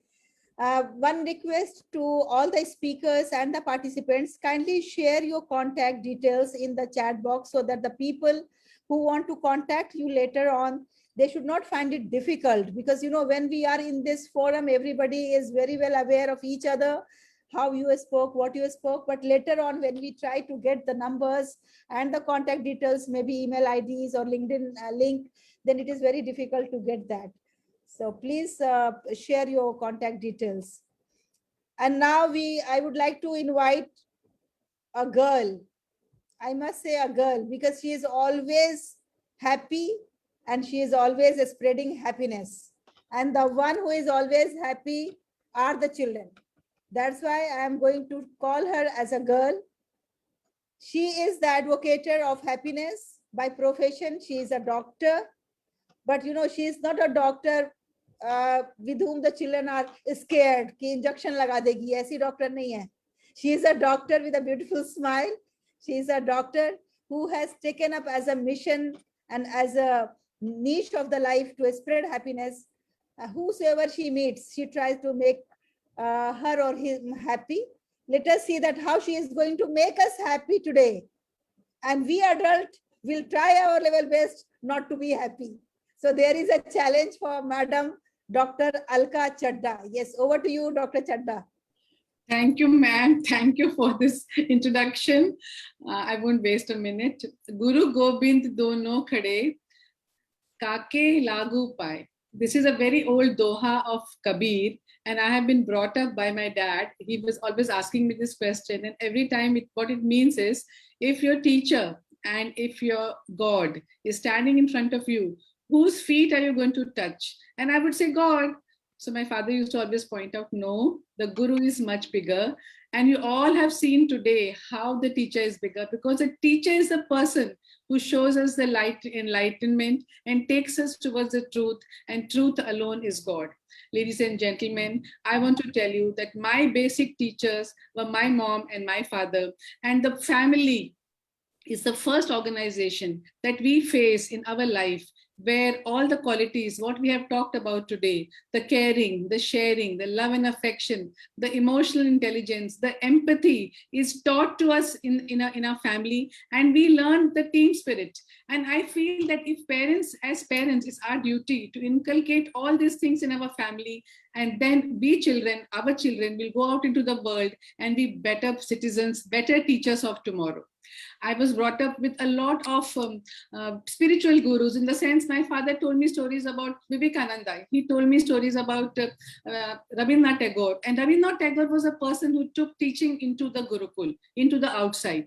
Speaker 1: One request to all the speakers and the participants, kindly share your contact details in the chat box so that the people who want to contact you later on, they should not find it difficult, because when we are in this forum, everybody is very well aware of each other, how you spoke, what you spoke, but later on when we try to get the numbers and the contact details, maybe email IDs or LinkedIn link, then it is very difficult to get that. So please share your contact details. And now I would like to invite a girl. I must say a girl, because she is always happy and she is always spreading happiness. And the one who is always happy are the children. That's why I am going to call her as a girl. She is the advocator of happiness by profession. She is a doctor, but she is not a doctor with whom the children are scared कि injection लगा देगी, ऐसी doctor नहीं है. She is a doctor with a beautiful smile. She is a doctor who has taken up as a mission and as a niche of the life to spread happiness. Whosoever she meets, she tries to make her or him happy. Let us see that how she is going to make us happy today. And we adults will try our level best not to be happy. So there is a challenge for Madam Dr. Alka Chadda. Yes, over to you, Dr. Chadda.
Speaker 5: Thank you, ma'am. Thank you for this introduction. I won't waste a minute. Guru Gobind dono khade, kake lagu pai. This is a very old doha of Kabir, and I have been brought up by my dad. He was always asking me this question, and every time what it means is, if your teacher and if your God is standing in front of you, whose feet are you going to touch? And I would say God. So my father used to always point out, no, the Guru is much bigger. And you all have seen today how the teacher is bigger, because the teacher is the person who shows us the light, enlightenment, and takes us towards the truth, and truth alone is God. Ladies and gentlemen, I want to tell you that my basic teachers were my mom and my father, and the family is the first organization that we face in our life, where all the qualities, what we have talked about today, the caring, the sharing, the love and affection, the emotional intelligence, the empathy is taught to us in our family, and we learn the team spirit. And I feel that if parents, as parents, it's our duty to inculcate all these things in our family, and then we children, our children will go out into the world and be better citizens, better teachers of tomorrow. I was brought up with a lot of spiritual gurus, in the sense my father told me stories about Vivekananda. He told me stories about Rabindranath Tagore. And Rabindranath Tagore was a person who took teaching into the Gurukul, into the outside.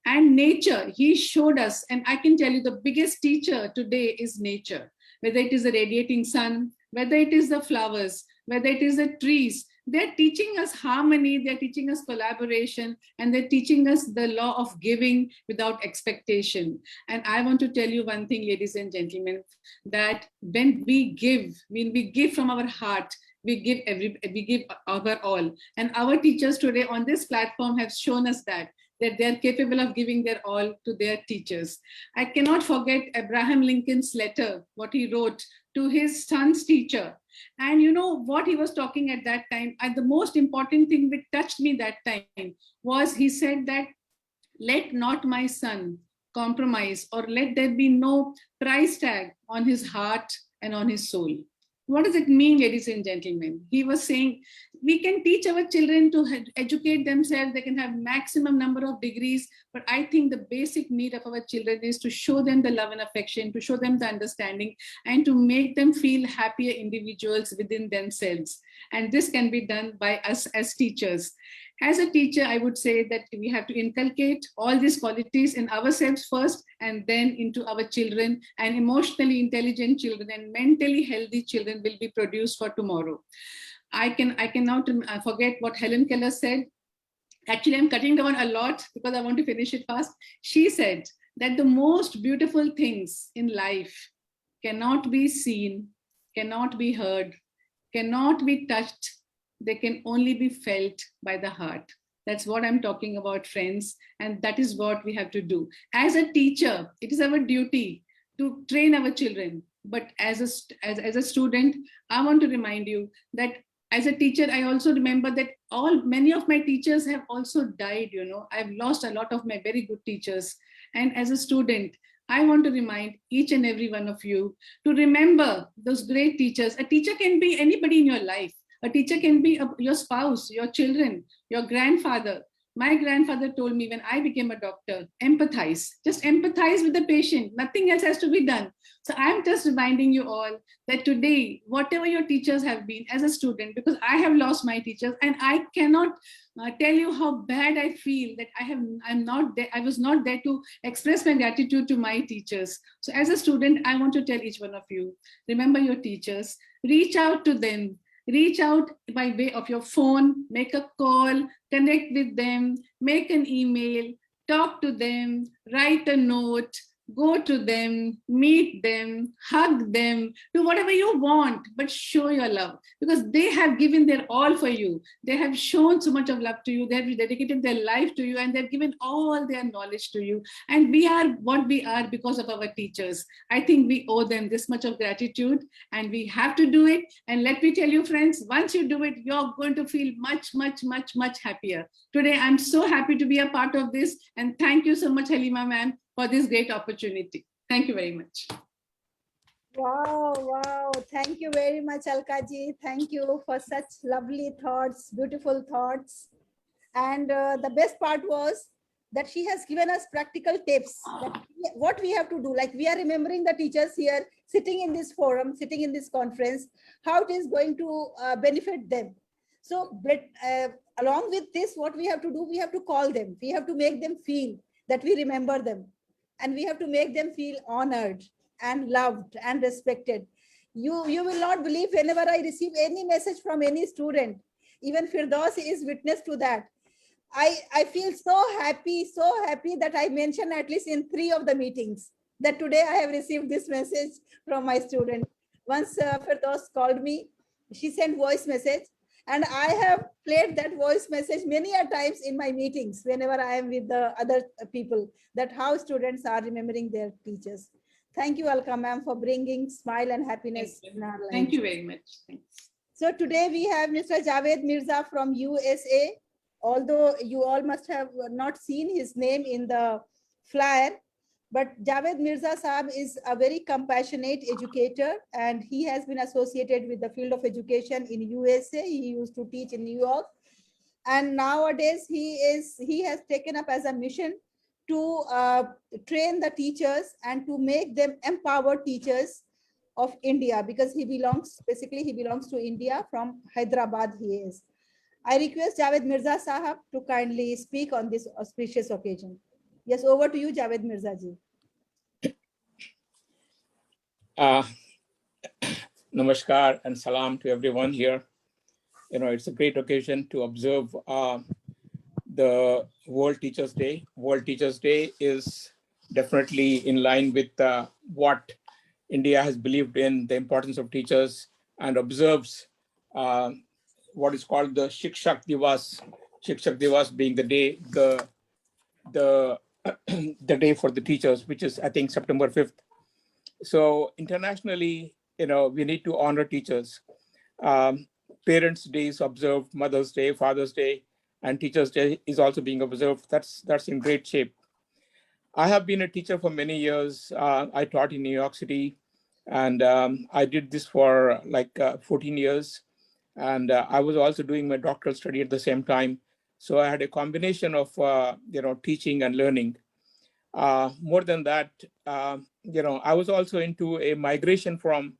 Speaker 5: And nature, he showed us, and I can tell you the biggest teacher today is nature. Whether it is the radiating sun, whether it is the flowers, whether it is the trees, they're teaching us harmony, they're teaching us collaboration, and they're teaching us the law of giving without expectation. And I want to tell you one thing, ladies and gentlemen, that when we give from our heart, we give our all. And our teachers today on this platform have shown us that they're capable of giving their all to their teachers. I cannot forget Abraham Lincoln's letter, what he wrote to his son's teacher. And you know what he was talking at that time, and the most important thing which touched me that time was he said that, let not my son compromise, or let there be no price tag on his heart and on his soul. What does it mean, ladies and gentlemen? He was saying, we can teach our children to educate themselves. They can have maximum number of degrees. But I think the basic need of our children is to show them the love and affection, to show them the understanding, and to make them feel happier individuals within themselves. And this can be done by us as teachers. As a teacher, I would say that we have to inculcate all these qualities in ourselves first, and then into our children, and emotionally intelligent children and mentally healthy children will be produced for tomorrow. I cannot forget what Helen Keller said. Actually, I'm cutting down a lot because I want to finish it fast. She said that the most beautiful things in life cannot be seen, cannot be heard, cannot be touched. They can only be felt by the heart. That's what I'm talking about, friends. And that is what we have to do. As a teacher, it is our duty to train our children. But as a student, I want to remind you that as a teacher, I also remember that many of my teachers have also died. You know, I've lost a lot of my very good teachers. And as a student, I want to remind each and every one of you to remember those great teachers. A teacher can be anybody in your life. A teacher can be your spouse, your children, your grandfather. My grandfather told me when I became a doctor, empathize, just empathize with the patient. Nothing else has to be done. So I'm just reminding you all that today, whatever your teachers have been as a student, because I have lost my teachers, and I cannot tell you how bad I feel that I was not there to express my gratitude to my teachers. So as a student, I want to tell each one of you, remember your teachers, reach out to them. Reach out by way of your phone, make a call, connect with them, make an email, talk to them, write a note, go to them, meet them, hug them, do whatever you want, but show your love, because they have given their all for you. They have shown so much of love to you. They have dedicated their life to you, and they've given all their knowledge to you. And we are what we are because of our teachers. I think we owe them this much of gratitude, and we have to do it. And let me tell you, friends, once you do it, you're going to feel much, much, much, much happier. Today, I'm so happy to be a part of this. And thank you so much, Halima ma'am, for this great opportunity. Thank you very much.
Speaker 1: Wow. Thank you very much, Alkaji. Thank you for such lovely thoughts, beautiful thoughts. And the best part was that she has given us practical tips, what we have to do. Like, we are remembering the teachers here sitting in this forum, sitting in this conference, how it is going to benefit them. So along with this, what we have to do, we have to call them. We have to make them feel that we remember them. And we have to make them feel honored and loved and respected. You will not believe, whenever I receive any message from any student, even Firdaus is witness to that. I feel so happy that I mentioned at least in 3 of the meetings that today I have received this message from my student. Once Firdaus called me, she sent voice message, and I have played that voice message many a times in my meetings whenever I am with the other people, that how students are remembering their teachers. Thank you, Alka ma'am, for bringing smile and happiness in our lives.
Speaker 5: Thank you very much. Thanks.
Speaker 1: So today we have Mr. Javed Mirza from USA. Although you all must have not seen his name in the flyer, but Javed Mirza Saab is a very compassionate educator, and he has been associated with the field of education in USA. He used to teach in New York, and nowadays he has taken up as a mission to train the teachers and to make them empowered teachers of India, because he belongs to India. From Hyderabad he is. I request Javed Mirza Sahab to kindly speak on this auspicious occasion. Yes, over to you, Javed Mirza ji.
Speaker 13: Namaskar and salam to everyone here. It's a great occasion to observe the World Teachers Day. World Teachers Day is definitely in line with what India has believed in, the importance of teachers, and observes what is called the Shikshak Divas. Shikshak Divas being the day, the day for the teachers, which is, I think, September 5th. So internationally, we need to honor teachers. Parents' Day is observed, Mother's Day, Father's Day, and Teachers' Day is also being observed. That's in great shape. I have been a teacher for many years. I taught in New York City, and I did this for 14 years. And I was also doing my doctoral study at the same time. So I had a combination of teaching and learning. More than that, I was also into a migration from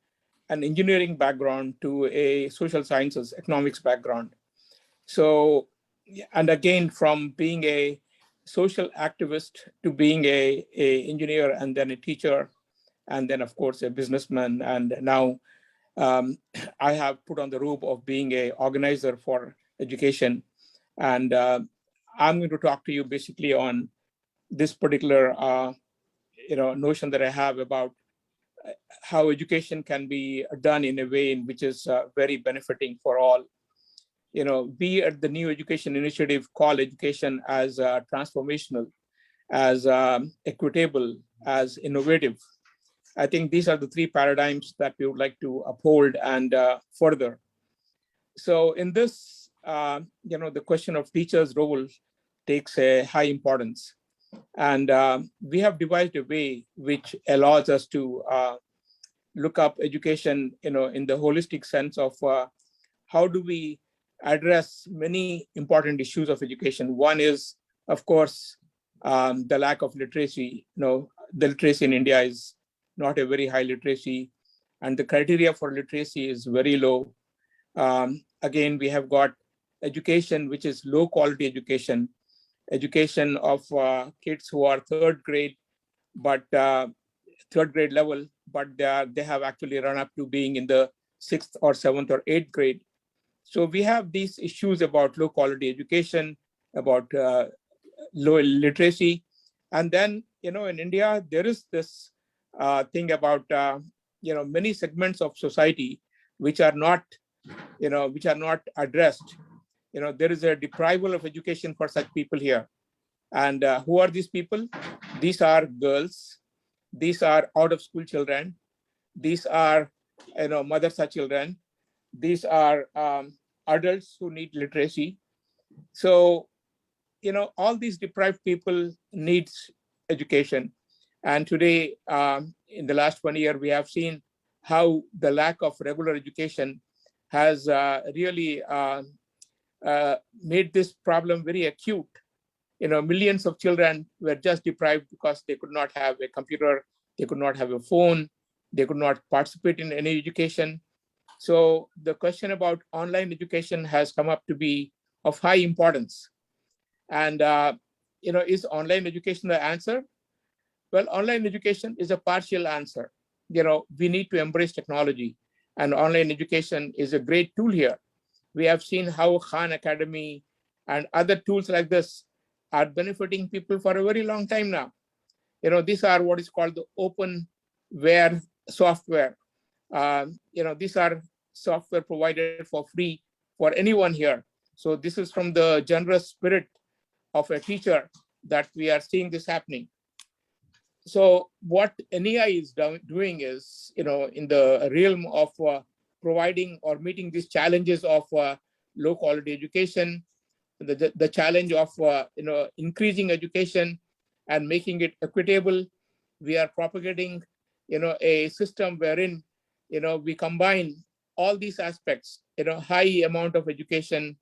Speaker 13: an engineering background to a social sciences, economics background. So, and again, from being a social activist to being a engineer and then a teacher, and then of course a businessman. And now I have put on the robe of being a organizer for education. And I'm going to talk to you basically on this particular notion that I have about how education can be done in a way in which is very benefiting for all. We at the New Education Initiative call education as transformational, as equitable, as innovative. I think these are the three paradigms that we would like to uphold and further. So in this, the question of teachers' role takes a high importance. And we have devised a way which allows us to look up education, in the holistic sense of how do we address many important issues of education. One is, of course, the lack of literacy. The literacy in India is not a very high literacy, and the criteria for literacy is very low. Again, we have got education which is low quality education of kids who are third grade level, but they have actually run up to being in the 6th or 7th or 8th grade. So we have these issues about low quality education, about low literacy. And then, in India, there is this thing about, many segments of society which are not addressed. There is a deprival of education for such people here. And who are these people? These are girls. These are out of school children. These are, madrasa children. These are adults who need literacy. So, all these deprived people needs education. And today, in the last 1 year, we have seen how the lack of regular education has really made this problem very acute. Millions of children were just deprived because they could not have a computer, they could not have a phone, they could not participate in any education. So the question about online education has come up to be of high importance. And, is online education the answer? Well, online education is a partial answer. We need to embrace technology, and online education is a great tool here. We have seen how Khan Academy and other tools like this are benefiting people for a very long time now. These are what is called the openware software. These are software provided for free for anyone here. So this is from the generous spirit of a teacher that we are seeing this happening. So what NEI is doing is, in the realm of providing or meeting these challenges of low quality education, the challenge of increasing education and making it equitable, we are propagating a system wherein we combine all these aspects, high amount of education,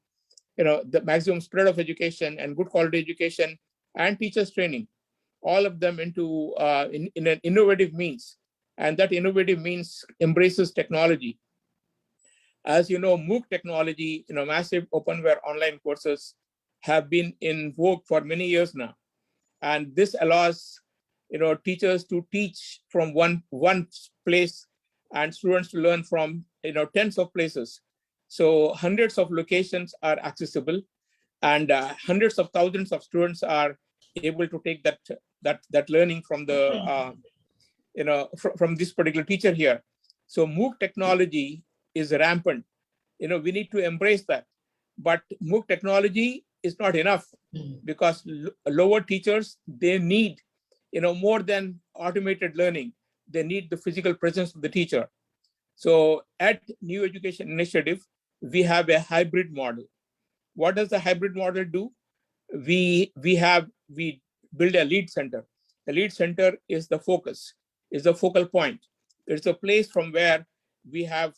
Speaker 13: the maximum spread of education and good quality education and teachers training. all of them into in an innovative means. And that innovative means embraces technology. As you know, MOOC technology, massive openware online courses have been in vogue for many years now. And this allows, teachers to teach from one place and students to learn from, tens of places. So hundreds of locations are accessible, and hundreds of thousands of students are able to take that learning from the, from this particular teacher here. So MOOC technology is rampant. We need to embrace that. But MOOC technology is not enough, because lower teachers, they need, more than automated learning. They need the physical presence of the teacher. So at New Education Initiative, we have a hybrid model. What does the hybrid model do? We build a lead center. The lead center is the focus, is the focal point. It's a place from where we have,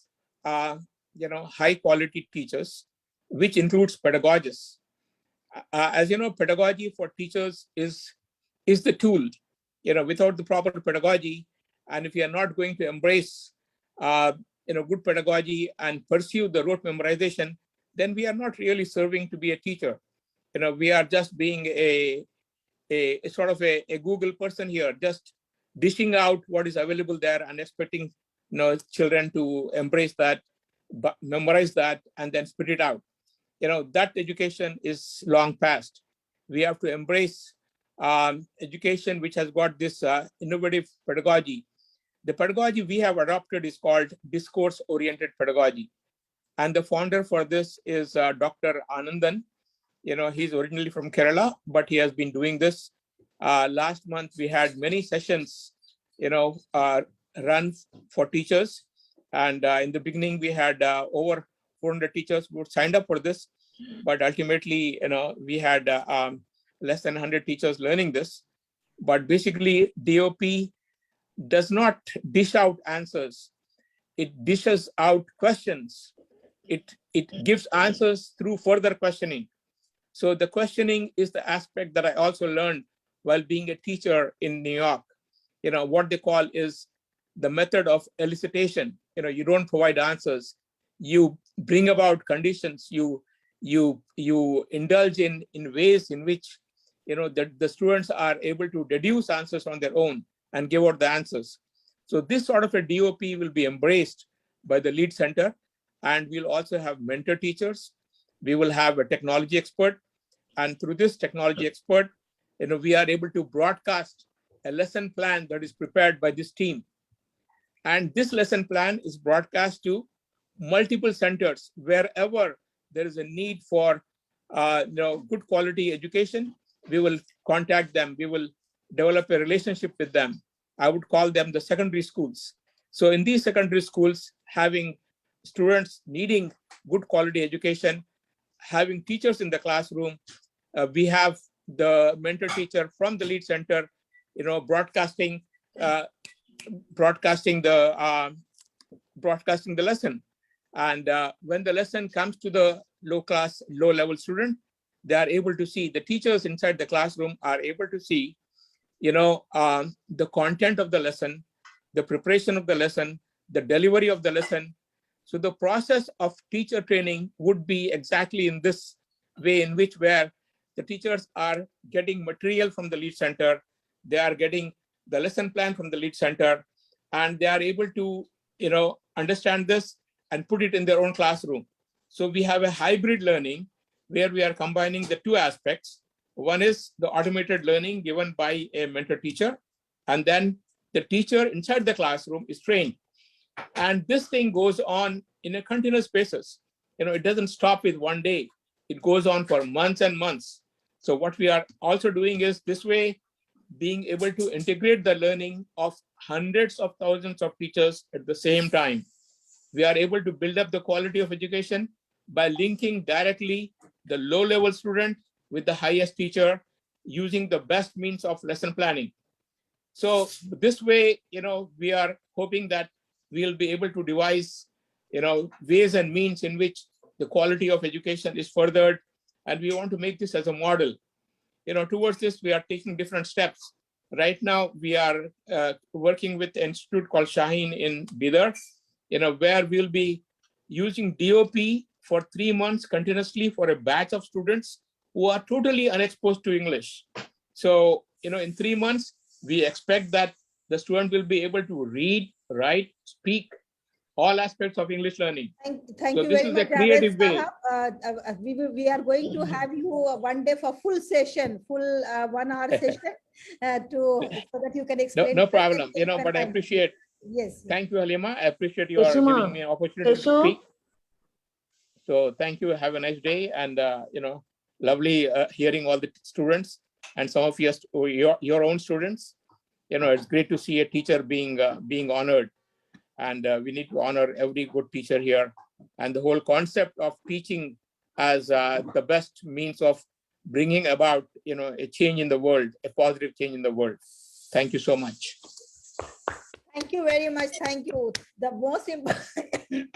Speaker 13: high quality teachers, which includes pedagogists. As you know, pedagogy for teachers is the tool. Without the proper pedagogy, and if you are not going to embrace, good pedagogy and pursue the rote memorization, then we are not really serving to be a teacher. We are just being a sort of a Google person here, just dishing out what is available there and expecting, children to embrace that, memorize that, and then spit it out. That education is long past. We have to embrace education which has got this innovative pedagogy. The pedagogy we have adopted is called discourse-oriented pedagogy. And the founder for this is Dr. Anandan. He's originally from Kerala, but he has been doing this. Last month, we had many sessions, run for teachers. And in the beginning, we had over 400 teachers who signed up for this. But ultimately, we had less than 100 teachers learning this. But basically, DOP does not dish out answers. It dishes out questions. It gives answers through further questioning. So the questioning is the aspect that I also learned while being a teacher in New York. What they call is the method of elicitation. You don't provide answers. You bring about conditions. You indulge in ways in which, the students are able to deduce answers on their own and give out the answers. So this sort of a DOP will be embraced by the lead center. And we'll also have mentor teachers. We will have a technology expert. And through this technology expert, we are able to broadcast a lesson plan that is prepared by this team. And this lesson plan is broadcast to multiple centers. Wherever there is a need for good quality education, we will contact them. We will develop a relationship with them. I would call them the secondary schools. So in these secondary schools, having students needing good quality education, having teachers in the classroom, we have the mentor teacher from the lead center, broadcasting the lesson. And when the lesson comes to the low level student, they are able to see, the teachers inside the classroom are able to see, the content of the lesson, the preparation of the lesson, the delivery of the lesson. So the process of teacher training would be exactly in this way, in which where the teachers are getting material from the lead center, they are getting the lesson plan from the lead center, and they are able to, understand this and put it in their own classroom. So we have a hybrid learning where we are combining the two aspects. One is the automated learning given by a mentor teacher, and then the teacher inside the classroom is trained. And this thing goes on in a continuous basis. It doesn't stop with one day. It goes on for months and months. So what we are also doing is this way, being able to integrate the learning of hundreds of thousands of teachers at the same time. We are able to build up the quality of education by linking directly the low-level student with the highest teacher using the best means of lesson planning. So this way, we are hoping that we'll be able to devise, ways and means in which the quality of education is furthered. And we want to make this as a model. Towards this, we are taking different steps. Right now, we are working with an institute called Shaheen in Bidar, where we'll be using DOP for 3 months continuously for a batch of students who are totally unexposed to English. So, in 3 months, we expect that the student will be able to read, write, speak, all aspects of English learning.
Speaker 1: Thank
Speaker 13: So
Speaker 1: you
Speaker 13: this
Speaker 1: very
Speaker 13: is
Speaker 1: much,
Speaker 13: a creative
Speaker 1: Javed
Speaker 13: way.
Speaker 1: Sahab. We are going to have you one day for full session, full 1 hour session so that you can explain.
Speaker 13: No problem, but I appreciate.
Speaker 1: Yes.
Speaker 13: Thank you, Halima. I appreciate your giving me an opportunity to speak. So thank you. Have a nice day, and lovely hearing all the students and some of your own students. It's great to see a teacher being honored, and we need to honor every good teacher here. And the whole concept of teaching as the best means of bringing about a change in the world, a positive change in the world. Thank you so much.
Speaker 1: Thank you very much. Thank you. The most important,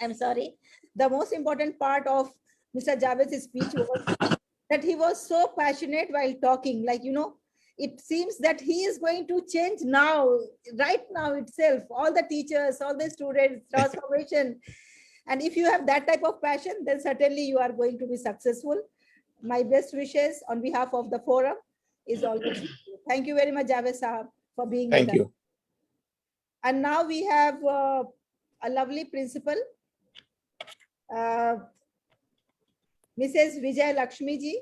Speaker 1: I'm sorry. The most important part of Mr. Javed's speech was that he was so passionate while talking. Like, it seems that he is going to change now, right now itself, all the teachers, all the students, transformation. And if you have that type of passion, then certainly you are going to be successful. My best wishes on behalf of the forum is always with you. Thank you very much, Javed Sahab, for being with us.
Speaker 13: Thank you.
Speaker 1: And now we have a lovely principal, Mrs. Vijay Lakshmi ji.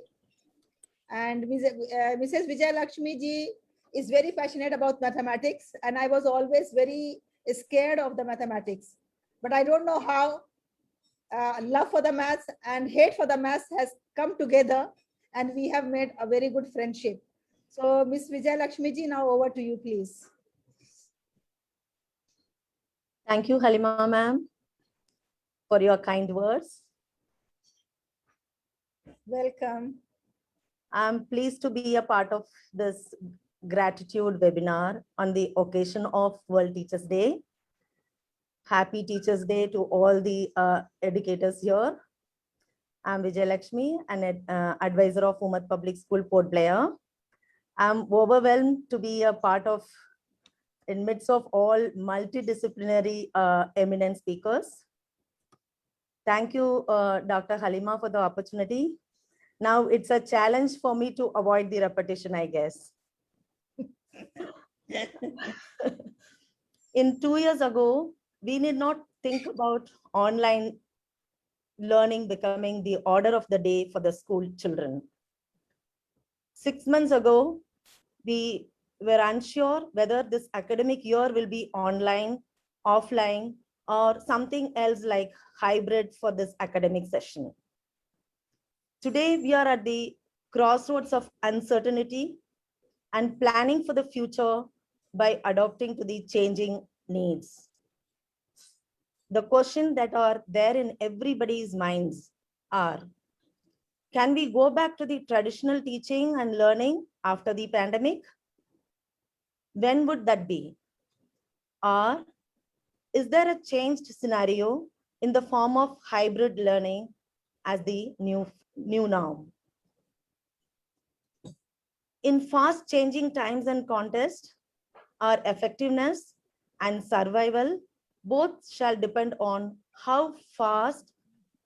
Speaker 1: And Mrs. Vijay Lakshmi ji is very passionate about mathematics, and I was always very scared of the mathematics. But I don't know how love for the maths and hate for the maths has come together, and we have made a very good friendship. So Ms. Vijay Lakshmi ji, now over to you, please.
Speaker 14: Thank you, Halima ma'am, for your kind words.
Speaker 1: Welcome.
Speaker 14: I'm pleased to be a part of this gratitude webinar on the occasion of World Teachers Day. Happy Teachers Day to all the educators here. I'm Vijay Lakshmi, an advisor of Umat Public School, Port Blair. I'm overwhelmed to be a part of, in midst of all multidisciplinary eminent speakers. Thank you, Dr. Halima, for the opportunity. Now it's a challenge for me to avoid the repetition, I guess. In 2 years ago, we need not think about online learning becoming the order of the day for the school children. 6 months ago, we were unsure whether this academic year will be online, offline, or something else like hybrid for this academic session. Today, we are at the crossroads of uncertainty and planning for the future by adapting to the changing needs. The questions that are there in everybody's minds are, can we go back to the traditional teaching and learning after the pandemic? When would that be? Or is there a changed scenario in the form of hybrid learning as the new norm? In fast changing times and context, our effectiveness and survival both shall depend on how fast,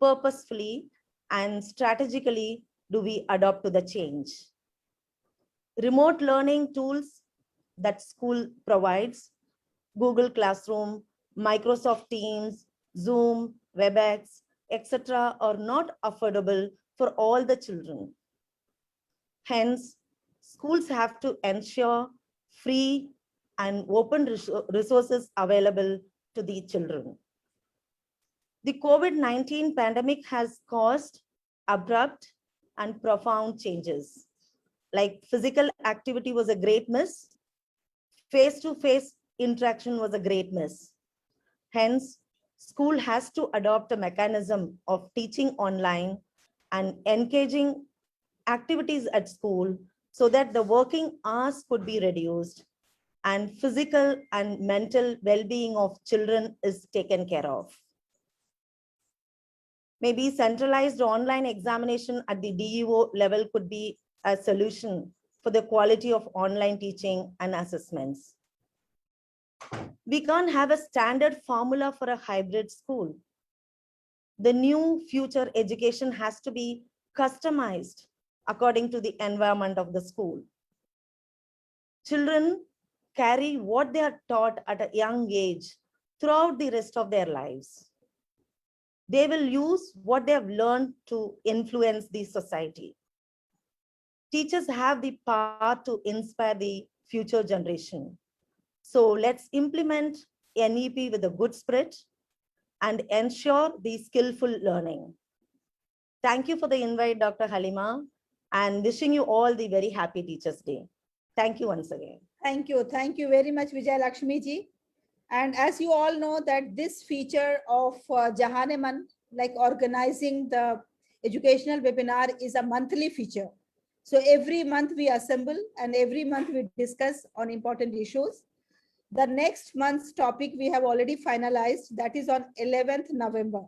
Speaker 14: purposefully, and strategically do we adapt to the change. Remote learning tools that school provides, Google Classroom, Microsoft Teams, Zoom, WebEx, etc., are not affordable for all the children. Hence, schools have to ensure free and open resources available to the children. The COVID-19 pandemic has caused abrupt and profound changes. Like physical activity was a great miss, face-to-face interaction was a great miss. Hence, school has to adopt a mechanism of teaching online and engaging activities at school so that the working hours could be reduced and physical and mental well-being of children is taken care of. Maybe centralized online examination at the DEO level could be a solution for the quality of online teaching and assessments. We can't have a standard formula for a hybrid school. The new future education has to be customized according to the environment of the school. Children carry what they are taught at a young age throughout the rest of their lives. They will use what they have learned to influence the society. Teachers have the power to inspire the future generation. So let's implement NEP with a good spirit and ensure the skillful learning. Thank you for the invite, Dr. Halima, and wishing you all the very happy Teachers' Day. Thank you once again.
Speaker 1: Thank you. Thank you very much, Vijay Lakshmi ji. And as you all know that this feature of Jahaneman, like organizing the educational webinar, is a monthly feature. So every month we assemble and every month we discuss on important issues. The next month's topic we have already finalized, that is on 11th November.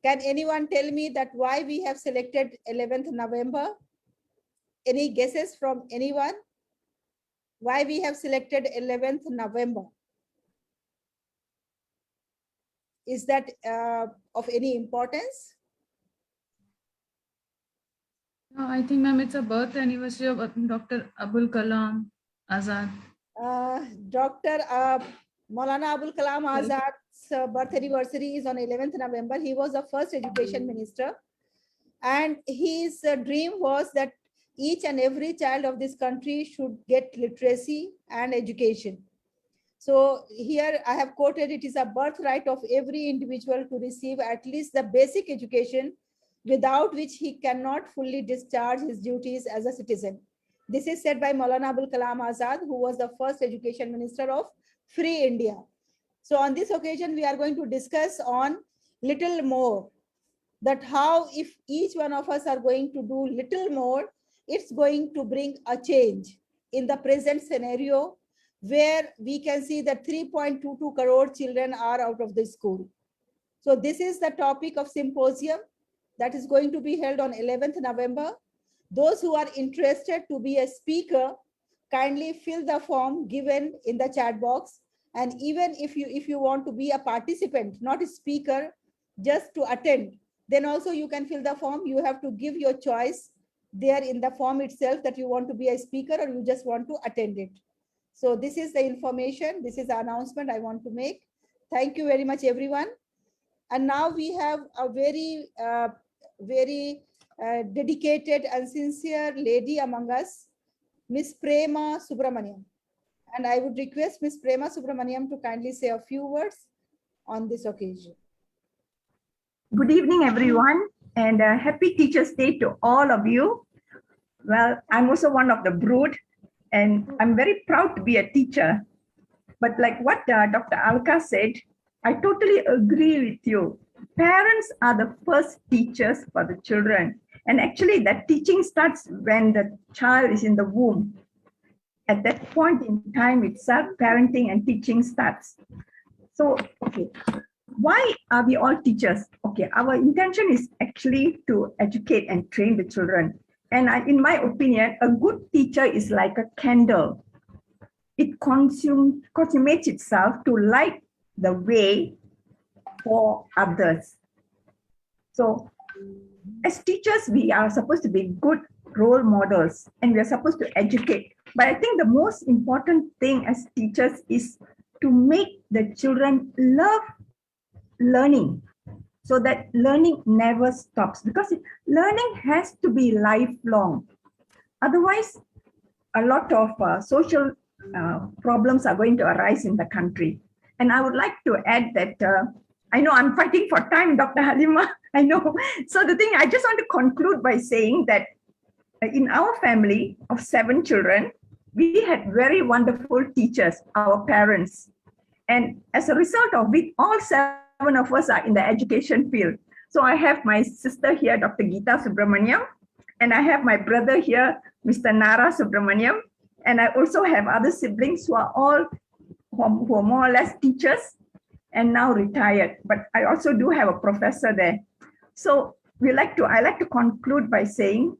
Speaker 1: Can anyone tell me that why we have selected 11th November? Any guesses from anyone? Why we have selected 11th November? Is that of any importance?
Speaker 15: I think, ma'am, it's a birth anniversary of Dr. Abul Kalam Azad.
Speaker 1: Dr. Maulana Abul Kalam Azad's birth anniversary is on 11th November. He was the first education minister. And his dream was that each and every child of this country should get literacy and education. So here I have quoted, it is a birthright of every individual to receive at least the basic education, without which he cannot fully discharge his duties as a citizen. This is said by Maulana Abul Kalam Azad, who was the first education minister of free India. So on this occasion, we are going to discuss on little more, that how if each one of us are going to do little more, it's going to bring a change in the present scenario, where we can see that 3.22 crore children are out of the school. So this is the topic of symposium that is going to be held on 11th November. Those who are interested to be a speaker, kindly fill the form given in the chat box. And even if you want to be a participant, not a speaker, just to attend, then also you can fill the form. You have to give your choice there in the form itself, that you want to be a speaker or you just want to attend it. So this is the information, this is the announcement I want to make. Thank you very much, everyone. And now we have a very, dedicated and sincere lady among us, Miss Prema Subramaniam. And I would request Miss Prema Subramaniam to kindly say a few words on this occasion.
Speaker 16: Good evening, everyone, and happy Teachers' Day to all of you. Well, I'm also one of the brood, and I'm very proud to be a teacher. But like what Dr. Alka said, I totally agree with you. Parents are the first teachers for the children. And actually that teaching starts when the child is in the womb. At that point in time itself, parenting and teaching starts. So, okay, why are we all teachers? Okay, our intention is actually to educate and train the children. And in my opinion, a good teacher is like a candle. It consummates itself to light the way for others. So as teachers, we are supposed to be good role models and we are supposed to educate. But I think the most important thing as teachers is to make the children love learning, so that learning never stops, because learning has to be lifelong. Otherwise, a lot of social problems are going to arise in the country. And I would like to add that I know I'm fighting for time, Dr. Halima, I know. So the thing, I just want to conclude by saying that in our family of 7 children, we had very wonderful teachers, our parents. And as a result of it, all 7 of us are in the education field. So I have my sister here, Dr. Geeta Subramaniam, and I have my brother here, Mr. Nara Subramaniam. And I also have other siblings who are all who are more or less teachers and now retired. But I also do have a professor there. So I like to conclude by saying,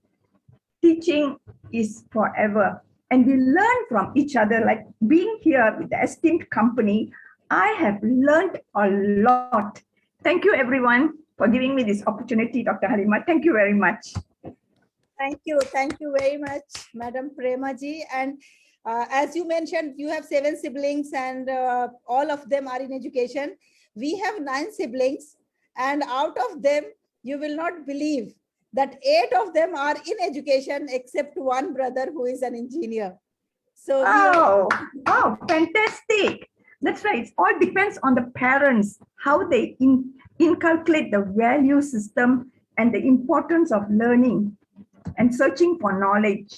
Speaker 16: teaching is forever. And we learn from each other, like being here with the esteemed company, I have learned a lot. Thank you, everyone, for giving me this opportunity, Dr. Halima. Thank you very much.
Speaker 1: Thank you very much, Madam Prema ji. And as you mentioned, you have 7 siblings and all of them are in education. We have 9 siblings, and out of them, you will not believe that 8 of them are in education except one brother who is an engineer. So
Speaker 16: oh, fantastic. That's right. It all depends on the parents, how they inculcate the value system and the importance of learning and searching for knowledge.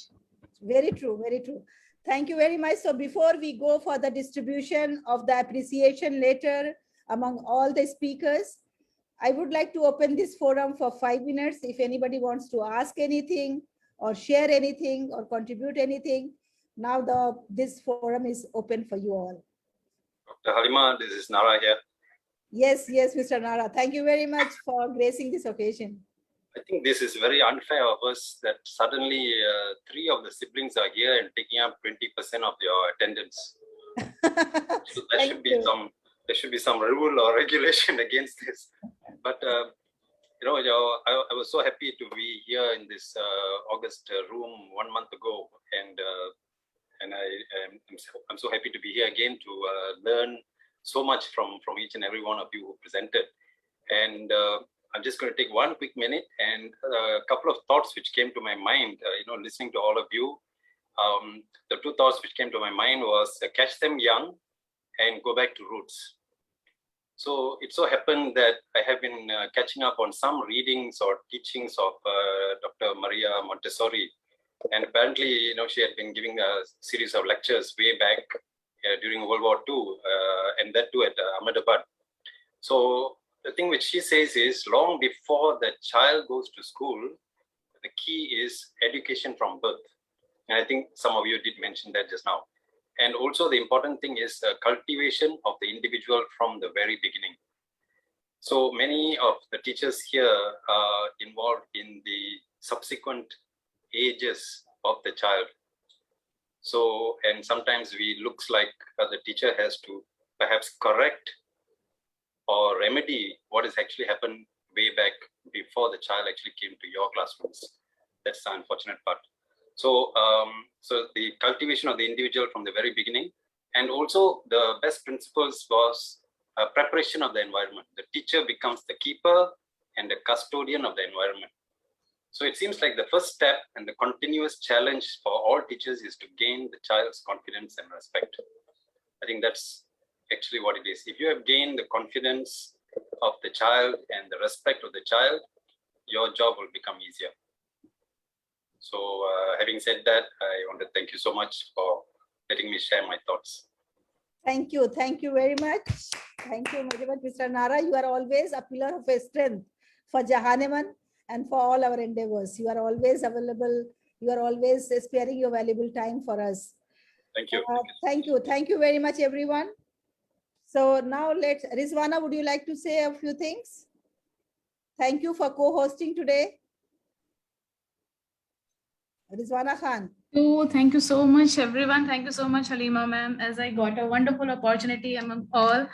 Speaker 1: Very true, very true. Thank you very much. So before we go for the distribution of the appreciation letter among all the speakers, I would like to open this forum for 5 minutes. If anybody wants to ask anything or share anything or contribute anything, now this forum is open for you all.
Speaker 17: Dr. Halima, this is Nara here.
Speaker 1: Yes, Mr. Nara. Thank you very much for gracing this occasion.
Speaker 17: I think this is very unfair of us that suddenly 3 of the siblings are here and taking up 20% of your attendance. So there should be some rule or regulation against this. But you know, I was so happy to be here in this August room 1 month ago, and I'm so happy to be here again to learn so much from each and every one of you who presented. And I'm just going to take 1 quick minute and a couple of thoughts which came to my mind, listening to all of you. The 2 thoughts which came to my mind was catch them young and go back to roots. So it so happened that I have been catching up on some readings or teachings of Dr. Maria Montessori. And apparently, she had been giving a series of lectures way back during World War II, and that too at Ahmedabad. So the thing which she says is, long before the child goes to school, the key is education from birth. And I think some of you did mention that just now. And also the important thing is cultivation of the individual from the very beginning. So many of the teachers here are involved in the subsequent ages of the child. So, and sometimes looks like the teacher has to perhaps correct or remedy what has actually happened way back before the child actually came to your classrooms. That's the unfortunate part. So, so the cultivation of the individual from the very beginning, and also the best principles was preparation of the environment. The teacher becomes the keeper and the custodian of the environment. So it seems like the first step and the continuous challenge for all teachers is to gain the child's confidence and respect. I think that's actually what it is. If you have gained the confidence of the child and the respect of the child, your job will become easier. So having said that, I want to thank you so much for letting me share my thoughts.
Speaker 1: Thank you very much. Thank you very much, Mr. Nara. You are always a pillar of strength for Jahannam and for all our endeavors. You are always available. You are always sparing your valuable time for us.
Speaker 17: Thank you.
Speaker 1: Thank you very much, everyone. So now Rizwana, would you like to say a few things? Thank you for co-hosting today. Rizwana Khan.
Speaker 15: Thank you so much, everyone. Thank you so much, Halima ma'am, as I got a wonderful opportunity among all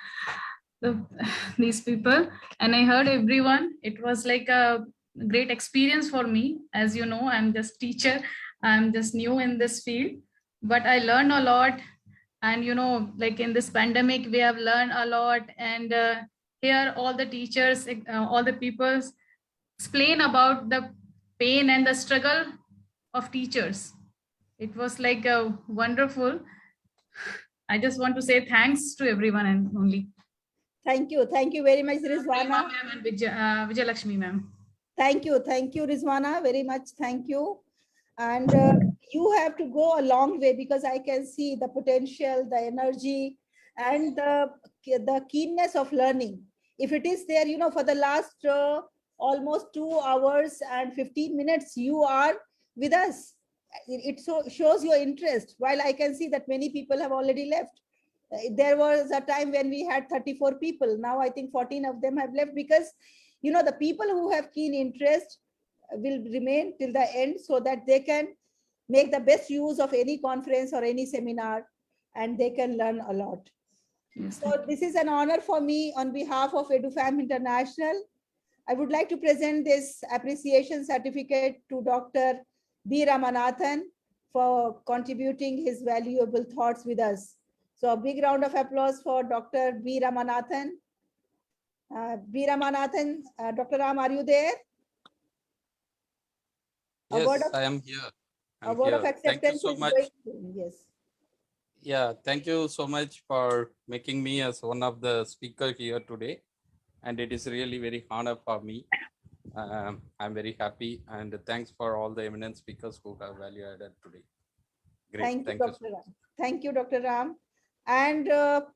Speaker 15: these people. And I heard everyone. It was like a great experience for me. As you know, I'm just teacher. I'm just new in this field, but I learned a lot. And, like in this pandemic, we have learned a lot. And here, all the teachers, all the people explain about the pain and the struggle of teachers. It was like a wonderful. I just want to say thanks to everyone and only.
Speaker 1: Thank you very much, Rizwana.
Speaker 15: And Vijay Lakshmi ma'am.
Speaker 1: Thank you, Rizwana, very much. Thank you. And you have to go a long way, because I can see the potential, the energy, and the keenness of learning. If it is there, for the last almost 2 hours and 15 minutes, you are with us. It shows your interest. While I can see that many people have already left. There was a time when we had 34 people. Now I think 14 of them have left, because the people who have keen interest will remain till the end so that they can make the best use of any conference or any seminar, and they can learn a lot. So this is an honor for me on behalf of EduFam International. I would like to present this appreciation certificate to Dr. B. Ramanathan for contributing his valuable thoughts with us. So a big round of applause for Dr. B. Ramanathan. B. Ramanathan, Dr. Ram, are you there?
Speaker 2: Yes, I am here.
Speaker 1: A word of
Speaker 2: Thank you
Speaker 1: acceptance
Speaker 2: so
Speaker 1: is
Speaker 2: much.
Speaker 1: going, yes.
Speaker 2: Yeah, thank you so much for making me as one of the speakers here today. And it is really very honor for me. I'm very happy, and thanks for all the eminent speakers who have value added today. Great.
Speaker 1: Thank you,
Speaker 2: Thank you.
Speaker 1: Dr. Ram. Thank you, Dr. Ram. And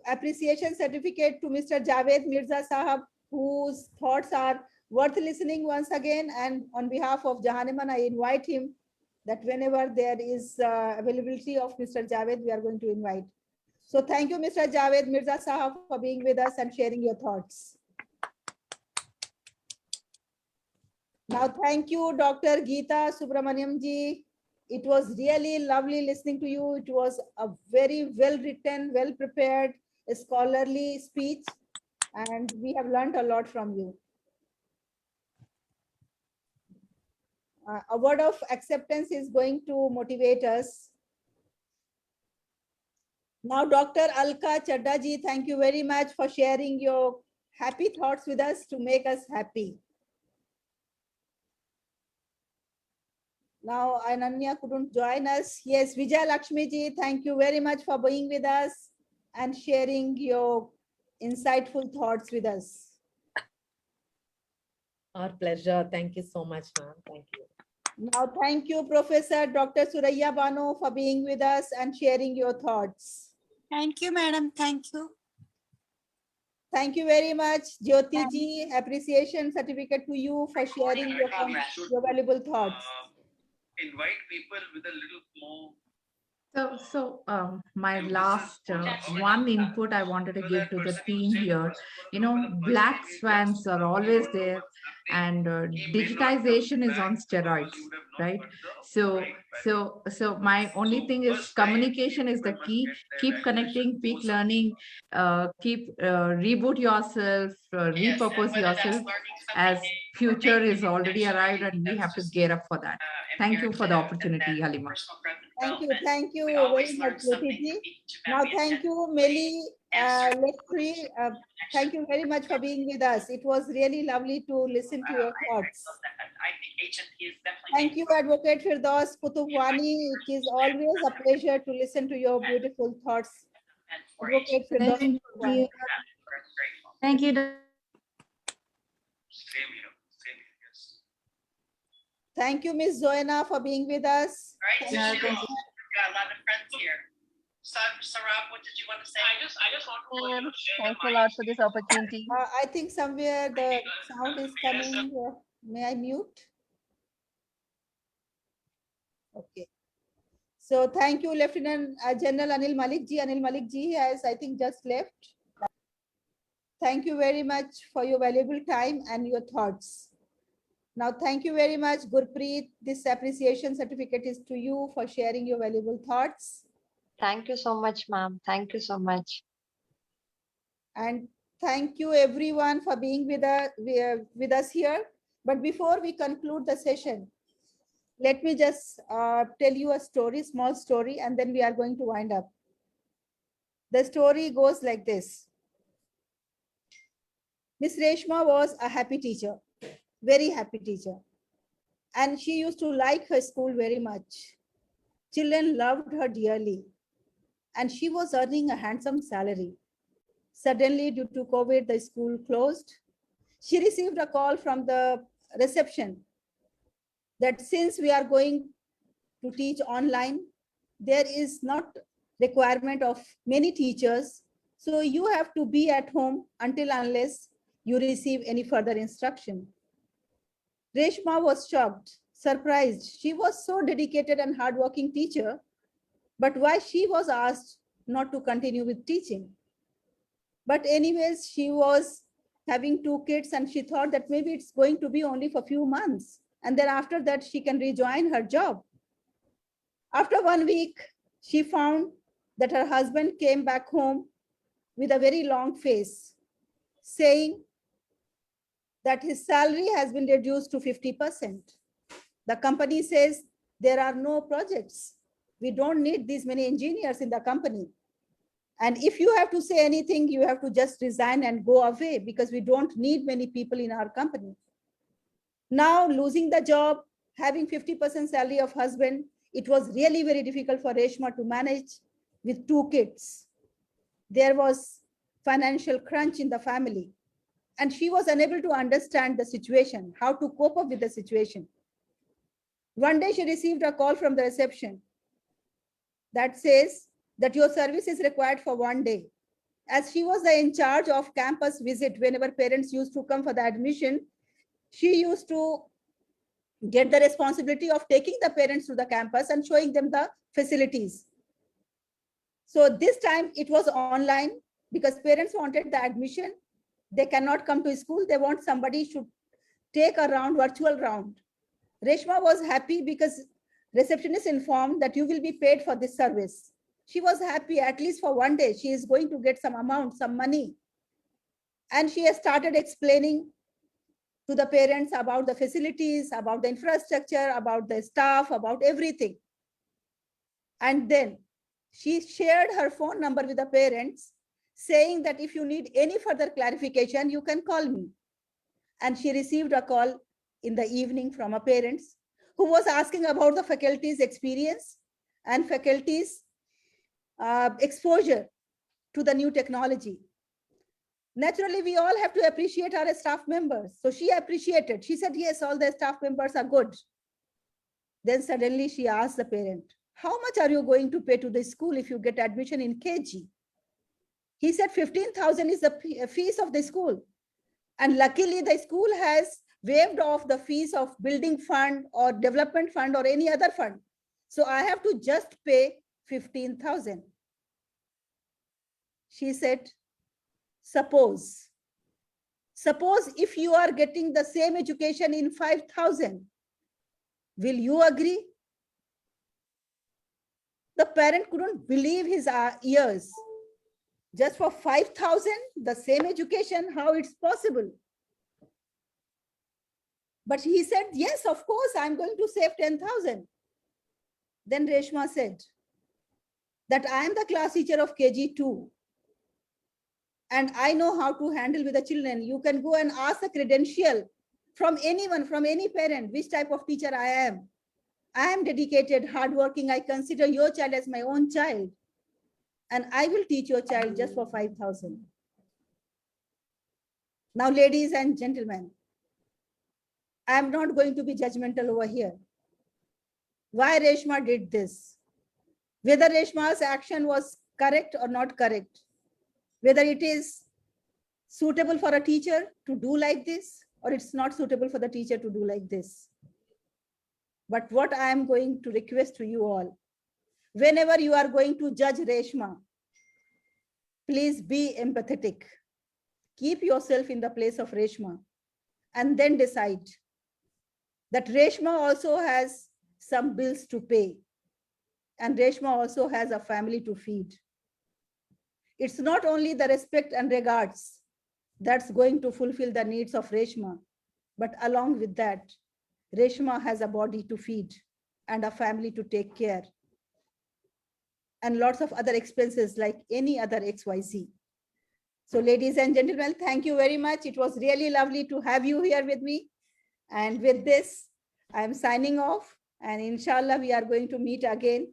Speaker 1: appreciation certificate to Mr. Javed Mirza Sahab, whose thoughts are worth listening once again. And on behalf of Jahaneman, I invite him that whenever there is availability of Mr. Javed, we are going to invite. So thank you, Mr. Javed Mirza Sahab, for being with us and sharing your thoughts. Now, thank you, Dr. Geeta Subramaniam ji. It was really lovely listening to you. It was a very well written, well prepared, scholarly speech, and we have learned a lot from you. A word of acceptance is going to motivate us. Now, Dr. Alka Chadda ji, thank you very much for sharing your happy thoughts with us to make us happy. Now, Ananya couldn't join us. Yes, Vijay Lakshmi ji, thank you very much for being with us and sharing your insightful thoughts with us.
Speaker 18: Our pleasure. Thank you so much, ma'am. Thank you.
Speaker 1: Now, thank you, Professor Dr. Suraya Bano, for being with us and sharing your thoughts.
Speaker 10: Thank you, madam. Thank you.
Speaker 1: Thank you very much, Jyoti ji. Appreciation certificate to you for sharing your valuable thoughts.
Speaker 19: Invite people with a little more.
Speaker 9: My last one input I wanted to give to the team here, black swans are always there, and digitization is on steroids, right? So my only thing is communication is the key. Keep connecting, keep learning, keep reboot yourself, repurpose yourself, as future is already arrived and we have to gear up for that. Thank you for the opportunity, Halima.
Speaker 1: Thank you very much, Jyoti ji. Now, thank you, Meli Lekri. Thank you very much for being with us. It was really lovely to listen to your thoughts. Thank you, Advocate Firdaus Kutubwani. It is always a pleasure to listen to your beautiful thoughts. Advocate Firdaus Kutubwani.
Speaker 3: Thank you.
Speaker 1: Thank you, Ms. Zoena, for being with us.
Speaker 19: Right, so we've got a lot of friends here. Sarab, what did you want to say? I just want to
Speaker 12: Thanks a lot for this opportunity.
Speaker 1: I think somewhere the sound is coming. May I mute? Okay. So thank you, Lieutenant General Anil Malik ji. Anil Malik ji has, I think, just left. Thank you very much for your valuable time and your thoughts. Now, thank you very much, Gurpreet. This appreciation certificate is to you for sharing your valuable thoughts.
Speaker 11: Thank you so much, ma'am. Thank you so much.
Speaker 1: And thank you everyone for being with us here. But before we conclude the session, let me just tell you a story, small story, and then we are going to wind up. The story goes like this. Miss Reshma was a happy teacher, very happy teacher. And she used to like her school very much. Children loved her dearly. And she was earning a handsome salary. Suddenly, due to COVID, the school closed. She received a call from the reception that since we are going to teach online, there is not requirement of many teachers. So you have to be at home unless you receive any further instruction. Reshma was shocked, surprised. She was so dedicated and hardworking teacher, but why she was asked not to continue with teaching? But anyways, she was having 2 kids and she thought that maybe it's going to be only for a few months And then after that, she can rejoin her job. After 1 week, she found that her husband came back home with a very long face, saying that his salary has been reduced to 50%. The company says there are no projects. We don't need these many engineers in the company. And if you have to say anything, you have to just resign and go away because we don't need many people in our company. Now losing the job, having 50% salary of husband, it was really very difficult for Reshma to manage with 2 kids. There was financial crunch in the family and she was unable to understand the situation, how to cope up with the situation. One day she received a call from the reception that says that your service is required for 1 day. As she was in charge of campus visit, whenever parents used to come for the admission, she used to get the responsibility of taking the parents to the campus and showing them the facilities. So this time it was online because parents wanted the admission. They cannot come to school. They want somebody should take a round, virtual round. Reshma was happy because receptionist informed that you will be paid for this service. She was happy, at least for 1 day, she is going to get some amount, some money. And she has started explaining to the parents about the facilities, about the infrastructure, about the staff, about everything. And then she shared her phone number with the parents, saying that if you need any further clarification, you can call me. And she received a call in the evening from a parents who was asking about the faculty's experience and faculty's exposure to the new technology. Naturally, we all have to appreciate our staff members. So she appreciated. She said, yes, all the staff members are good. Then suddenly she asked the parent, how much are you going to pay to the school if you get admission in KG? He said 15,000 is the fees of the school. And luckily the school has waived off the fees of building fund or development fund or any other fund. So I have to just pay 15,000. She said, suppose if you are getting the same education in 5,000, will you agree? The parent couldn't believe his ears. Just for 5,000, the same education, how it's possible? But he said, yes, of course, I'm going to save 10,000. Then Reshma said that I am the class teacher of KG2. And I know how to handle with the children. You can go and ask a credential from anyone, from any parent, which type of teacher I am. I am dedicated, hardworking. I consider your child as my own child. And I will teach your child just for 5,000. Now, ladies and gentlemen, I am not going to be judgmental over here. Why Reshma did this? Whether Reshma's action was correct or not correct, whether it is suitable for a teacher to do like this, or it's not suitable for the teacher to do like this. But what I am going to request to you all, whenever you are going to judge Reshma, please be empathetic. Keep yourself in the place of Reshma and then decide that Reshma also has some bills to pay and Reshma also has a family to feed. It's not only the respect and regards that's going to fulfill the needs of Reshma, but along with that, Reshma has a body to feed and a family to take care and lots of other expenses like any other XYZ. So ladies and gentlemen, thank you very much. It was really lovely to have you here with me. And with this, I'm signing off and inshallah, we are going to meet again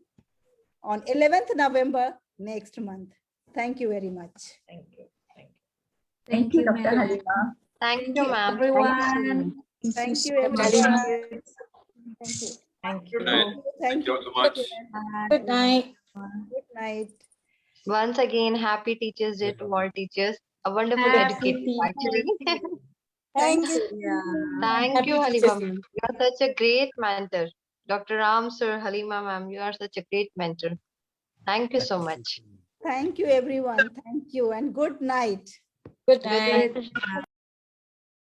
Speaker 1: on 11th November next month. Thank you very much.
Speaker 18: Thank you.
Speaker 16: Thank you, Dr. Halima.
Speaker 11: Thank you, ma'am.
Speaker 3: Everyone.
Speaker 1: Thank you, everyone. Thank you.
Speaker 18: Thank you.
Speaker 17: Thank you so much.
Speaker 7: Good night.
Speaker 1: Good night.
Speaker 11: Once again, happy Teachers Day to all teachers. A wonderful education, actually.
Speaker 1: Thank you.
Speaker 11: Thank you,
Speaker 7: Happy
Speaker 11: Halima.
Speaker 7: Teachers'
Speaker 11: Ma'am. You are such a great mentor. Dr. Ram, sir, Halima, ma'am, you are such a great mentor. Thank you so much.
Speaker 1: Thank you, everyone. Thank you and good night.
Speaker 7: Good
Speaker 11: Good
Speaker 7: night.
Speaker 11: night.